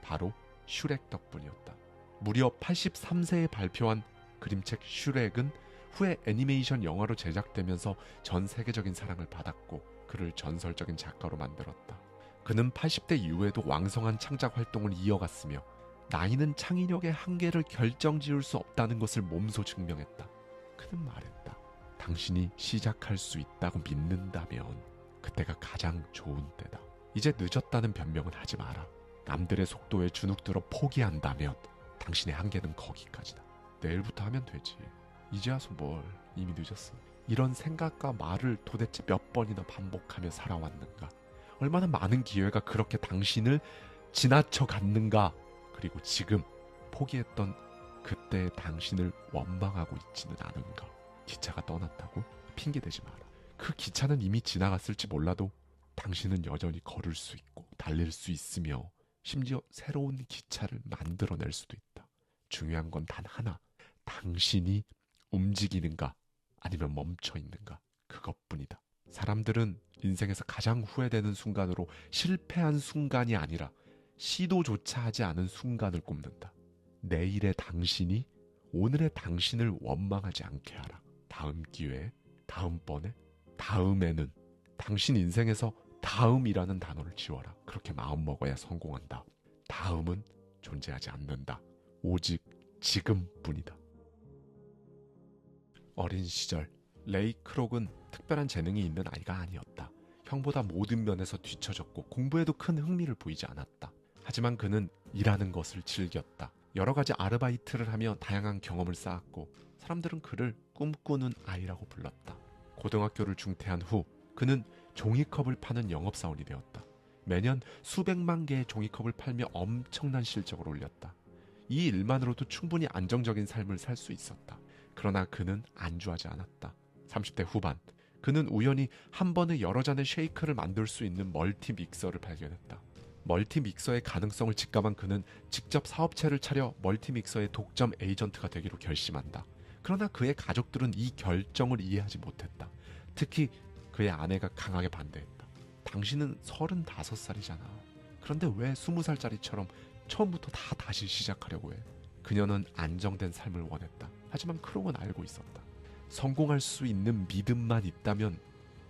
바로 슈렉 덕분이었다. 무려 83세에 발표한 그림책 슈렉은 후에 애니메이션 영화로 제작되면서 전 세계적인 사랑을 받았고 그를 전설적인 작가로 만들었다. 그는 80대 이후에도 왕성한 창작 활동을 이어갔으며 나이는 창의력의 한계를 결정지을 수 없다는 것을 몸소 증명했다. 그는 말했다. 당신이 시작할 수 있다고 믿는다면 그때가 가장 좋은 때다. 이제 늦었다는 변명은 하지 마라. 남들의 속도에 주눅들어 포기한다면 당신의 한계는 거기까지다. 내일부터 하면 되지. 이제 와서 뭘, 이미 늦었어. 이런 생각과 말을 도대체 몇 번이나 반복하며 살아왔는가. 얼마나 많은 기회가 그렇게 당신을 지나쳐 갔는가. 그리고 지금 포기했던 그때의 당신을 원망하고 있지는 않은가. 기차가 떠났다고? 핑계대지 마라. 그 기차는 이미 지나갔을지 몰라도 당신은 여전히 걸을 수 있고 달릴 수 있으며 심지어 새로운 기차를 만들어낼 수도 있다. 중요한 건 단 하나. 당신이 움직이는가 아니면 멈춰 있는가. 그것뿐이다. 사람들은 인생에서 가장 후회되는 순간으로 실패한 순간이 아니라 시도조차 하지 않은 순간을 꼽는다. 내일의 당신이 오늘의 당신을 원망하지 않게 하라. 다음 기회에, 다음번에, 다음에는 당신 인생에서 다음이라는 단어를 지워라. 그렇게 마음먹어야 성공한다. 다음은 존재하지 않는다. 오직 지금뿐이다. 어린 시절 레이 크록은 특별한 재능이 있는 아이가 아니었다. 형보다 모든 면에서 뒤처졌고 공부에도 큰 흥미를 보이지 않았다. 하지만 그는 일하는 것을 즐겼다. 여러 가지 아르바이트를 하며 다양한 경험을 쌓았고 사람들은 그를 꿈꾸는 아이라고 불렀다. 고등학교를 중퇴한 후 그는 종이컵을 파는 영업사원이 되었다. 매년 수백만 개의 종이컵을 팔며 엄청난 실적을 올렸다. 이 일만으로도 충분히 안정적인 삶을 살 수 있었다. 그러나 그는 안주하지 않았다. 30대 후반, 그는 우연히 한 번에 여러 잔의 쉐이크를 만들 수 있는 멀티 믹서를 발견했다. 멀티 믹서의 가능성을 직감한 그는 직접 사업체를 차려 멀티 믹서의 독점 에이전트가 되기로 결심한다. 그러나 그의 가족들은 이 결정을 이해하지 못했다. 특히 그의 아내가 강하게 반대했다. 당신은 35살이잖아. 그런데 왜 20살짜리처럼 처음부터 다시 시작하려고 해? 그녀는 안정된 삶을 원했다. 하지만 크록은 알고 있었다. 성공할 수 있는 믿음만 있다면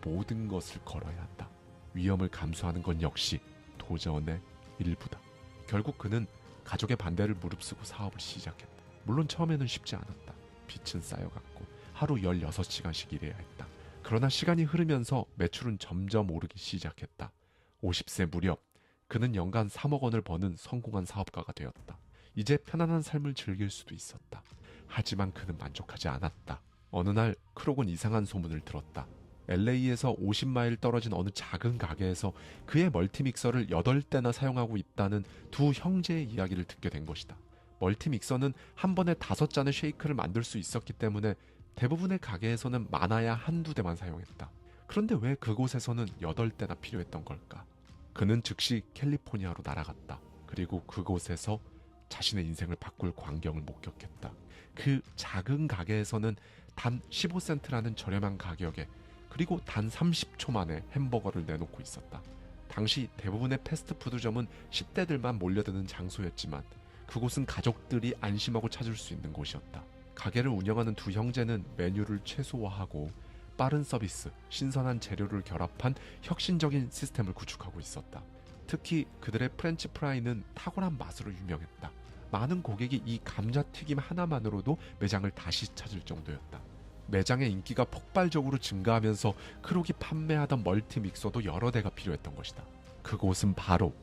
모든 것을 걸어야 한다. 위험을 감수하는 건 역시 도전의 일부다. 결국 그는 가족의 반대를 무릅쓰고 사업을 시작했다. 물론 처음에는 쉽지 않았다. 빚은 쌓여갔고 하루 16시간씩 일해야 했다. 그러나 시간이 흐르면서 매출은 점점 오르기 시작했다. 50세 무렵 그는 연간 3억 원을 버는 성공한 사업가가 되었다. 이제 편안한 삶을 즐길 수도 있었다. 하지만 그는 만족하지 않았다. 어느 날 크록은 이상한 소문을 들었다. LA에서 50마일 떨어진 어느 작은 가게에서 그의 멀티믹서를 8대나 사용하고 있다는 두 형제의 이야기를 듣게 된 것이다. 멀티믹서는 한 번에 5잔의 쉐이크를 만들 수 있었기 때문에 대부분의 가게에서는 많아야 한두 대만 사용했다. 그런데 왜 그곳에서는 8대나 필요했던 걸까? 그는 즉시 캘리포니아로 날아갔다. 그리고 그곳에서 자신의 인생을 바꿀 광경을 목격했다. 그 작은 가게에서는 단 15센트라는 저렴한 가격에 그리고 단 30초 만에 햄버거를 내놓고 있었다. 당시 대부분의 패스트푸드점은 10대들만 몰려드는 장소였지만 그곳은 가족들이 안심하고 찾을 수 있는 곳이었다. 가게를 운영하는 두 형제는 메뉴를 최소화하고 빠른 서비스, 신선한 재료를 결합한 혁신적인 시스템을 구축하고 있었다. 특히 그들의 프렌치 프라이는 탁월한 맛으로 유명했다. 많은 고객이 이 감자튀김 하나만으로도 매장을 다시 찾을 정도였다. 매장의 인기가 폭발적으로 증가하면서 크록이 판매하던 멀티믹서도 여러 대가 필요했던 것이다. 그곳은 바로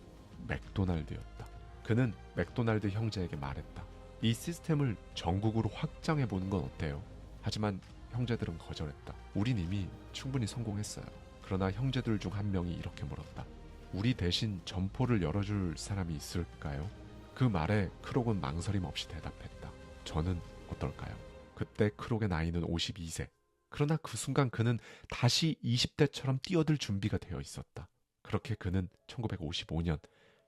맥도날드였다. 그는 맥도날드 형제에게 말했다. 이 시스템을 전국으로 확장해보는 건 어때요? 하지만 형제들은 거절했다. 우린 이미 충분히 성공했어요. 그러나 형제들 중 한 명이 이렇게 물었다. 우리 대신 점포를 열어줄 사람이 있을까요? 그 말에 크록은 망설임 없이 대답했다. 저는 어떨까요? 그때 크록의 나이는 52세. 그러나 그 순간 그는 다시 20대처럼 뛰어들 준비가 되어 있었다. 그렇게 그는 1955년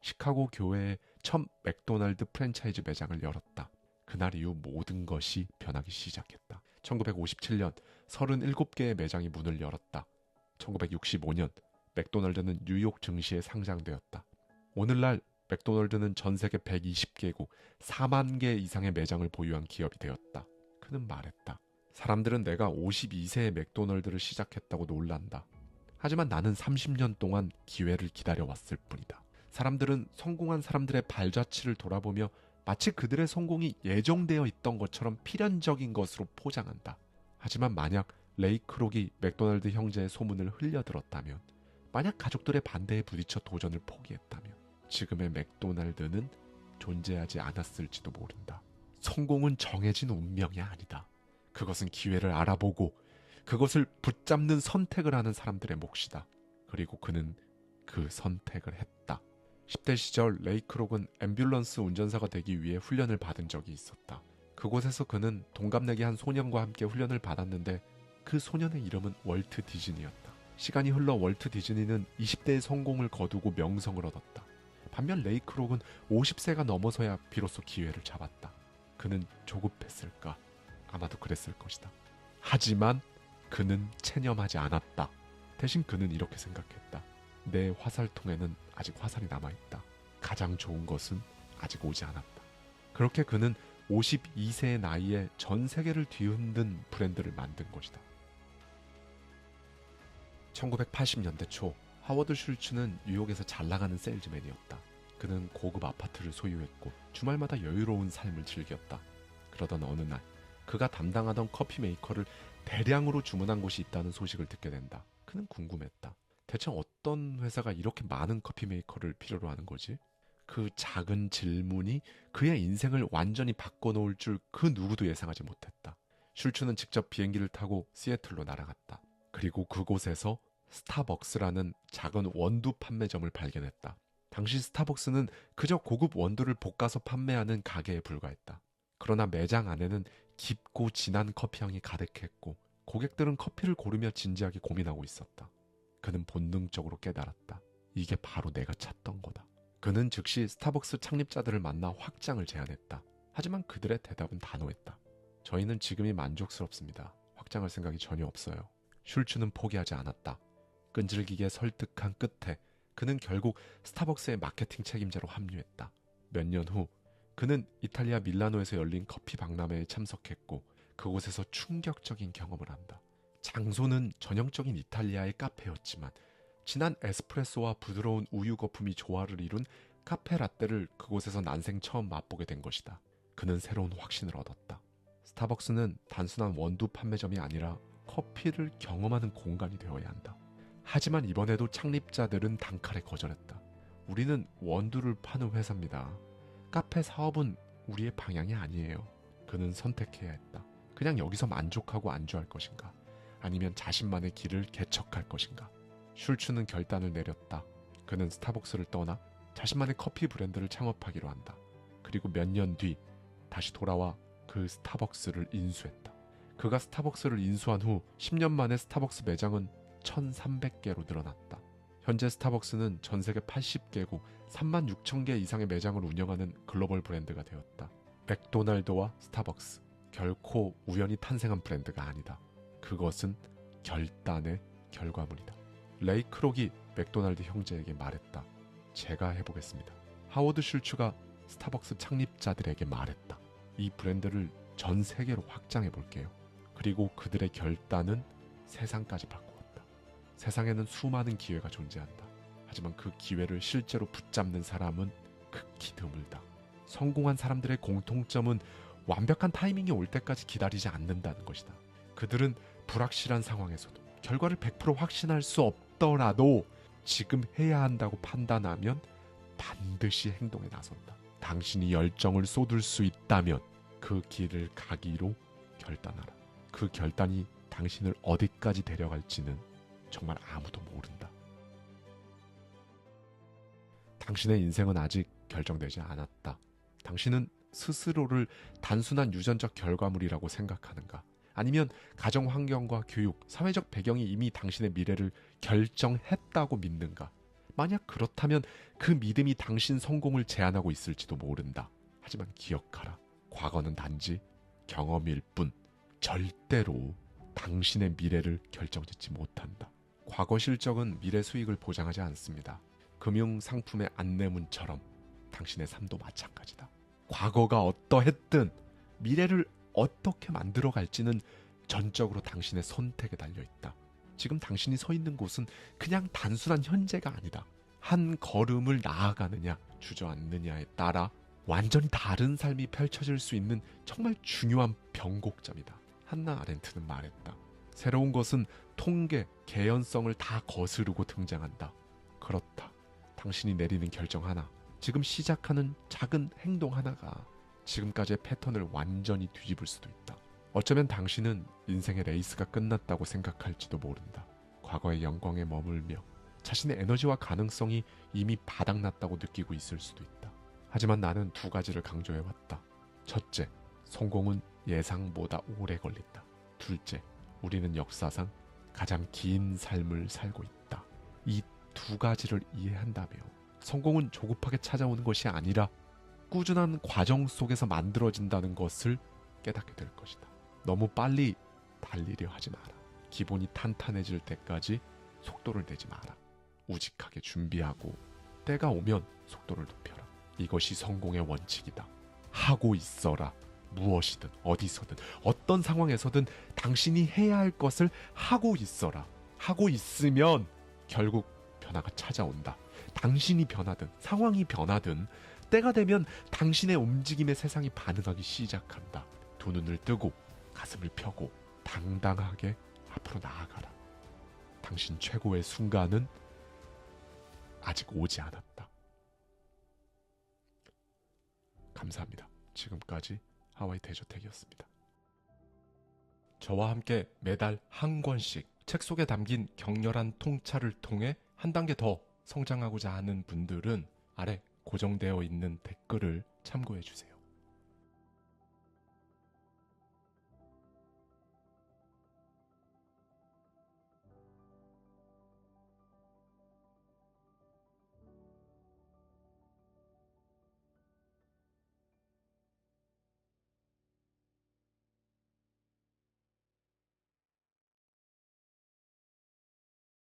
시카고 교회에 첫 맥도날드 프랜차이즈 매장을 열었다. 그날 이후 모든 것이 변하기 시작했다. 1957년 37개의 매장이 문을 열었다. 1965년 맥도날드는 뉴욕 증시에 상장되었다. 오늘날 맥도날드는 전 세계 120개국 4만 개 이상의 매장을 보유한 기업이 되었다. 그는 말했다. 사람들은 내가 52세에 맥도날드를 시작했다고 놀란다. 하지만 나는 30년 동안 기회를 기다려왔을 뿐이다. 사람들은 성공한 사람들의 발자취를 돌아보며 마치 그들의 성공이 예정되어 있던 것처럼 필연적인 것으로 포장한다. 하지만 만약 레이 크록이 맥도날드 형제의 소문을 흘려들었다면, 만약 가족들의 반대에 부딪혀 도전을 포기했다면 지금의 맥도날드는 존재하지 않았을지도 모른다. 성공은 정해진 운명이 아니다. 그것은 기회를 알아보고 그것을 붙잡는 선택을 하는 사람들의 몫이다. 그리고 그는 그 선택을 했다. 10대 시절 레이 크록은 앰뷸런스 운전사가 되기 위해 훈련을 받은 적이 있었다. 그곳에서 그는 동갑내기 한 소년과 함께 훈련을 받았는데 그 소년의 이름은 월트 디즈니였다. 시간이 흘러 월트 디즈니는 20대의 성공을 거두고 명성을 얻었다. 반면 레이 크록은 50세가 넘어서야 비로소 기회를 잡았다. 그는 조급했을까? 아마도 그랬을 것이다. 하지만 그는 체념하지 않았다. 대신 그는 이렇게 생각했다. 내 화살통에는 아직 화살이 남아있다. 가장 좋은 것은 아직 오지 않았다. 그렇게 그는 52세의 나이에 전 세계를 뒤흔든 브랜드를 만든 것이다. 1980년대 초 하워드 슐츠는 뉴욕에서 잘나가는 세일즈맨이었다. 그는 고급 아파트를 소유했고 주말마다 여유로운 삶을 즐겼다. 그러던 어느 날 그가 담당하던 커피 메이커를 대량으로 주문한 곳이 있다는 소식을 듣게 된다. 그는 궁금했다. 대체 어떤 회사가 이렇게 많은 커피 메이커를 필요로 하는 거지? 그 작은 질문이 그의 인생을 완전히 바꿔놓을 줄 그 누구도 예상하지 못했다. 슐츠는 직접 비행기를 타고 시애틀로 날아갔다. 그리고 그곳에서 스타벅스라는 작은 원두 판매점을 발견했다. 당시 스타벅스는 그저 고급 원두를 볶아서 판매하는 가게에 불과했다. 그러나 매장 안에는 깊고 진한 커피향이 가득했고 고객들은 커피를 고르며 진지하게 고민하고 있었다. 그는 본능적으로 깨달았다. 이게 바로 내가 찾던 거다. 그는 즉시 스타벅스 창립자들을 만나 확장을 제안했다. 하지만 그들의 대답은 단호했다. 저희는 지금이 만족스럽습니다. 확장할 생각이 전혀 없어요. 슐츠는 포기하지 않았다. 끈질기게 설득한 끝에 그는 결국 스타벅스의 마케팅 책임자로 합류했다. 몇 년 후 그는 이탈리아 밀라노에서 열린 커피 박람회에 참석했고 그곳에서 충격적인 경험을 한다. 장소는 전형적인 이탈리아의 카페였지만 진한 에스프레소와 부드러운 우유 거품이 조화를 이룬 카페 라떼를 그곳에서 난생 처음 맛보게 된 것이다. 그는 새로운 확신을 얻었다. 스타벅스는 단순한 원두 판매점이 아니라 커피를 경험하는 공간이 되어야 한다. 하지만 이번에도 창립자들은 단칼에 거절했다. 우리는 원두를 파는 회사입니다. 카페 사업은 우리의 방향이 아니에요. 그는 선택해야 했다. 그냥 여기서 만족하고 안주할 것인가? 아니면 자신만의 길을 개척할 것인가? 슐츠는 결단을 내렸다. 그는 스타벅스를 떠나 자신만의 커피 브랜드를 창업하기로 한다. 그리고 몇 년 뒤 다시 돌아와 그 스타벅스를 인수했다. 그가 스타벅스를 인수한 후 10년 만에 스타벅스 매장은 1,300개로 늘어났다. 현재 스타벅스는 전 세계 80개국 36,000개 이상의 매장을 운영하는 글로벌 브랜드가 되었다. 맥도날드와 스타벅스, 결코 우연히 탄생한 브랜드가 아니다. 그것은 결단의 결과물이다. 레이 크록이 맥도날드 형제에게 말했다. 제가 해보겠습니다. 하워드 슐츠가 스타벅스 창립자들에게 말했다. 이 브랜드를 전 세계로 확장해 볼게요. 그리고 그들의 결단은 세상까지 바꾸었다. 세상에는 수많은 기회가 존재한다. 하지만 그 기회를 실제로 붙잡는 사람은 극히 드물다. 성공한 사람들의 공통점은 완벽한 타이밍이 올 때까지 기다리지 않는다는 것이다. 그들은 불확실한 상황에서도 결과를 100% 확신할 수 없더라도 지금 해야 한다고 판단하면 반드시 행동에 나선다. 당신이 열정을 쏟을 수 있다면 그 길을 가기로 결단하라. 그 결단이 당신을 어디까지 데려갈지는 정말 아무도 모른다. 당신의 인생은 아직 결정되지 않았다. 당신은 스스로를 단순한 유전적 결과물이라고 생각하는가? 아니면 가정 환경과 교육, 사회적 배경이 이미 당신의 미래를 결정했다고 믿는가? 만약 그렇다면 그 믿음이 당신 성공을 제한하고 있을지도 모른다. 하지만 기억하라. 과거는 단지 경험일 뿐 절대로 당신의 미래를 결정짓지 못한다. 과거 실적은 미래 수익을 보장하지 않습니다. 금융 상품의 안내문처럼 당신의 삶도 마찬가지다. 과거가 어떠했든 미래를 어떻게 만들어갈지는 전적으로 당신의 선택에 달려있다. 지금 당신이 서 있는 곳은 그냥 단순한 현재가 아니다. 한 걸음을 나아가느냐 주저앉느냐에 따라 완전히 다른 삶이 펼쳐질 수 있는 정말 중요한 변곡점이다. 한나 아렌트는 말했다. 새로운 것은 통계, 개연성을 다 거스르고 등장한다. 그렇다. 당신이 내리는 결정 하나, 지금 시작하는 작은 행동 하나가 지금까지의 패턴을 완전히 뒤집을 수도 있다. 어쩌면 당신은 인생의 레이스가 끝났다고 생각할지도 모른다. 과거의 영광에 머물며 자신의 에너지와 가능성이 이미 바닥났다고 느끼고 있을 수도 있다. 하지만 나는 두 가지를 강조해왔다. 첫째, 성공은 예상보다 오래 걸린다. 둘째, 우리는 역사상 가장 긴 삶을 살고 있다. 이 두 가지를 이해한다며 성공은 조급하게 찾아오는 것이 아니라 꾸준한 과정 속에서 만들어진다는 것을 깨닫게 될 것이다. 너무 빨리 달리려 하지 마라. 기본이 탄탄해질 때까지 속도를 내지 마라. 우직하게 준비하고 때가 오면 속도를 높여라. 이것이 성공의 원칙이다. 하고 있어라. 무엇이든 어디서든 어떤 상황에서든 당신이 해야 할 것을 하고 있어라. 하고 있으면 결국 변화가 찾아온다. 당신이 변하든 상황이 변하든 때가 되면 당신의 움직임에 세상이 반응하기 시작한다. 두 눈을 뜨고 가슴을 펴고 당당하게 앞으로 나아가라. 당신 최고의 순간은 아직 오지 않았다. 감사합니다. 지금까지 하와이 대저택이었습니다. 저와 함께 매달 한 권씩 책 속에 담긴 격렬한 통찰을 통해 한 단계 더 성장하고자 하는 분들은 아래 고정되어 있는 댓글을 참고해 주세요.